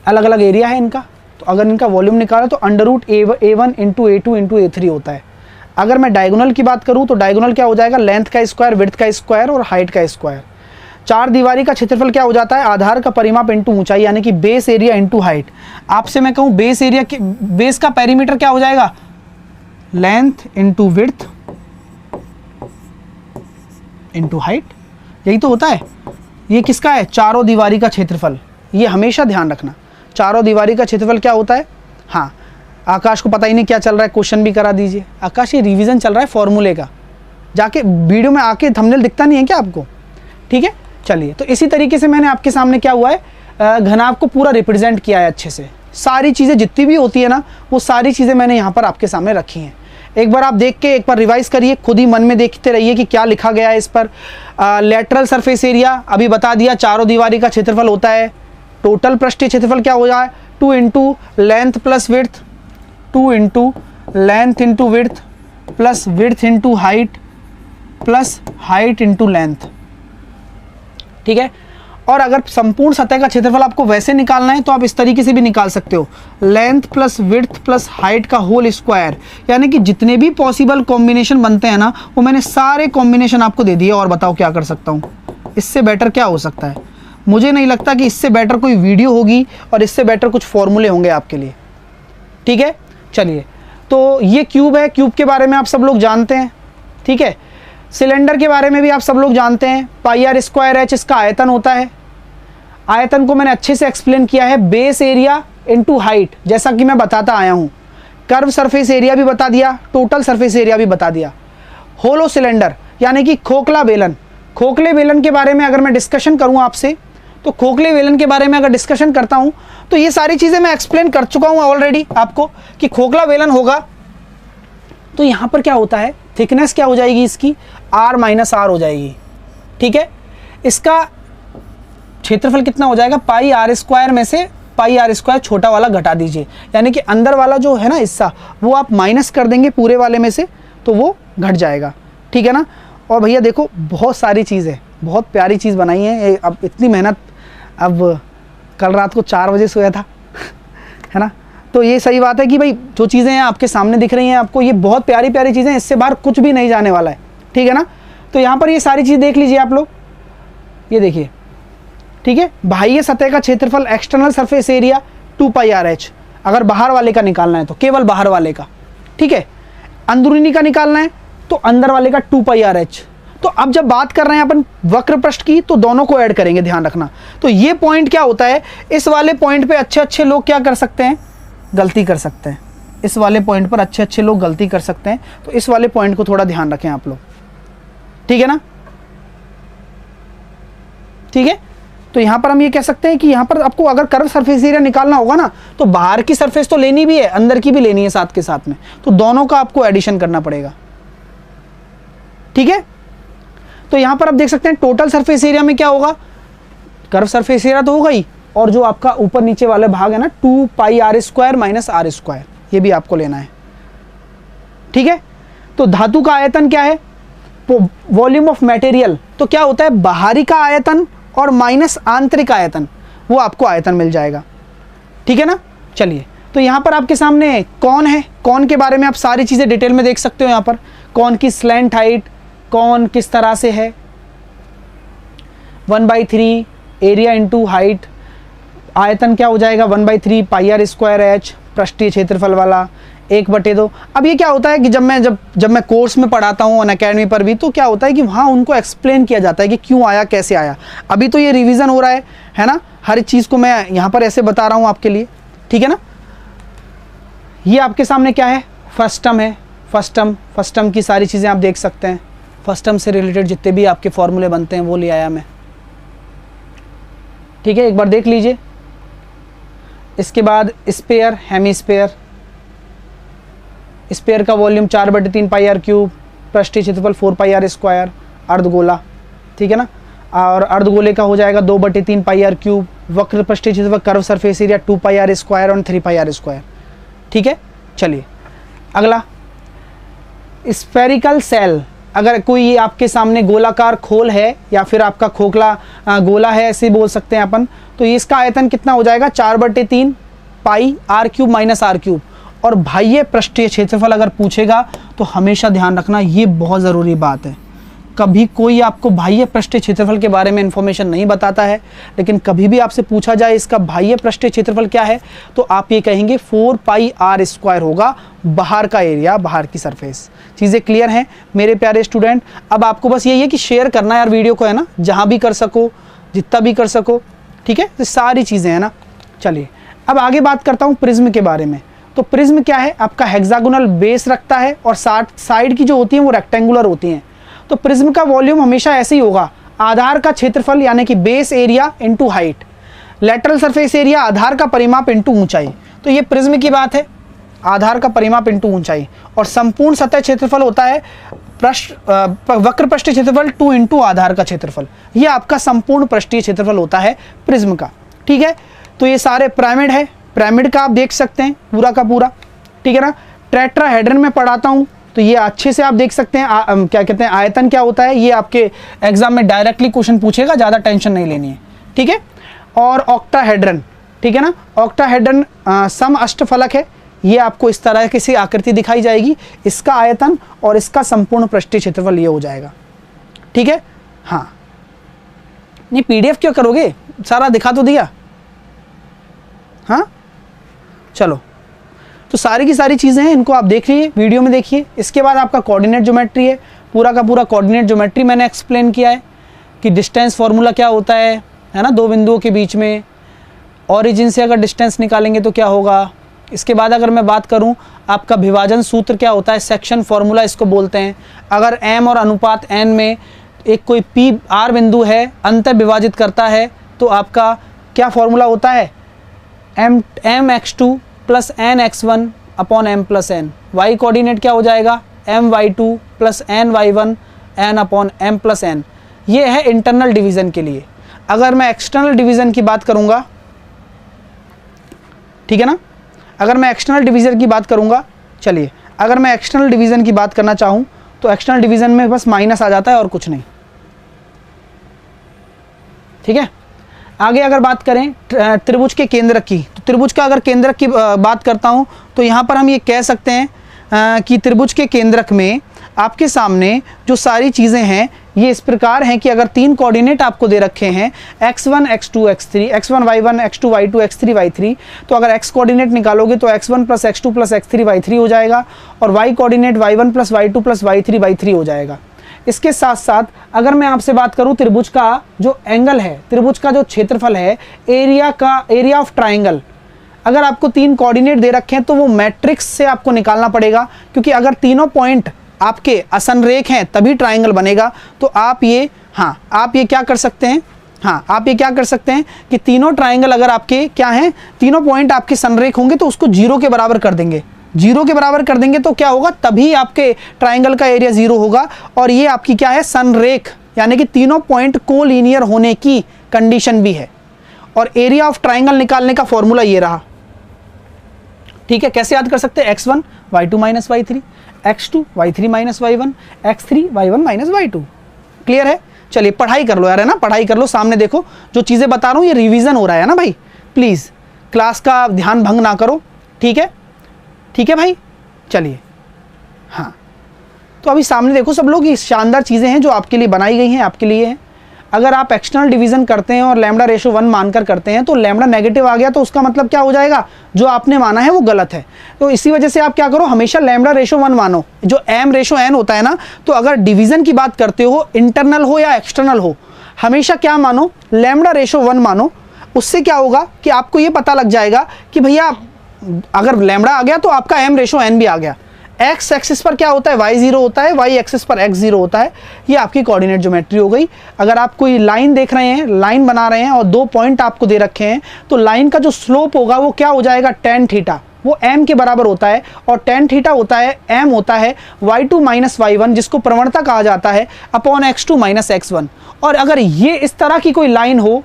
अलग अलग एरिया है इनका। तो अगर इनका वॉल्यूम निकाला तो √A1 into A2 into A3 होता है। अगर मैं डायगोनल की बात करूं तो डायगोनल क्या हो जाएगा? लेंथ का स्क्वायर, विड्थ का स्क्वायर और हाइट का स्क्वायर। चार दीवारी का क्षेत्रफल क्या हो जाता है? आधार का परिमाप इंटू ऊंचाई, यानी कि बेस एरिया इंटू हाइट। आपसे मैं कहूं बेस एरिया के बेस का पेरीमीटर क्या हो जाएगा? Length into width into height. यही तो होता है। ये किसका है? चारों दीवारी का क्षेत्रफल। ये हमेशा ध्यान रखना, चारों दीवारी का क्षेत्रफल क्या होता है। हाँ, आकाश को पता ही नहीं क्या चल रहा है, क्वेश्चन भी करा दीजिए। आकाश, ये रिवीजन चल रहा है फॉर्मूले का, जाके वीडियो में आके थंबनेल दिखता नहीं है क्या आपको? ठीक है, चलिए। तो इसी तरीके से मैंने आपके सामने क्या हुआ है, घनाभ को पूरा रिप्रेजेंट किया है अच्छे से। सारी चीज़ें जितनी भी होती है ना, वो सारी चीज़ें मैंने यहाँ पर आपके सामने रखी हैं। एक बार आप देख के एक बार रिवाइज करिए, खुद ही मन में देखते रहिए कि क्या लिखा गया है इस पर। लेटरल सरफेस एरिया अभी बता दिया, चारों दीवारी का क्षेत्रफल होता है। टोटल पृष्ठीय क्षेत्रफल क्या हो जाए? 2 into length plus width, 2 into length into width plus width into height plus height into length, ठीक है। और अगर संपूर्ण सतह का क्षेत्रफल आपको वैसे निकालना है तो आप इस तरीके से भी निकाल सकते हो, length plus width plus height का होल स्क्वायर। यानी कि जितने भी पॉसिबल कॉम्बिनेशन बनते हैं ना, वो मैंने सारे कॉम्बिनेशन आपको दे दिए। और बताओ क्या कर सकता हूँ? इससे बेटर क्या हो सकता है? मुझे नहीं लगता कि इससे बेटर कोई वीडियो होगी और इससे बेटर कुछ फॉर्मूले होंगे आपके लिए, ठीक है। चलिए, तो ये क्यूब है, क्यूब के बारे में आप सब लोग जानते हैं, ठीक है। सिलेंडर के बारे में भी आप सब लोग जानते हैं, πr²h इसका आयतन होता है। आयतन को मैंने अच्छे से एक्सप्लेन किया है, बेस एरिया इंटू हाइट, जैसा कि मैं बताता आया हूँ। कर्व सरफेस एरिया भी बता दिया, टोटल सरफेस एरिया भी बता दिया। होलो सिलेंडर यानी कि खोखला बेलन, खोखले बेलन के बारे में अगर मैं डिस्कशन करूँ आपसे, तो खोखले बेलन के बारे में अगर डिस्कशन करता हूँ तो ये सारी चीज़ें मैं एक्सप्लेन कर चुका हूँ ऑलरेडी आपको कि खोखला बेलन होगा तो यहाँ पर क्या होता है, थिकनेस क्या हो जाएगी इसकी? r-r हो जाएगी, ठीक है। इसका क्षेत्रफल कितना हो जाएगा? πr² में से πr² छोटा वाला घटा दीजिए, यानी कि अंदर वाला जो है ना हिस्सा, वो आप माइनस कर देंगे पूरे वाले में से, तो वो घट जाएगा, ठीक है ना। और भैया देखो, बहुत सारी चीज़ें, बहुत प्यारी चीज़ बनाई है। अब इतनी मेहनत, अब कल रात को 4 बजे सोया था है ना। तो ये सही बात है कि भाई जो चीज़ें हैं आपके सामने दिख रही हैं आपको, ये बहुत प्यारी प्यारी चीज़ें, इससे बाहर कुछ भी नहीं जाने वाला है, ठीक है ना। तो यहाँ पर ये सारी चीज़ देख लीजिए आप लोग, ये देखिए, ठीक है। बाह्य सतह का क्षेत्रफल एक्सटर्नल सरफेस एरिया 2πrh, अगर बाहर वाले का निकालना है तो केवल बाहर वाले का, ठीक है। अंदरूनी का निकालना है तो अंदर वाले का 2πrh। तो अब जब बात कर रहे हैं अपन वक्र पृष्ठ की, तो दोनों को ऐड करेंगे, ध्यान रखना। तो ये पॉइंट क्या होता है, इस वाले पॉइंट पे अच्छे अच्छे लोग क्या कर सकते हैं? गलती कर सकते हैं। इस वाले पॉइंट पर अच्छे अच्छे लोग गलती कर सकते हैं, तो इस वाले पॉइंट को थोड़ा ध्यान रखें आप लोग, ठीक है ना। ठीक है, तो यहां पर हम ये कह सकते हैं कि यहां पर आपको अगर कर्व सरफेस एरिया निकालना होगा ना, तो बाहर की सरफेस तो लेनी भी है, अंदर की भी लेनी है साथ के साथ में, तो दोनों का आपको एडिशन करना पड़ेगा, ठीक है। तो यहां पर आप देख सकते हैं टोटल सरफेस एरिया में क्या होगा, कर्व सरफेस एरिया तो होगा ही, और जो आपका ऊपर नीचे वाले भाग है ना 2πr² माइनस r², ये भी आपको लेना है, ठीक है। तो धातु का आयतन क्या है, वॉल्यूम ऑफ मटेरियल, तो क्या होता है बाहरी का आयतन और माइनस आंतरिक आयतन, वो आपको आयतन मिल जाएगा, ठीक है ना। चलिए, तो यहाँ पर आपके सामने कौन है, कौन के बारे में आप सारी चीज़ें डिटेल में देख सकते हो। यहाँ पर कौन की स्लैंट हाइट, कौन किस तरह से है, 1/3 एरिया इंटू हाइट, आयतन क्या हो जाएगा 1/3 पाई आर स्क्वायर एच, पृष्ठीय क्षेत्रफल वाला 1/2। अब ये क्या होता है कि जब मैं कोर्स में पढ़ाता हूँ अनअकैडमी पर भी, तो क्या होता है कि वहाँ उनको एक्सप्लेन किया जाता है कि क्यों आया, कैसे आया। अभी तो ये रिवीजन हो रहा है ना, हर चीज़ को मैं यहाँ पर ऐसे बता रहा हूँ आपके लिए, ठीक है ना। ये आपके सामने क्या है, फर्स्ट टर्म है। फर्स्ट टर्म की सारी चीज़ें आप देख सकते हैं। फर्स्ट टर्म से रिलेटेड जितने भी आपके फॉर्मूले बनते हैं वो ले आया मैं, ठीक है, एक बार देख लीजिए। इसके बाद स्पेयर, हेमीस्पेयर, स्पेयर का वॉल्यूम 4/3 पाई आर क्यूब, पृष्ठीय क्षेत्रफल 4 पाई आर स्क्वायर, अर्धगोला, ठीक है ना। और अर्धगोले का हो जाएगा 2/3 पाई आर क्यूब, वक्र पृष्ठीय क्षेत्रफल curve surface area 2 pi R square और 3 पाई आर स्क्वायर, ठीक है। चलिए अगला, स्फेरिकल सेल। अगर कोई आपके सामने गोलाकार खोल है या फिर आपका खोखला गोला है, ऐसे बोल सकते हैं अपन, तो इसका आयतन कितना हो जाएगा 4/3 pi R cube minus R cube. और बाह्य पृष्ठीय क्षेत्रफल अगर पूछेगा तो हमेशा ध्यान रखना, ये बहुत ज़रूरी बात है। कभी कोई आपको बाह्य पृष्ठीय क्षेत्रफल के बारे में इंफॉर्मेशन नहीं बताता है, लेकिन कभी भी आपसे पूछा जाए इसका बाह्य पृष्ठीय क्षेत्रफल क्या है, तो आप ये कहेंगे 4 पाई आर स्क्वायर होगा, बाहर का एरिया, बाहर की सरफेस। चीज़ें क्लियर हैं मेरे प्यारे स्टूडेंट। अब आपको बस यही है कि शेयर करना है यार वीडियो को, है ना, जहाँ भी कर सको, जितना भी कर सको, ठीक है, तो सारी चीज़ें हैं ना। चलिए अब आगे बात करता हूँ प्रिज्म के बारे में। तो प्रिज्म क्या है, आपका हेक्सागोनल बेस रखता है और साइड की जो होती हैं वो रेक्टेंगुलर होती हैं। तो प्रिज्म का वॉल्यूम हमेशा ऐसे ही होगा, आधार का क्षेत्रफल यानी कि base area into height, lateral surface area आधार का परिमाप इनटू ऊंचाई। तो ये प्रिज्म की बात है, आधार का परिमाप इनटू ऊंचाई। और संपूर्ण सतह क्षेत्रफल होता है वक्र पृष्ठीय क्षेत्रफल 2 इंटू आधार का क्षेत्रफल। ये आपका संपूर्ण पृष्ठीय क्षेत्रफल होता है प्रिज्म का, ठीक है। तो ये सारे पिरामिड है, पिरामिड का आप देख सकते हैं पूरा का पूरा, ठीक है ना। टेट्राहेड्रन में पढ़ाता हूँ तो ये अच्छे से आप देख सकते हैं क्या कहते हैं आयतन क्या होता है। ये आपके एग्जाम में डायरेक्टली क्वेश्चन पूछेगा, ज़्यादा टेंशन नहीं लेनी है, ठीक है। और ऑक्टाहेड्रन, ठीक है ना, ऑक्टाहेड्रन सम अष्टफलक है। ये आपको इस तरह की सी आकृति दिखाई जाएगी, इसका आयतन और इसका संपूर्ण पृष्ठीय क्षेत्रफल ये हो जाएगा, ठीक है। हाँ नहीं PDF क्यों करोगे, सारा दिखा तो दिया। हाँ चलो, तो सारी की सारी चीज़ें हैं, इनको आप देख लीजिए, वीडियो में देखिए। इसके बाद आपका कोऑर्डिनेट ज्योमेट्री है, पूरा का पूरा कोऑर्डिनेट ज्योमेट्री मैंने एक्सप्लेन किया है कि डिस्टेंस फार्मूला क्या होता है ना, दो बिंदुओं के बीच में ओरिजिन से अगर डिस्टेंस निकालेंगे तो क्या होगा। इसके बाद अगर मैं बात करूं आपका विभाजन सूत्र क्या होता है, सेक्शन फार्मूला इसको बोलते हैं। अगर m और अनुपात n में एक कोई P R बिंदु है, अंतर विभाजित करता है, तो आपका क्या फार्मूला होता है, mx2 plus nx1 upon m plus n। y coordinate क्या हो जाएगा, my2 plus ny1 n upon m plus n। ये है इंटरनल डिवीज़न के लिए। अगर मैं एक्सटर्नल डिवीज़न की बात करूँगा, ठीक है ना, अगर मैं एक्सटर्नल डिवीज़न की बात करूँगा, चलिए अगर मैं एक्सटर्नल डिवीज़न की बात करना चाहूँ तो एक्सटर्नल डिवीज़न में बस माइनस आ जाता है और कुछ नहीं, ठीक है। आगे अगर बात करें त्रिभुज के केंद्रक की, तो त्रिभुज का अगर केंद्रक की बात करता हूँ तो यहाँ पर हम ये कह सकते हैं कि त्रिभुज के केंद्रक में आपके सामने जो सारी चीज़ें हैं ये इस प्रकार हैं कि अगर 3 कोऑर्डिनेट आपको दे रखे हैं x1 x2 x3, x1 y1 x2 y2 x3 y3, तो अगर x कोऑर्डिनेट निकालोगे तो x1 plus x2 plus x3 y3 हो जाएगा और y coordinate y1 plus y2 plus y3 y3 हो जाएगा। इसके साथ साथ अगर मैं आपसे बात करूं त्रिभुज का जो एंगल है, त्रिभुज का जो क्षेत्रफल है, एरिया ऑफ ट्राइंगल, अगर आपको 3 कोऑर्डिनेट दे रखे हैं तो वो मैट्रिक्स से आपको निकालना पड़ेगा, क्योंकि अगर तीनों पॉइंट आपके असंरेख हैं तभी ट्राइंगल बनेगा। तो आप ये आप ये क्या कर सकते हैं, आप ये क्या कर सकते हैं कि तीनों ट्राइंगल अगर आपके क्या हैं, तीनों पॉइंट आपके संरेख होंगे तो उसको 0 के बराबर कर देंगे। 0 के बराबर कर देंगे तो क्या होगा, तभी आपके ट्राइंगल का एरिया 0 होगा। और ये आपकी क्या है, संरेख, यानी कि तीनों पॉइंट कोलिनियर होने की कंडीशन भी है। और एरिया ऑफ ट्राइंगल निकालने का फॉर्मूला ये रहा, ठीक है। कैसे याद कर सकते हैं, x1 y2 minus y3, x2 y3 minus y1, x3 y1 minus y2। Clear है। चलिए पढ़ाई कर लो यार, है ना, पढ़ाई कर लो। सामने देखो जो चीज़ें बता रहा हूँ ये रिवीजन हो रहा है ना भाई, प्लीज़ क्लास का ध्यान भंग ना करो, ठीक है, ठीक है भाई। चलिए हाँ, तो अभी सामने देखो सब लोग, ये शानदार चीज़ें हैं जो आपके लिए बनाई गई हैं, आपके लिए हैं। अगर आप एक्सटर्नल डिवीजन करते हैं और लैम्डा रेशो 1 मानकर करते हैं तो लैम्डा नेगेटिव आ गया तो उसका मतलब क्या हो जाएगा, जो आपने माना है वो गलत है। तो इसी वजह से आप क्या करो, हमेशा लैम्डा रेशो 1 मानो। जो एम रेशो एन होता है ना, तो अगर डिवीजन की बात करते हो, इंटरनल हो या एक्सटर्नल हो, हमेशा क्या मानो, लैम्डा रेशो 1 मानो। उससे क्या होगा कि आपको ये पता लग जाएगा कि भैया अगर लैम्डा आ गया तो आपका एम रेशो एन भी आ गया। एक्स एक्सिस पर क्या होता है, वाई 0 होता है, वाई एक्सिस पर एक्स 0 होता है। ये आपकी कोऑर्डिनेट ज्योमेट्री हो गई। अगर आप कोई लाइन देख रहे हैं, लाइन बना रहे हैं और 2 पॉइंट आपको दे रखे हैं, तो लाइन का जो स्लोप होगा वो क्या हो जाएगा, टेन थीटा, वो m के बराबर होता है। और टेन थीटा होता है, m होता है y2 माइनस y1, जिसको प्रवणता कहा जाता है, अपॉन x2 माइनस x1। और अगर ये इस तरह की कोई लाइन हो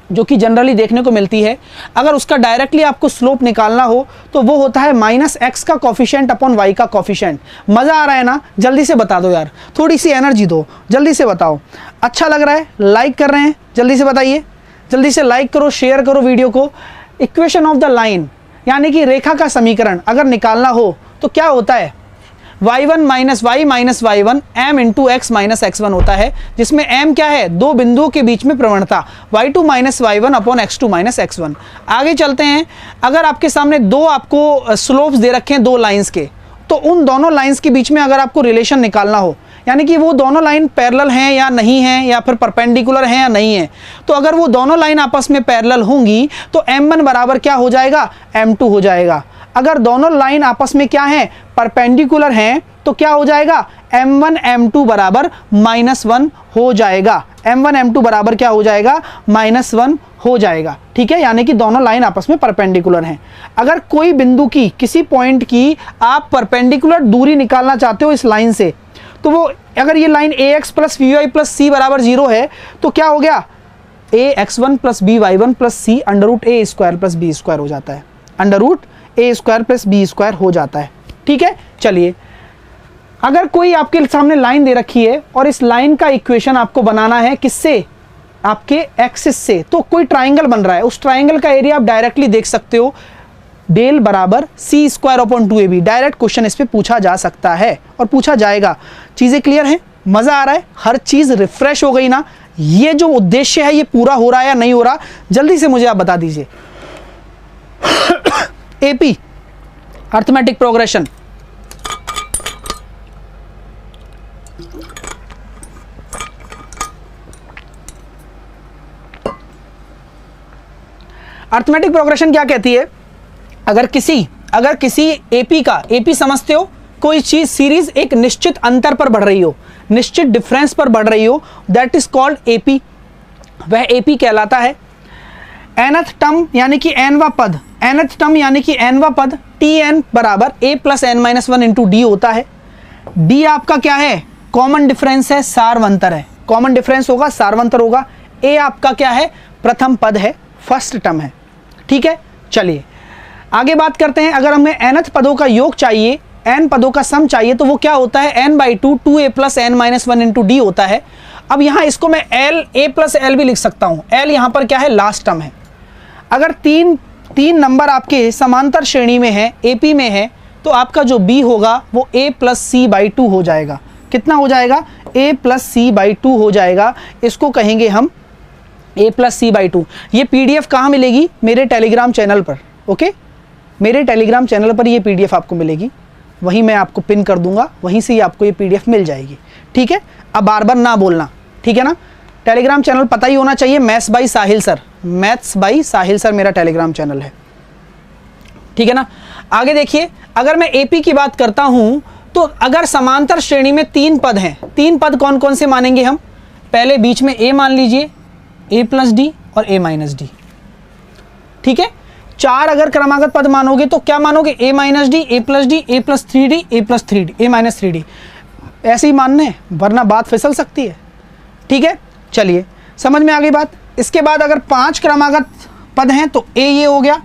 जो कि जनरली देखने को मिलती है, अगर उसका डायरेक्टली आपको स्लोप निकालना हो तो वो होता है माइनस एक्स का कॉफिशिएंट अपॉन वाई का कॉफिशिएंट। मज़ा आ रहा है ना, जल्दी से बता दो यार, थोड़ी सी एनर्जी दो, जल्दी से बताओ। अच्छा लग रहा है, लाइक कर रहे हैं, जल्दी से बताइए, जल्दी से लाइक करो, शेयर करो वीडियो को। इक्वेशन ऑफ द लाइन यानी कि रेखा का समीकरण अगर निकालना हो तो क्या होता है, y1 minus y1 m into x minus x1 होता है, जिसमें m क्या है, दो बिंदुओं के बीच में प्रवणता, y2 minus y1 upon x2 minus x1। आगे चलते हैं, अगर आपके सामने दो आपको स्लोप्स दे रखे हैं दो लाइंस के, तो उन दोनों लाइंस के बीच में अगर आपको रिलेशन निकालना हो, यानी कि वो दोनों लाइन पैरेलल हैं या नहीं हैं, या फिर परपेंडिकुलर हैं या नहीं है, तो अगर वो दोनों लाइन आपस में पैरेलल होंगी तो m1 बराबर क्या हो जाएगा, m2 हो जाएगा। अगर दोनों लाइन आपस में क्या हैं, परपेंडिकुलर हैं, तो क्या हो जाएगा, m1 m2 बराबर -1 हो जाएगा। m1 m2 बराबर क्या हो जाएगा, -1 हो जाएगा। ठीक है, यानी कि दोनों लाइन आपस में परपेंडिकुलर हैं। अगर कोई बिंदु की, किसी पॉइंट की आप परपेंडिकुलर दूरी निकालना चाहते हो इस लाइन से, तो वो अगर ये line ax plus vy plus c बराबर 0 है, तो क्या हो गया, ax1 plus by1 plus c under root a square plus b square हो जाता है, under root a square plus b square हो जाता है। ठीक है, चलिए, अगर कोई आपके सामने लाइन दे रखी है और इस लाइन का इक्वेशन आपको बनाना है किससे, आपके एक्सिस से, तो कोई ट्राइंगल बन रहा है, उस ट्राइंगल का एरिया आप डायरेक्टली देख सकते हो, डेल बराबर C square upon 2ab। Direct question इस पे पूछा जा सकता है और पूछा जाएगा। चीजें क्लियर हैं, मजा आ रहा है, हर चीज रिफ्रेश हो गई ना, ये जो उद्देश्य है ये पूरा हो रहा है या नहीं हो रहा, जल्दी से मुझे आप बता दीजिए। AP arithmetic progression, arithmetic progression क्या कहती है, अगर किसी एपी का, एपी समझते हो, कोई चीज सीरीज एक निश्चित अंतर पर बढ़ रही हो, निश्चित डिफरेंस पर बढ़ रही हो, दैट इज कॉल्ड एपी, वह एपी कहलाता है। nth टर्म यानी कि nवा पद, nth टर्म यानी कि nवा पद tn बराबर a plus n minus 1 into D होता है। d आपका क्या है, कॉमन डिफरेंस है, सारवंतर है, कॉमन डिफरेंस होगा, सारवंतर होगा। a आपका क्या है, प्रथम पद है, फर्स्ट टर्म है। ठीक है, चलिए आगे बात करते हैं। अगर हमें nth पदों का योग चाहिए, n पदों का सम चाहिए, तो वो क्या होता है, n/2 2a plus n minus 1 into D होता है। अब यहाँ इसको मैं l a प्लस l भी लिख सकता हूँ। l यहाँ पर क्या है, लास्ट टर्म है। अगर तीन नंबर आपके समांतर श्रेणी में है, एपी में है, तो आपका जो b होगा वो a प्लस c/2 हो जाएगा। कितना हो जाएगा, a प्लस c/2 हो जाएगा। इसको कहेंगे हम a प्लस c/2। ये पीडीएफ कहाँ मिलेगी, मेरे टेलीग्राम चैनल पर। ओके, मेरे टेलीग्राम चैनल पर ये पीडीएफ आपको मिलेगी, वहीं मैं आपको पिन कर दूंगा, वहीं से ही आपको ये पीडीएफ मिल जाएगी। ठीक है, अब बार बार ना बोलना, ठीक है ना। टेलीग्राम चैनल पता ही होना चाहिए, maths by Sahil sir, maths by Sahil sir मेरा टेलीग्राम चैनल है। ठीक है ना। आगे देखिए, अगर मैं एपी की बात करता हूं, तो अगर समांतर श्रेणी में 3 पद हैं, 3 पद कौन कौन से मानेंगे हम, पहले बीच में a मान लीजिए, a प्लस डी और a माइनस डी। ठीक है, 4 अगर क्रमागत पद मानोगे तो क्या मानोगे, a minus D, a plus D, a plus 3d, a plus 3d, a minus 3d। ऐसे ही मानने, वरना बात फिसल सकती है। ठीक है, चलिए समझ में आ गई बात। इसके बाद अगर 5 क्रमागत पद हैं तो a ये हो गया,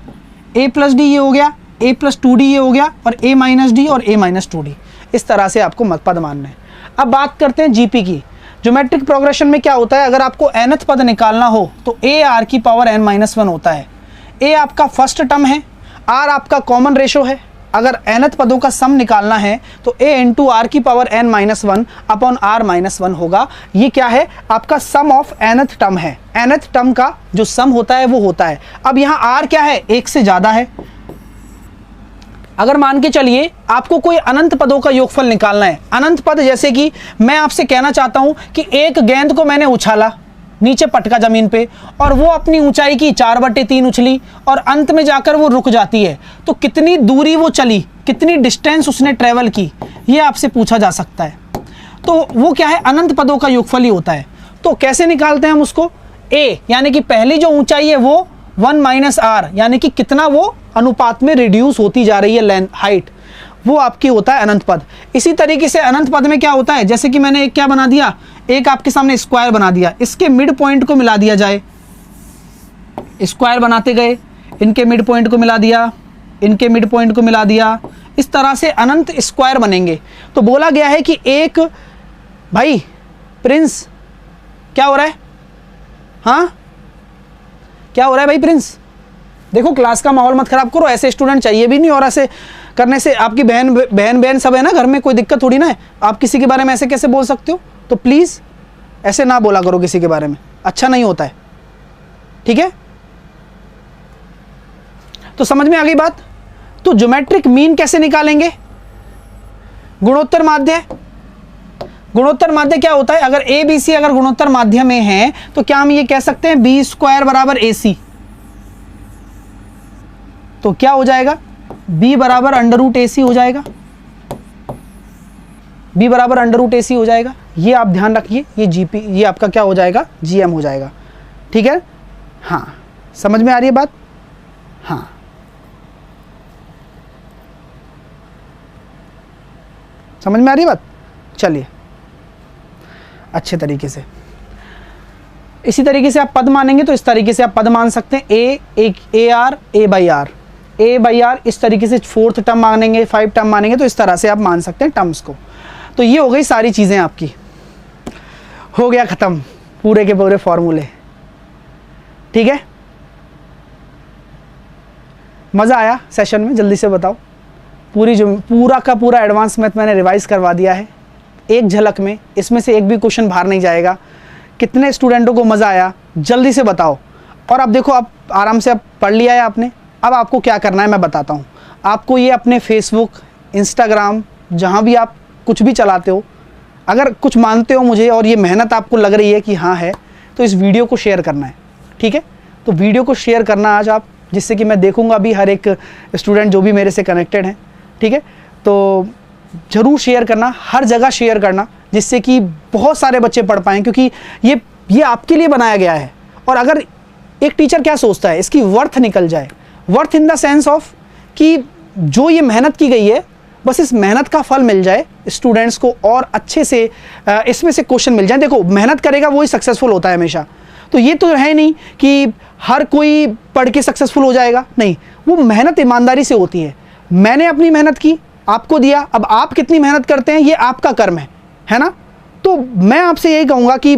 a प्लस डी ये हो गया, a प्लस 2d ये हो गया, और a माइनस डी और a माइनस 2d। इस तरह से आपको पद मानना है। अब बात करते हैं जीपी की। ज्योमेट्रिक प्रोग्रेशन में क्या होता है, अगर आपको nth पद निकालना हो तो a r की पावर n माइनस 1 होता है। a आपका फर्स्ट टर्म है, r आपका कॉमन रेशो है, अगर nth पदों का सम निकालना है तो a इंटू आर की power n minus one upon R minus one होगा। ये क्या है, आपका सम ऑफ nth टर्म है। nth टर्म का जो सम होता है वो होता है। अब यहाँ r क्या है, एक से ज्यादा है। अगर मान के चलिए आपको कोई अनंत पदों का योगफल निकालना है, अनंत पद जैसे कि मैं आपसे कहना चाहता हूं कि एक गेंद को मैंने उछाला, नीचे पटका जमीन पे, और वो अपनी ऊंचाई की 4/3 उछली और अंत में जाकर वो रुक जाती है, तो कितनी दूरी वो चली, कितनी डिस्टेंस उसने ट्रेवल की, ये आपसे पूछा जा सकता है। तो वो क्या है, अनंत पदों का योगफल ही होता है। तो कैसे निकालते हैं हम उसको, a यानी कि पहली जो ऊंचाई है वो 1 माइनस आर, यानी कि कितना वो अनुपात में रिड्यूस होती जा रही है लेंथ, हाइट, वो आपकी होता है अनंत पद। इसी तरीके से अनंत पद में क्या होता है, जैसे कि मैंने एक क्या बना दिया, एक आपके सामने स्क्वायर बना दिया, इसके मिड पॉइंट को मिला दिया जाए, स्क्वायर बनाते गए, इनके मिड पॉइंट को मिला दिया, इनके मिड पॉइंट को मिला दिया, इस तरह से अनंत स्क्वायर बनेंगे। तो बोला गया है कि एक, भाई प्रिंस क्या हो रहा है, हाँ क्या हो रहा है भाई प्रिंस, देखो क्लास का माहौल मत खराब करो, ऐसे स्टूडेंट चाहिए भी नहीं, और ऐसे करने से आपकी बहन सब है ना घर में, कोई दिक्कत थोड़ी ना है। आप किसी के बारे में ऐसे कैसे बोल सकते हो, तो प्लीज़ ऐसे ना बोला करो किसी के बारे में, अच्छा नहीं होता है, ठीक है। तो समझ में आ गई बात। तो ज्योमेट्रिक मीन कैसे निकालेंगे, गुणोत्तर माध्य। गुणोत्तर माध्य क्या होता है, अगर ए बी सी अगर गुणोत्तर माध्य में है तो क्या हम ये कह सकते हैं बी स्क्वायर बराबर ए सी, तो क्या हो जाएगा, b बराबर अंडर रूट ए सी हो जाएगा, b बराबर अंडर रूट ए सी हो जाएगा। ये आप ध्यान रखिए, ये जीपी, ये आपका क्या हो जाएगा, जीएम हो जाएगा, ठीक है। हाँ समझ में आ रही है बात, हाँ समझ में आ रही है बात। चलिए अच्छे तरीके से, इसी तरीके से आप पद मानेंगे तो इस तरीके से आप पद मान सकते हैं, A R A by R, A by R, इस तरीके से फोर्थ टर्म मानेंगे, 5 टर्म मानेंगे, तो इस तरह से आप मान सकते हैं टर्म्स को। तो ये हो गई सारी चीज़ें आपकी, हो गया ख़त्म पूरे के पूरे फॉर्मूले, ठीक है। मज़ा आया सेशन में, जल्दी से बताओ। पूरा का पूरा एडवांस मैथ मैंने रिवाइज करवा दिया है एक झलक में, इसमें से एक भी क्वेश्चन बाहर नहीं जाएगा। कितने स्टूडेंटों को मज़ा आया जल्दी से बताओ। और अब देखो, आप आराम से अब पढ़ लिया है आपने, अब आपको क्या करना है मैं बताता हूँ। आपको ये अपने फेसबुक, इंस्टाग्राम, जहाँ भी आप कुछ भी चलाते हो, अगर कुछ मानते हो मुझे और ये मेहनत आपको लग रही है कि हाँ है, तो इस वीडियो को शेयर करना है, ठीक है। तो वीडियो को शेयर करना आज आप, जिससे कि मैं देखूँगा अभी हर एक स्टूडेंट जो भी मेरे से कनेक्टेड हैं, ठीक है। तो ज़रूर शेयर करना, हर जगह शेयर करना, जिससे कि बहुत सारे बच्चे पढ़ पाएँ, क्योंकि ये आपके लिए बनाया गया है। और अगर एक टीचर क्या सोचता है, इसकी वर्थ निकल जाए, worth in the sense of कि जो ये मेहनत की गई है, बस इस मेहनत का फल मिल जाए स्टूडेंट्स को, और अच्छे से इसमें से क्वेश्चन मिल जाए। देखो मेहनत करेगा वही सक्सेसफुल होता है हमेशा, तो ये तो है नहीं कि हर कोई पढ़ के सक्सेसफुल हो जाएगा, नहीं, वो मेहनत ईमानदारी से होती है। मैंने अपनी मेहनत की, आपको दिया, अब आप कितनी मेहनत करते हैं ये आपका कर्म है ना। तो मैं आपसे यही कहूँगा कि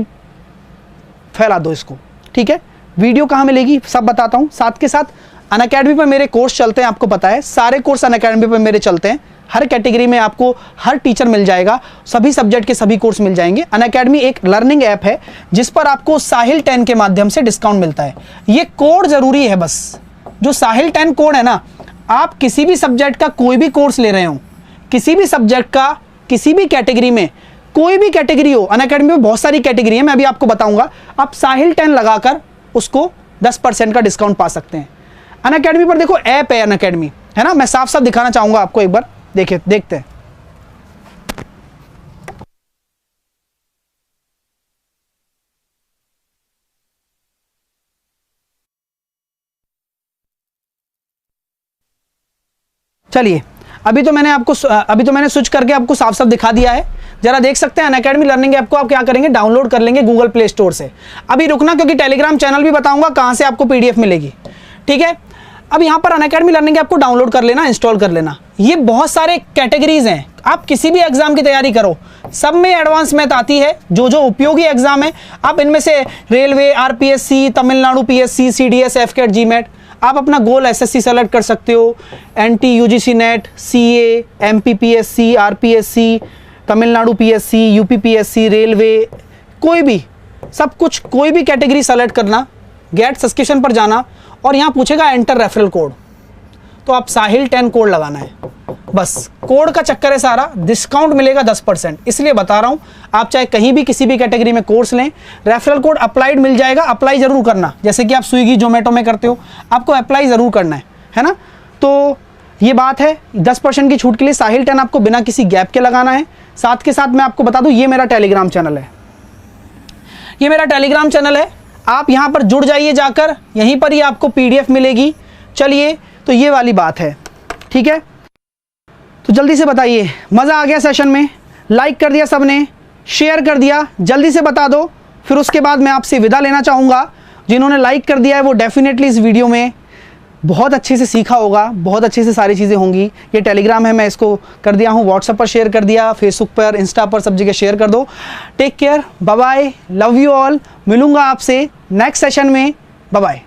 फैला दो इसको, ठीक है। वीडियो कहाँ मिलेगी सब बताता हूँ, साथ के साथ अनअकैडमी पर मेरे कोर्स चलते हैं, आपको पता है सारे कोर्स अनअकैडमी पर मेरे चलते हैं। हर कैटेगरी में आपको हर टीचर मिल जाएगा, सभी सब्जेक्ट के सभी कोर्स मिल जाएंगे। अनअकैडमी एक लर्निंग ऐप है जिस पर आपको साहिल 10 के माध्यम से डिस्काउंट मिलता है। ये कोड जरूरी है, बस जो साहिल 10 कोड है ना, आप किसी भी सब्जेक्ट का कोई भी कोर्स ले रहे हो, किसी भी सब्जेक्ट का किसी भी कैटेगरी में, कोई भी कैटेगरी हो, अनअकैडमी में बहुत सारी कैटेगरी है, मैं अभी आपको बताऊंगा, आप साहिल 10 लगाकर उसको 10% का डिस्काउंट पा सकते हैं। अनअकैडमी पर देखो ऐप है अनअकैडमी, है ना, मैं साफ साफ दिखाना चाहूंगा आपको, एक बार देखते हैं। चलिए अभी तो मैंने स्विच करके आपको साफ साफ दिखा दिया है, जरा देख सकते हैं। अनअकैडमी लर्निंग ऐप को आप क्या करेंगे, डाउनलोड कर लेंगे गूगल प्ले स्टोर से। अभी रुकना, क्योंकि टेलीग्राम चैनल भी बताऊंगा कहां से आपको पीडीएफ मिलेगी, ठीक है। अब यहां पर अनअकैडमी लर्निंग ऐप को डाउनलोड कर लेना, इंस्टॉल कर लेना। ये बहुत सारे कैटेगरीज हैं, आप किसी भी एग्जाम की तैयारी करो, सब में एडवांस मैथ आती है, जो उपयोगी एग्जाम है। आप इनमें से railway, RPSC, Tamil Nadu PSC, CDS, एफकेट, जीमेट, आप अपना गोल एसएससी सेलेक्ट कर सकते हो, एनटी, UGC NET, CA, MPPSC, RPSC, Tamil Nadu PSC, UP PSC, railway, कोई भी, सब कुछ, कोई भी कैटेगरी सेलेक्ट करना, गेट सब्सक्रिप्शन पर जाना और यहाँ पूछेगा एंटर रेफरल कोड, तो आप साहिल 10 कोड लगाना है। बस कोड का चक्कर है सारा, डिस्काउंट मिलेगा 10%, इसलिए बता रहा हूं, आप चाहे कहीं भी किसी भी कैटेगरी में कोर्स लें, रेफरल कोड अप्लाइड मिल जाएगा, अप्लाई जरूर करना। जैसे कि आप स्विगी जोमेटो में करते हो, आपको अप्लाई जरूर करना है ना। तो ये बात है, 10% की छूट के लिए साहिल 10 आपको बिना किसी गैप के लगाना है। साथ के साथ मैं आपको बता दूं, ये मेरा टेलीग्राम चैनल है, ये मेरा टेलीग्राम चैनल है, आप यहां पर जुड़ जाइए जाकर, यहीं पर ही आपको PDF मिलेगी। चलिए, तो ये वाली बात है, ठीक है। तो जल्दी से बताइए, मज़ा आ गया सेशन में? लाइक कर दिया सबने, शेयर कर दिया, जल्दी से बता दो। फिर उसके बाद मैं आपसे विदा लेना चाहूँगा। जिन्होंने लाइक कर दिया है वो डेफिनेटली इस वीडियो में बहुत अच्छे से सीखा होगा, बहुत अच्छे से सारी चीज़ें होंगी। ये टेलीग्राम है, मैं इसको कर दिया हूँ, व्हाट्सएप पर शेयर कर दिया, फेसबुक पर, इंस्टा पर, सब जगह शेयर कर दो। Take care, bye bye, love you all. मिलूँगा आपसे नेक्स्ट सेशन में, बाय बाय।